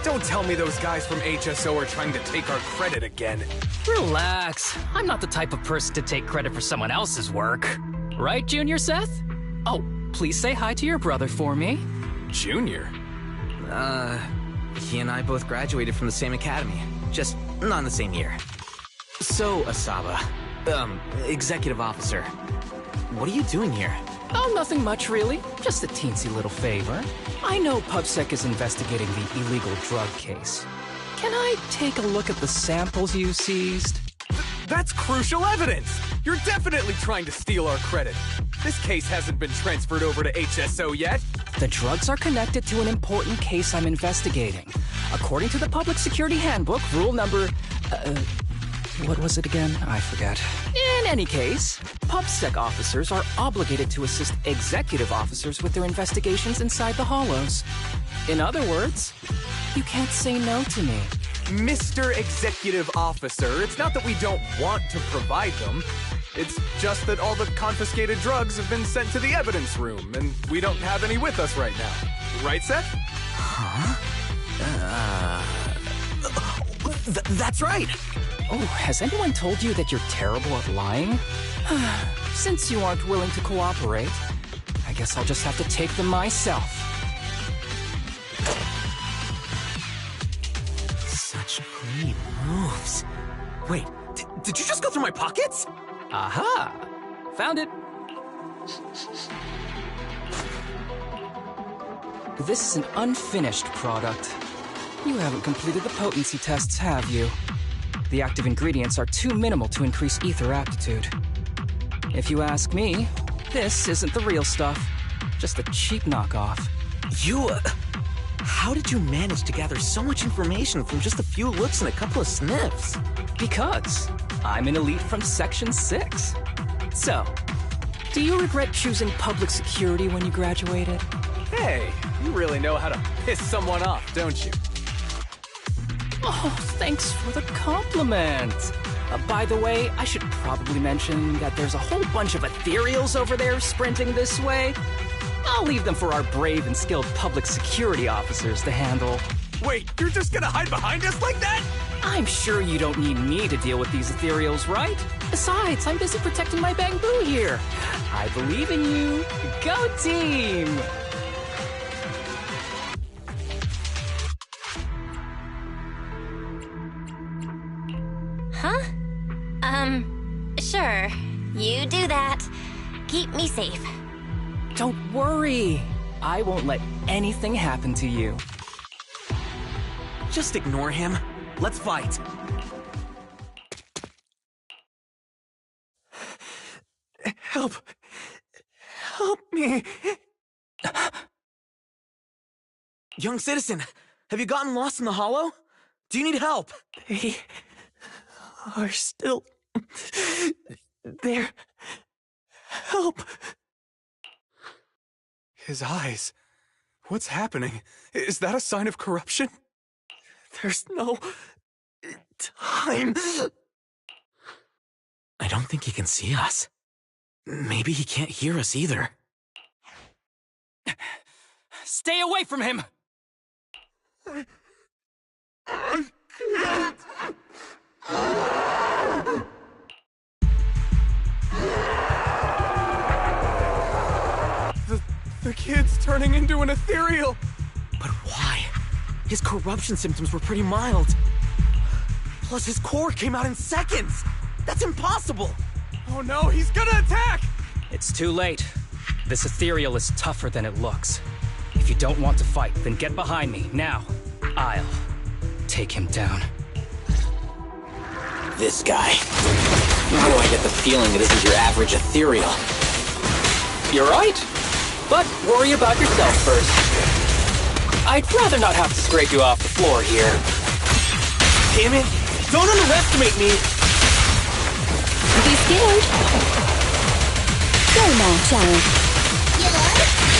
Don't tell me those guys from HSO are trying to take our credit again. Relax. I'm not the type of person to take credit for someone else's work. Right, Junior Seth? Oh, please say hi to your brother for me. Junior? He and I both graduated from the same academy. Just not in the same year. So, Asaba, executive officer, what are you doing here? Oh, nothing much, really. Just a teensy little favor. I know PubSec is investigating the illegal drug case. Can I take a look at the samples you seized? That's crucial evidence! You're definitely trying to steal our credit. This case hasn't been transferred over to HSO yet. The drugs are connected to an important case I'm investigating. According to the Public Security Handbook, rule number... what was it again? I forget. In any case, PubSec officers are obligated to assist executive officers with their investigations inside the Hollows. In other words, you can't say no to me. Mr. Executive Officer, it's not that we don't want to provide them. It's just that all the confiscated drugs have been sent to the evidence room, and we don't have any with us right now. Right, Seth? Huh? That's right! Oh, has anyone told you that you're terrible at lying? Since you aren't willing to cooperate, I guess I'll just have to take them myself. Such great moves. Wait, did you just go through my pockets? Aha! Found it! This is an unfinished product. You haven't completed the potency tests, have you? The active ingredients are too minimal to increase ether aptitude. If you ask me, this isn't the real stuff, just a cheap knockoff. How did you manage to gather so much information from just a few looks and a couple of sniffs? Because I'm an elite from Section 6. So, do you regret choosing public security when you graduated? Hey, you really know how to piss someone off, don't you? Oh, thanks for the compliment. By the way, I should probably mention that there's a whole bunch of ethereals over there sprinting this way. I'll leave them for our brave and skilled public security officers to handle. Wait, you're just gonna hide behind us like that? I'm sure you don't need me to deal with these ethereals, right? Besides, I'm busy protecting my bamboo here. I believe in you. Go team! Huh? Sure. You do that. Keep me safe. Don't worry. I won't let anything happen to you. Just ignore him. Let's fight. Help. Help me. Young citizen, have you gotten lost in the hollow? Do you need help? They are still there. Help. His eyes. What's happening? Is that a sign of corruption? There's no time. I don't think he can see us. Maybe he can't hear us either. Stay away from him! The kid's turning into an ethereal. But why? His corruption symptoms were pretty mild. Plus his core came out in seconds. That's impossible. Oh no, he's gonna attack! It's too late. This ethereal is tougher than it looks. If you don't want to fight, then get behind me, now. I'll take him down. This guy. Oh, I get the feeling that isn't your average ethereal. You're right. But worry about yourself first. I'd rather not have to scrape you off the floor here. Damn it! Don't underestimate me! Be scared. Go now, child.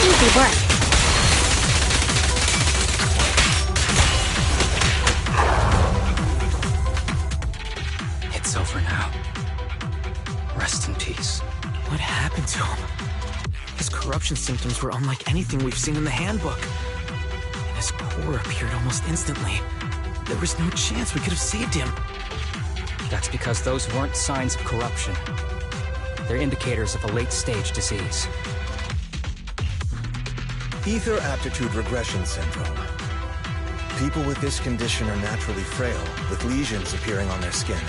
Easy work. It's over now. Rest in peace. What happened to him? His corruption symptoms were unlike anything we've seen in the handbook. And his core appeared almost instantly. There was no chance we could have saved him. That's because those weren't signs of corruption. They're indicators of a late-stage disease. Ether aptitude regression syndrome. People with this condition are naturally frail, with lesions appearing on their skin.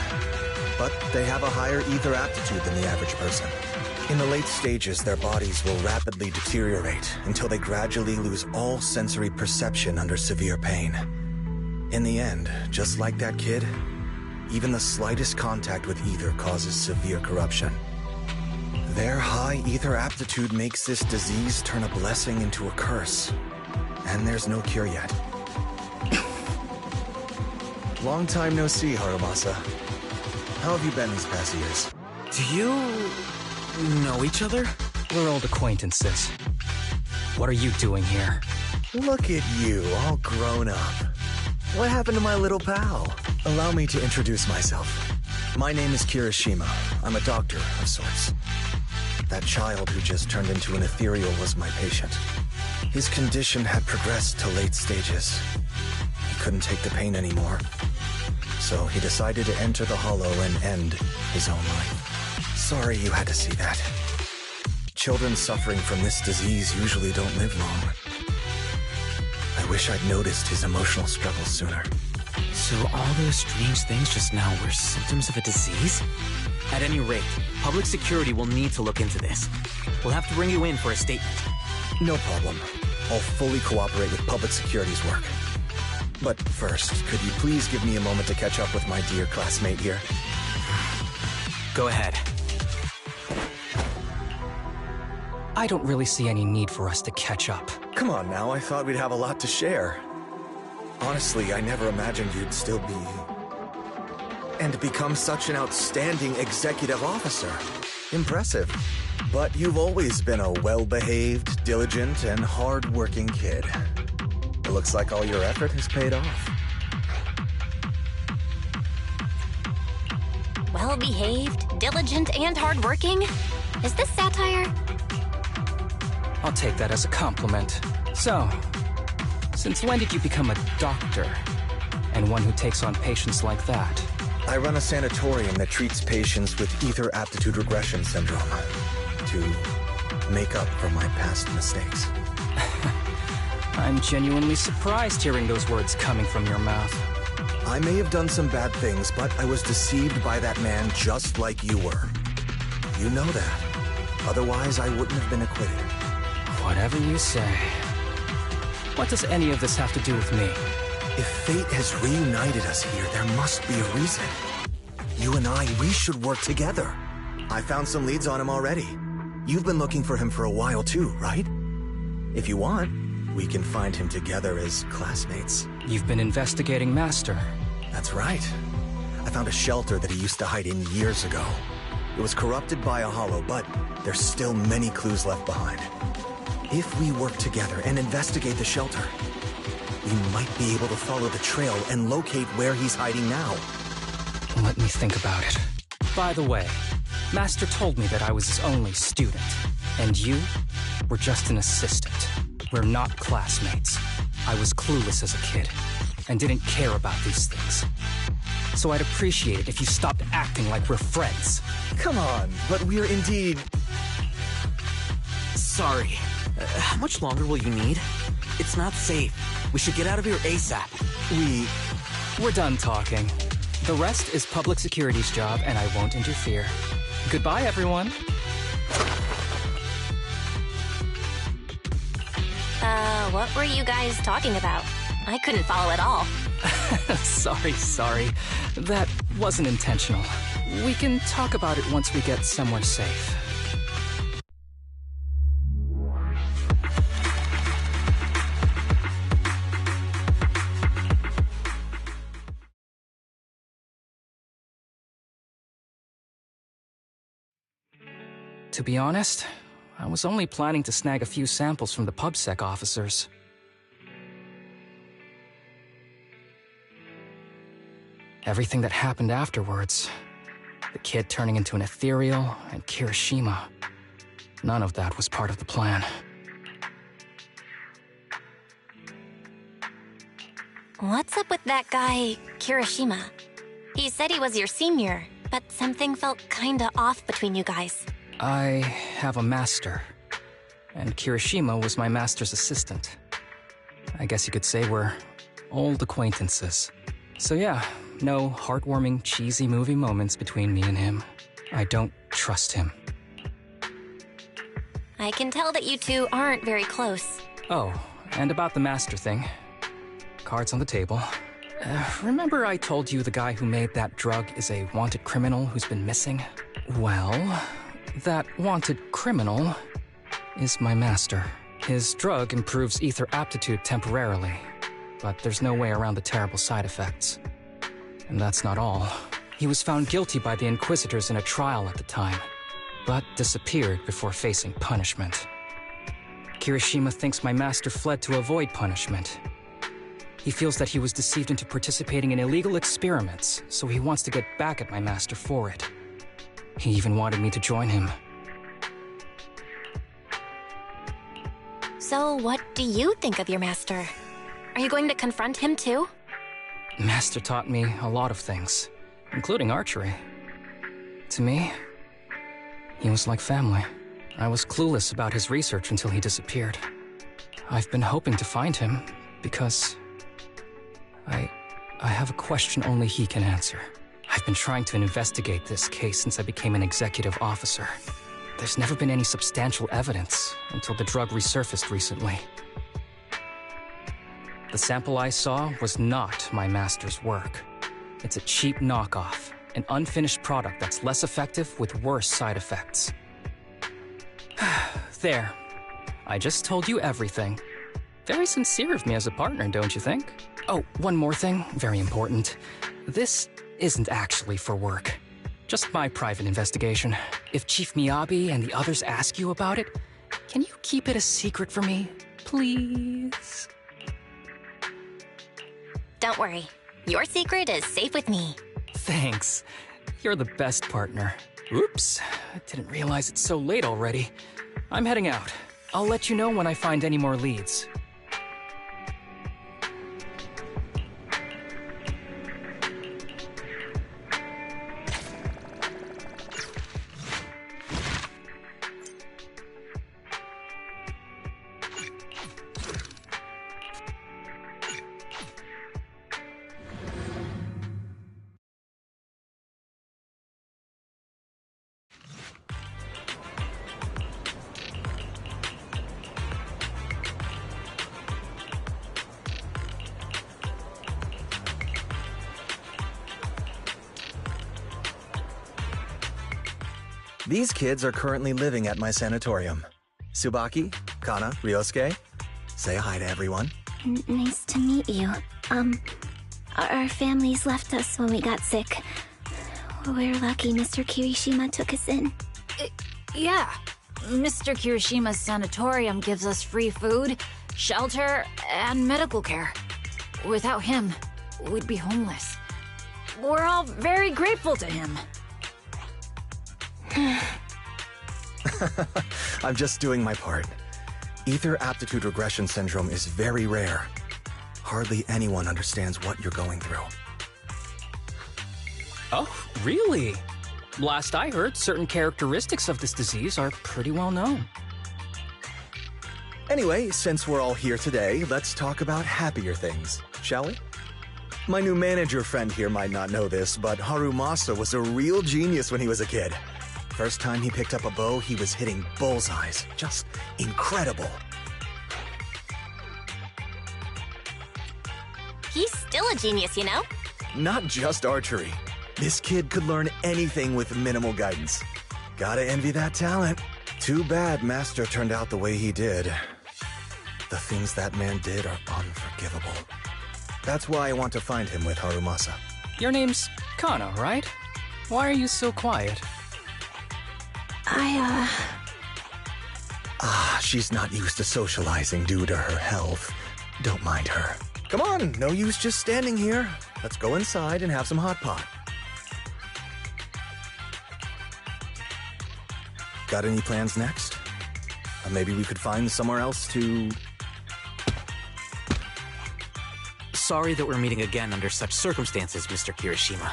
But they have a higher ether aptitude than the average person. In the late stages, their bodies will rapidly deteriorate until they gradually lose all sensory perception under severe pain. In the end, just like that kid, even the slightest contact with ether causes severe corruption. Their high ether aptitude makes this disease turn a blessing into a curse. And there's no cure yet. Long time no see, Harumasa. How have you been these past years? Do you know each other? We're old acquaintances. What are you doing here? Look at you, all grown up. What happened to my little pal? Allow me to introduce myself. My name is Kirishima. I'm a doctor of sorts. That child who just turned into an ethereal was my patient. His condition had progressed to late stages. He couldn't take the pain anymore. So he decided to enter the Hollow and end his own life. Sorry you had to see that. Children suffering from this disease usually don't live long. I wish I'd noticed his emotional struggles sooner. So all those strange things just now were symptoms of a disease? At any rate, public security will need to look into this. We'll have to bring you in for a statement. No problem. I'll fully cooperate with public security's work. But first, could you please give me a moment to catch up with my dear classmate here? Go ahead. I don't really see any need for us to catch up. Come on now, I thought we'd have a lot to share. Honestly, I never imagined you'd still be... and become such an outstanding executive officer. Impressive. But you've always been a well-behaved, diligent, and hard-working kid. It looks like all your effort has paid off. Well-behaved, diligent, and hardworking? Is this satire? I'll take that as a compliment. So, since when did you become a doctor? And one who takes on patients like that? I run a sanatorium that treats patients with ether aptitude regression syndrome to make up for my past mistakes. I'm genuinely surprised hearing those words coming from your mouth. I may have done some bad things, but I was deceived by that man just like you were. You know that. Otherwise, I wouldn't have been acquitted. Whatever you say. What does any of this have to do with me? If fate has reunited us here, there must be a reason. You and I, we should work together. I found some leads on him already. You've been looking for him for a while too, right? If you want, we can find him together as classmates. You've been investigating Master. That's right. I found a shelter that he used to hide in years ago. It was corrupted by a hollow, but there's still many clues left behind. If we work together and investigate the shelter, we might be able to follow the trail and locate where he's hiding now. Let me think about it. By the way, Master told me that I was his only student, and you were just an assistant. We're not classmates. I was clueless as a kid, and didn't care about these things. So I'd appreciate it if you stopped acting like we're friends. Come on, but we're indeed... Sorry. How much longer will you need? It's not safe. We should get out of here ASAP. We're done talking. The rest is public security's job, and I won't interfere. Goodbye, everyone. What were you guys talking about? I couldn't follow at all. Sorry. That wasn't intentional. We can talk about it once we get somewhere safe. To be honest, I was only planning to snag a few samples from the PubSec officers. Everything that happened afterwards, the kid turning into an ethereal and Kirishima, None of that was part of the plan. What's up with that guy, Kirishima? He said he was your senior, but something felt kinda off between you guys. I have a master, and Kirishima was my master's assistant. I guess you could say we're old acquaintances. So yeah, no heartwarming, cheesy movie moments between me and him. I don't trust him. I can tell that you two aren't very close. Oh, and about the master thing. Cards on the table. Remember I told you the guy who made that drug is a wanted criminal who's been missing? Well, that wanted criminal is my master. His drug improves ether aptitude temporarily, but there's no way around the terrible side effects. And that's not all. He was found guilty by the Inquisitors in a trial at the time, but disappeared before facing punishment. Kirishima thinks my master fled to avoid punishment. He feels that he was deceived into participating in illegal experiments, so he wants to get back at my master for it. He even wanted me to join him. So what do you think of your master? Are you going to confront him too? Master taught me a lot of things, including archery. To me, he was like family. I was clueless about his research until he disappeared. I've been hoping to find him because I have a question only he can answer. I've been trying to investigate this case since I became an executive officer. There's never been any substantial evidence until the drug resurfaced recently. The sample I saw was not my master's work. It's a cheap knockoff, an unfinished product that's less effective with worse side effects. There. I just told you everything. Very sincere of me as a partner, don't you think? Oh, one more thing, very important. This isn't actually for work. Just my private investigation. If Chief Miyabi and the others ask you about it, can you keep it a secret for me, please? Don't worry. Your secret is safe with me. Thanks. You're the best partner. Oops, I didn't realize it's so late already. I'm heading out. I'll let you know when I find any more leads. These kids are currently living at my sanatorium. Tsubaki, Kana, Ryosuke, say hi to everyone. Nice to meet you. Our families left us when we got sick. We're lucky Mr. Kirishima took us in. Yeah. Mr. Kirishima's sanatorium gives us free food, shelter, and medical care. Without him, we'd be homeless. We're all very grateful to him. I'm just doing my part. Ether aptitude regression syndrome is very rare. Hardly anyone understands what you're going through. Oh, really? Last I heard, certain characteristics of this disease are pretty well known. Anyway, since we're all here today, let's talk about happier things, shall we? My new manager friend here might not know this, but Harumasa was a real genius when he was a kid. First time he picked up a bow, he was hitting bullseyes. Just incredible. He's still a genius, you know? Not just archery. This kid could learn anything with minimal guidance. Gotta envy that talent. Too bad Master turned out the way he did. The things that man did are unforgivable. That's why I want to find him with Harumasa. Your name's Kana, right? Why are you so quiet? She's not used to socializing due to her health. Don't mind her. Come on, no use just standing here. Let's go inside and have some hot pot. Got any plans next? Maybe we could find somewhere else to... Sorry that we're meeting again under such circumstances, Mr. Kirishima.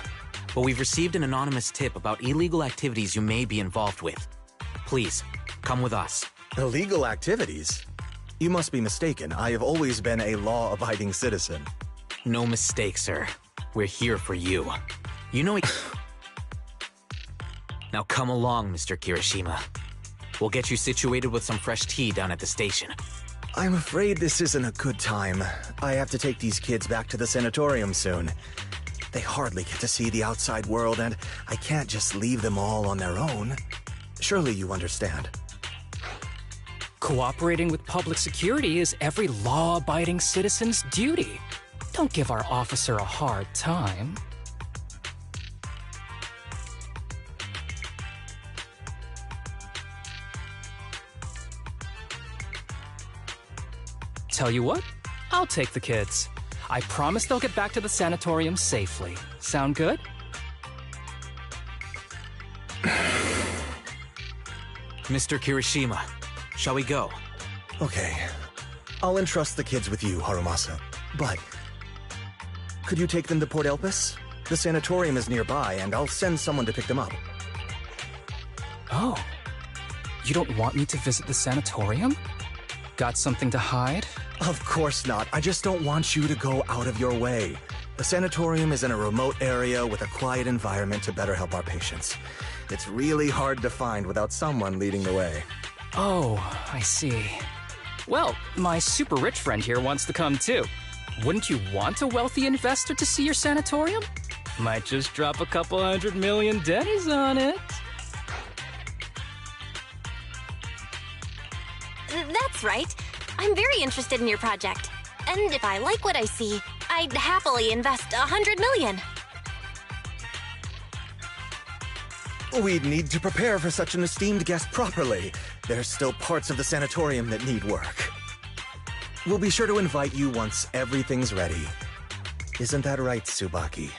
But we've received an anonymous tip about illegal activities you may be involved with. Please, come with us. Illegal activities? You must be mistaken. I have always been a law-abiding citizen. No mistake, sir. We're here for you. You know... Now come along, Mr. Kirishima. We'll get you situated with some fresh tea down at the station. I'm afraid this isn't a good time. I have to take these kids back to the sanatorium soon. They hardly get to see the outside world, and I can't just leave them all on their own. Surely you understand. Cooperating with public security is every law-abiding citizen's duty. Don't give our officer a hard time. Tell you what, I'll take the kids. I promise they'll get back to the sanatorium safely. Sound good? Mr. Kirishima, shall we go? Okay. I'll entrust the kids with you, Harumasa. But... could you take them to Port Elpis? The sanatorium is nearby, and I'll send someone to pick them up. Oh. You don't want me to visit the sanatorium? Got something to hide? Of course not. I just don't want you to go out of your way. The sanatorium is in a remote area with a quiet environment to better help our patients. It's really hard to find without someone leading the way. Oh, I see. Well, my super rich friend here wants to come too. Wouldn't you want a wealthy investor to see your sanatorium? Might just drop a couple $100 million dennies on it. That's right. I'm very interested in your project. And if I like what I see, I'd happily invest $100 million. We'd need to prepare for such an esteemed guest properly. There's still parts of the sanatorium that need work. We'll be sure to invite you once everything's ready. Isn't that right, Tsubaki?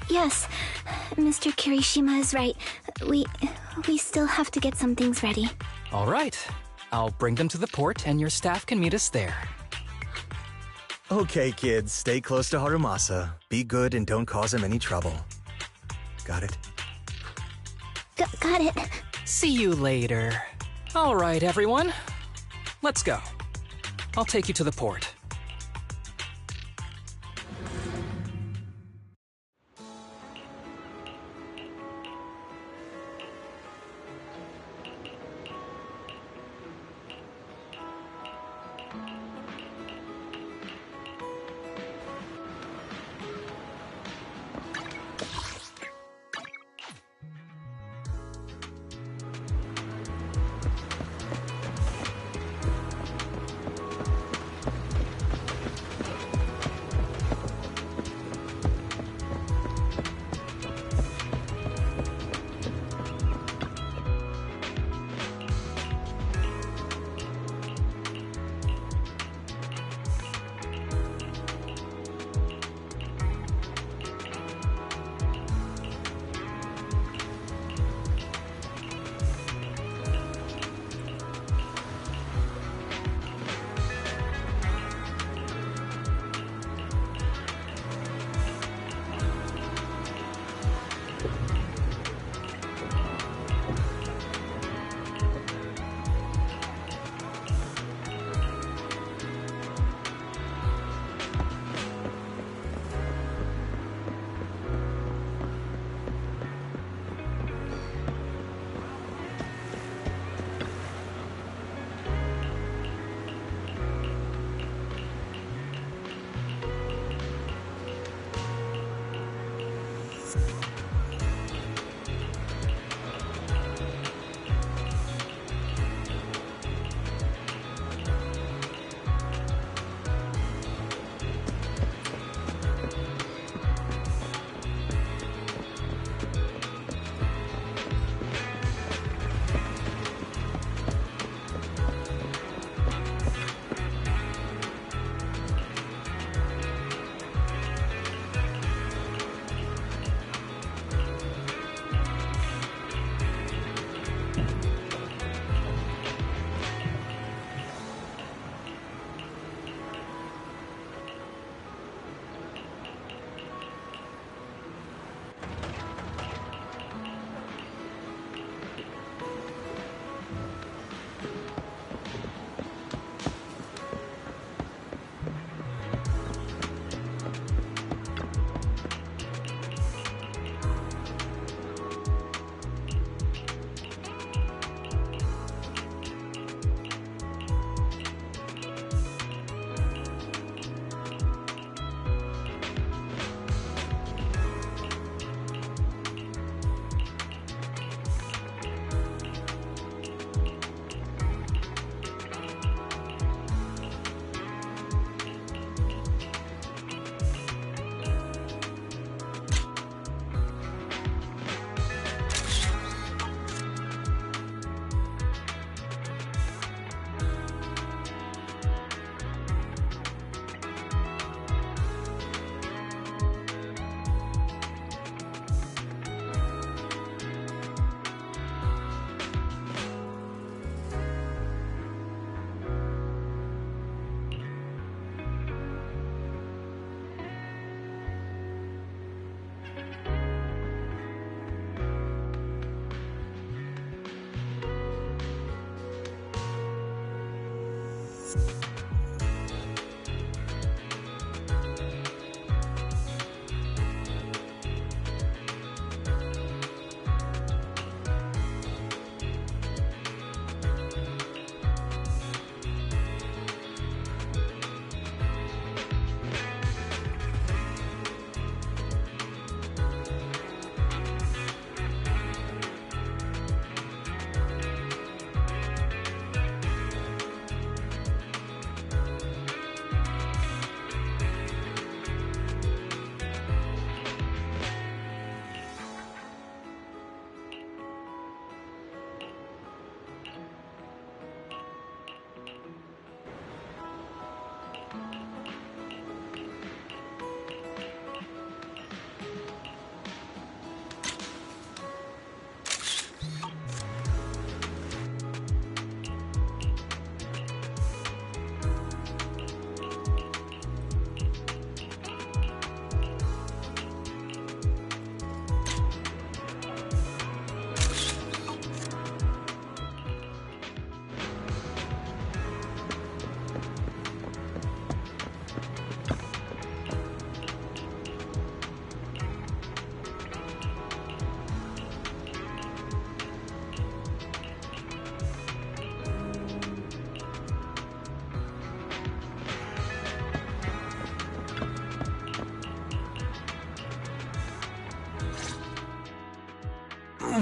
Yes. Mr. Kirishima is right. We still have to get some things ready. All right. I'll bring them to the port and your staff can meet us there. Okay, kids, stay close to Harumasa. Be good and don't cause him any trouble. Got it? Got it. See you later. All right, everyone. Let's go. I'll take you to the port.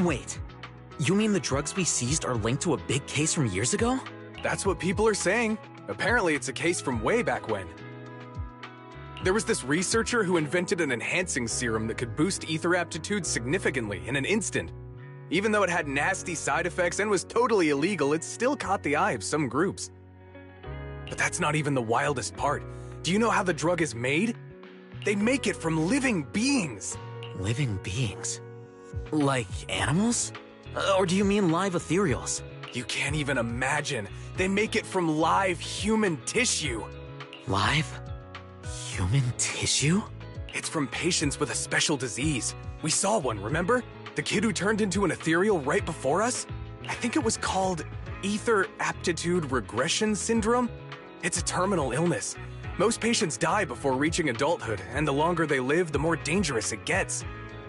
Wait, you mean the drugs we seized are linked to a big case from years ago? That's what people are saying. Apparently it's a case from way back when. There was this researcher who invented an enhancing serum that could boost ether aptitude significantly in an instant. Even though it had nasty side effects and was totally illegal, it still caught the eye of some groups. But that's not even the wildest part. Do you know how the drug is made? They make it from living beings. Living beings? Like animals? Or do you mean live ethereals? You can't even imagine. They make it from live human tissue. Live? Human tissue? It's from patients with a special disease. We saw one, remember? The kid who turned into an ethereal right before us? I think it was called Ether Aptitude Regression Syndrome. It's a terminal illness. Most patients die before reaching adulthood, and the longer they live, the more dangerous it gets.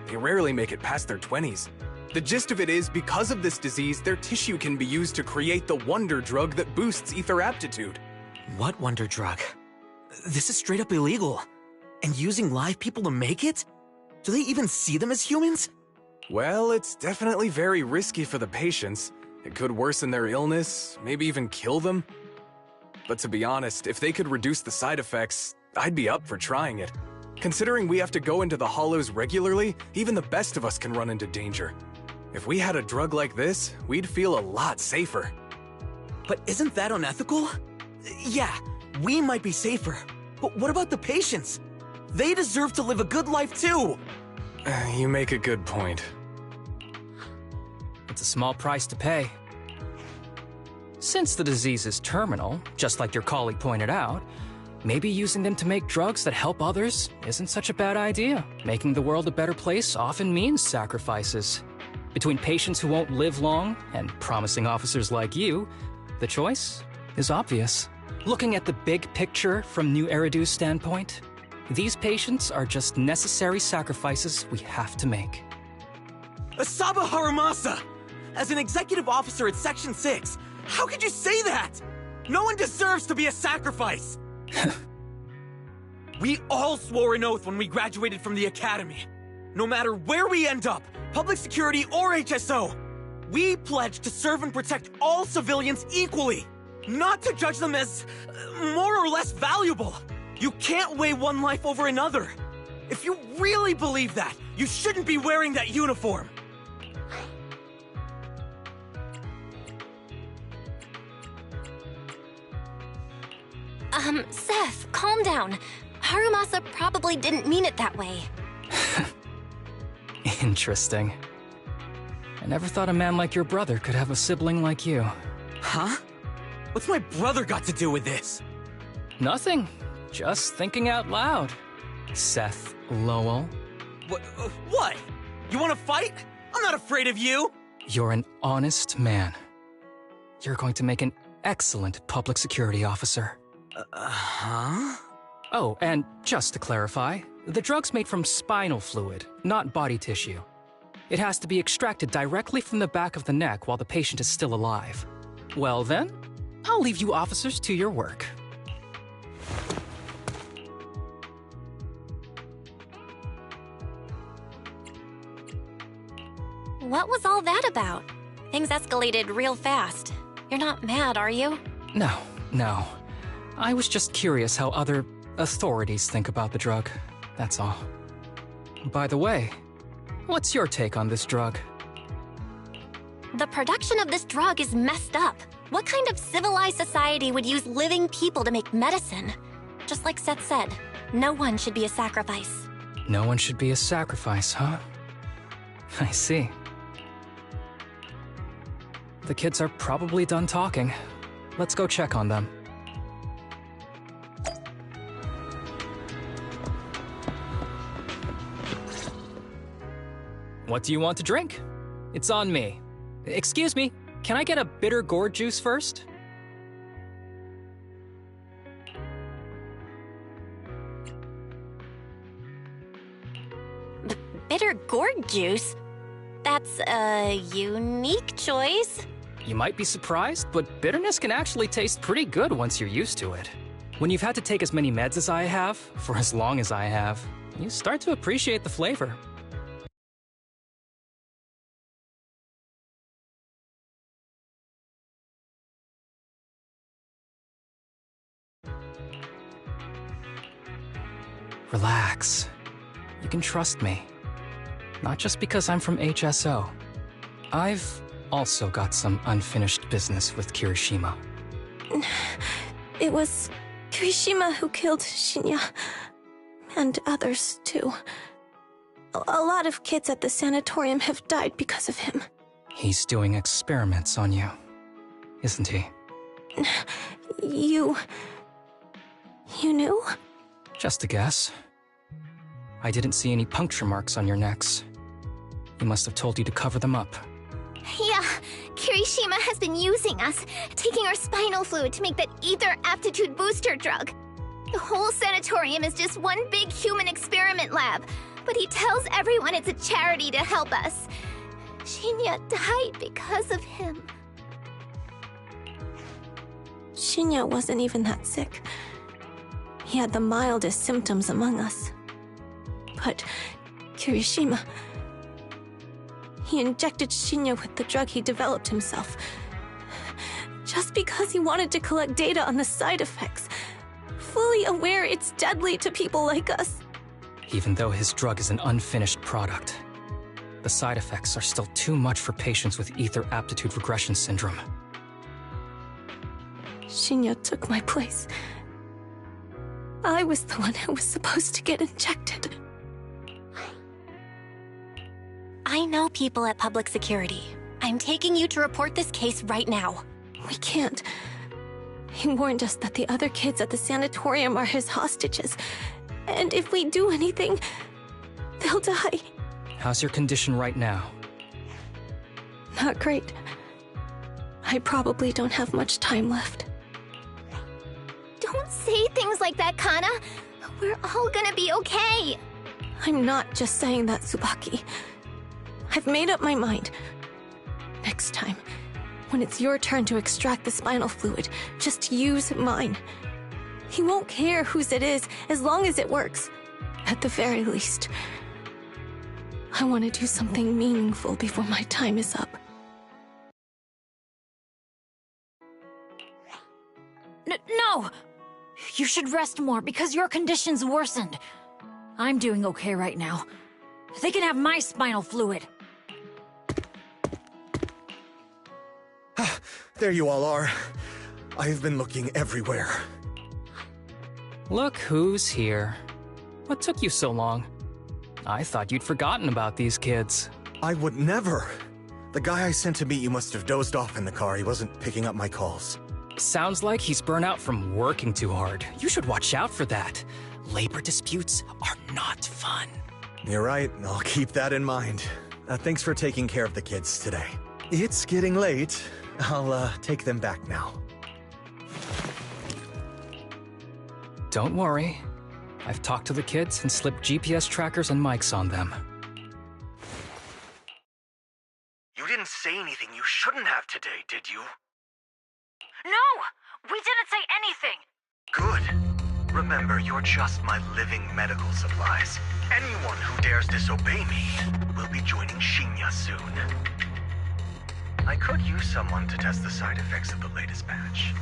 They rarely make it past their 20s. The gist of it is, because of this disease, their tissue can be used to create the wonder drug that boosts ether aptitude. What wonder drug? This is straight up illegal. And using live people to make it? Do they even see them as humans? Well, it's definitely very risky for the patients. It could worsen their illness, maybe even kill them. But to be honest, if they could reduce the side effects, I'd be up for trying it. Considering we have to go into the hollows regularly, even the best of us can run into danger. If we had a drug like this, we'd feel a lot safer. But isn't that unethical? Yeah, we might be safer, but what about the patients? They deserve to live a good life too! You make a good point. It's a small price to pay. Since the disease is terminal, just like your colleague pointed out, maybe using them to make drugs that help others isn't such a bad idea. Making the world a better place often means sacrifices. Between patients who won't live long and promising officers like you, the choice is obvious. Looking at the big picture from New Eridu's standpoint, these patients are just necessary sacrifices we have to make. Asaba Harumasa! As an executive officer at Section 6, how could you say that? No one deserves to be a sacrifice! We all swore an oath when we graduated from the academy. No matter where we end up, public security or HSO, we pledge to serve and protect all civilians equally, not to judge them as more or less valuable. You can't weigh one life over another. If you really believe that, you shouldn't be wearing that uniform. Seth, calm down. Harumasa probably didn't mean it that way. Interesting. I never thought a man like your brother could have a sibling like you. Huh? What's my brother got to do with this? Nothing. Just thinking out loud. Seth Lowell. What? You want to fight? I'm not afraid of you! You're an honest man. You're going to make an excellent public security officer. Huh? Oh, and just to clarify, the drug's made from spinal fluid, not body tissue. It has to be extracted directly from the back of the neck while the patient is still alive. Well then, I'll leave you officers to your work. What was all that about? Things escalated real fast. You're not mad, are you? No. I was just curious how other authorities think about the drug, that's all. By the way, what's your take on this drug? The production of this drug is messed up. What kind of civilized society would use living people to make medicine? Just like Seth said, no one should be a sacrifice. No one should be a sacrifice, huh? I see. The kids are probably done talking. Let's go check on them. What do you want to drink? It's on me. Excuse me, can I get a bitter gourd juice first? Bitter gourd juice? That's a unique choice. You might be surprised, but bitterness can actually taste pretty good once you're used to it. When you've had to take as many meds as I have, for as long as I have, you start to appreciate the flavor. Relax. You can trust me. Not just because I'm from HSO. I've also got some unfinished business with Kirishima. It was Kirishima who killed Shinya. And others, too. A lot of kids at the sanatorium have died because of him. He's doing experiments on you, isn't he? You knew? Just a guess. I didn't see any puncture marks on your necks. He must have told you to cover them up. Yeah, Kirishima has been using us, taking our spinal fluid to make that ether aptitude booster drug. The whole sanatorium is just one big human experiment lab, but he tells everyone it's a charity to help us. Shinya died because of him. Shinya wasn't even that sick. He had the mildest symptoms among us. But Kirishima... He injected Shinya with the drug he developed himself. Just because he wanted to collect data on the side effects. Fully aware it's deadly to people like us. Even though his drug is an unfinished product, the side effects are still too much for patients with ether aptitude regression syndrome. Shinya took my place. I was the one who was supposed to get injected. I know people at public security. I'm taking you to report this case right now. We can't. He warned us that the other kids at the sanatorium are his hostages. And if we do anything, they'll die. How's your condition right now? Not great. I probably don't have much time left. Don't say things like that, Kana. We're all gonna be okay. I'm not just saying that, Tsubaki. I've made up my mind. Next time, when it's your turn to extract the spinal fluid, just use mine. He won't care whose it is, as long as it works. At the very least. I want to do something meaningful before my time is up. No! You should rest more because your condition's worsened. I'm doing okay right now. They can have my spinal fluid. There you all are. I've been looking everywhere. Look who's here. What took you so long? I thought you'd forgotten about these kids. I would never. The guy I sent to meet you must have dozed off in the car. He wasn't picking up my calls. Sounds like he's burnt out from working too hard. You should watch out for that. Labor disputes are not fun. You're right. I'll keep that in mind. Thanks for taking care of the kids today. It's getting late. I'll take them back now. Don't worry. I've talked to the kids and slipped GPS trackers and mics on them. You didn't say anything you shouldn't have today, did you? No! We didn't say anything! Good. Remember, you're just my living medical supplies. Anyone who dares disobey me will be joining Shinya soon. I could use someone to test the side effects of the latest batch.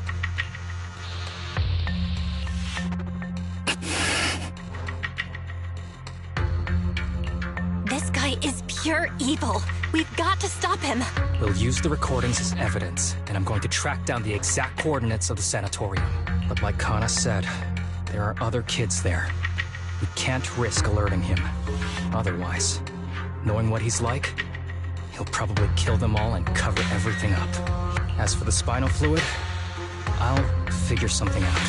This guy is pure evil. We've got to stop him. We'll use the recordings as evidence, and I'm going to track down the exact coordinates of the sanatorium. But like Kana said, there are other kids there. We can't risk alerting him. Otherwise, knowing what he's like, he'll probably kill them all and cover everything up. As for the spinal fluid, I'll figure something out.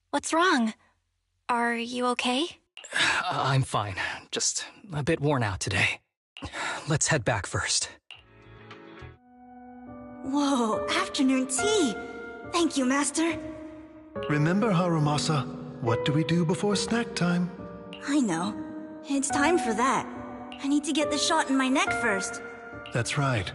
What's wrong? Are you okay? I'm fine. Just a bit worn out today. Let's head back first. Whoa, afternoon tea! Thank you, Master. Remember, Harumasa, what do we do before snack time? I know. It's time for that. I need to get the shot in my neck first. That's right.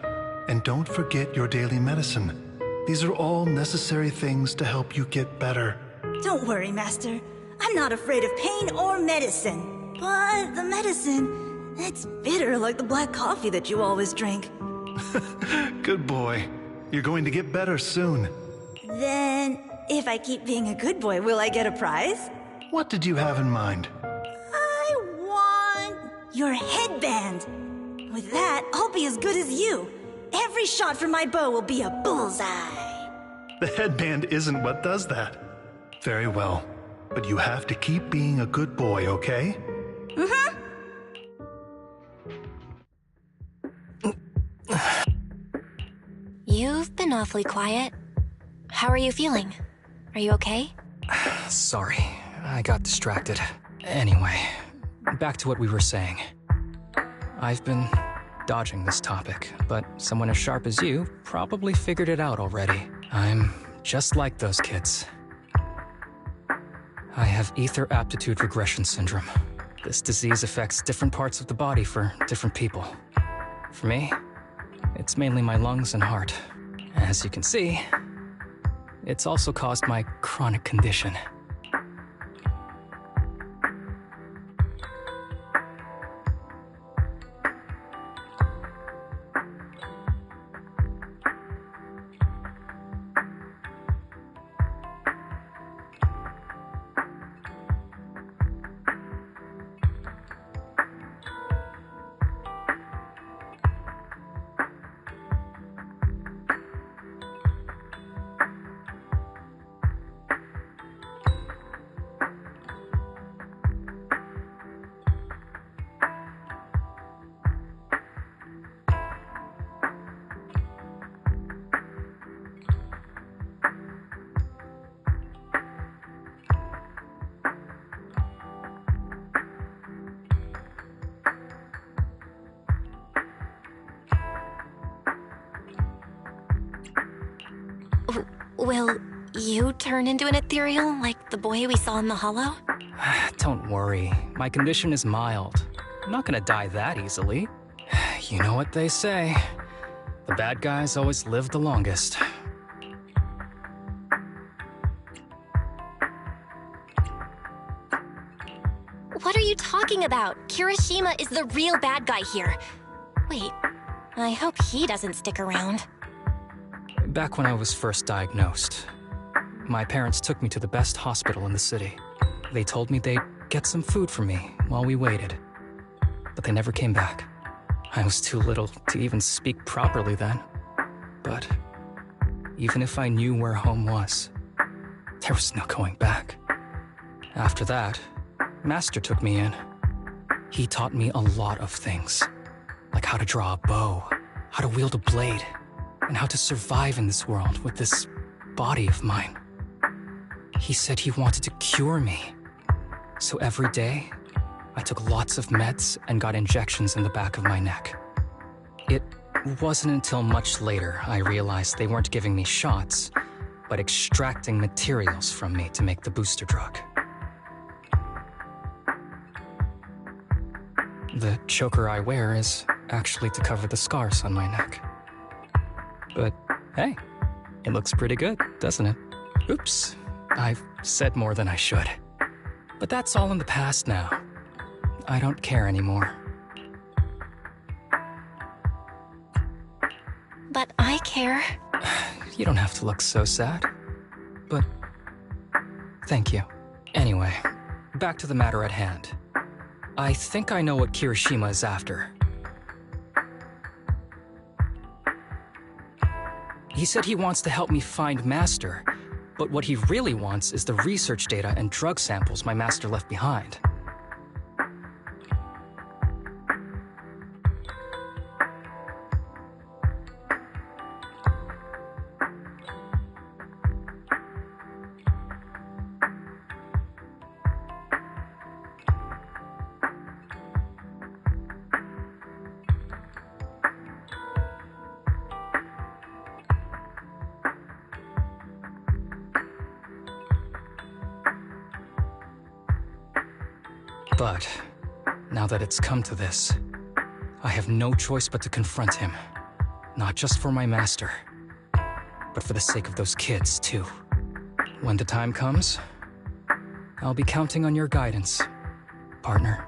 And don't forget your daily medicine. These are all necessary things to help you get better. Don't worry, Master. I'm not afraid of pain or medicine. But the medicine, it's bitter like the black coffee that you always drink. Good boy. You're going to get better soon. Then, if I keep being a good boy, will I get a prize? What did you have in mind? I want your headband. With that, I'll be as good as you. Every shot from my bow will be a bullseye. The headband isn't what does that. Very well. But you have to keep being a good boy, okay? Mm-hmm. You've been awfully quiet. How are you feeling? Are you okay? Sorry, I got distracted. Anyway, back to what we were saying. I've been dodging this topic, but someone as sharp as you probably figured it out already. I'm just like those kids. I have ether aptitude regression syndrome. This disease affects different parts of the body for different people. For me, it's mainly my lungs and heart. As you can see, it's also caused my chronic condition. Will you turn into an ethereal like the boy we saw in the hollow? Don't worry, my condition is mild. I'm not gonna die that easily. You know what they say. The bad guys always live the longest. What are you talking about? Kirishima is the real bad guy here. Wait, I hope he doesn't stick around. Back when I was first diagnosed, my parents took me to the best hospital in the city. They told me they'd get some food for me while we waited. But they never came back. I was too little to even speak properly then. But even if I knew where home was, there was no going back. After that, Master took me in. He taught me a lot of things, like how to draw a bow, how to wield a blade, and how to survive in this world with this body of mine. He said he wanted to cure me. So every day, I took lots of meds and got injections in the back of my neck. It wasn't until much later I realized they weren't giving me shots, but extracting materials from me to make the booster drug. The choker I wear is actually to cover the scars on my neck. But hey, it looks pretty good, doesn't it? Oops, I've said more than I should. But that's all in the past now. I don't care anymore. But I care. You don't have to look so sad. But thank you. Anyway, back to the matter at hand. I think I know what Kirishima is after. He said he wants to help me find Master, but what he really wants is the research data and drug samples my Master left behind. But now that it's come to this, I have no choice but to confront him. Not just for my Master, but for the sake of those kids, too. When the time comes, I'll be counting on your guidance, partner.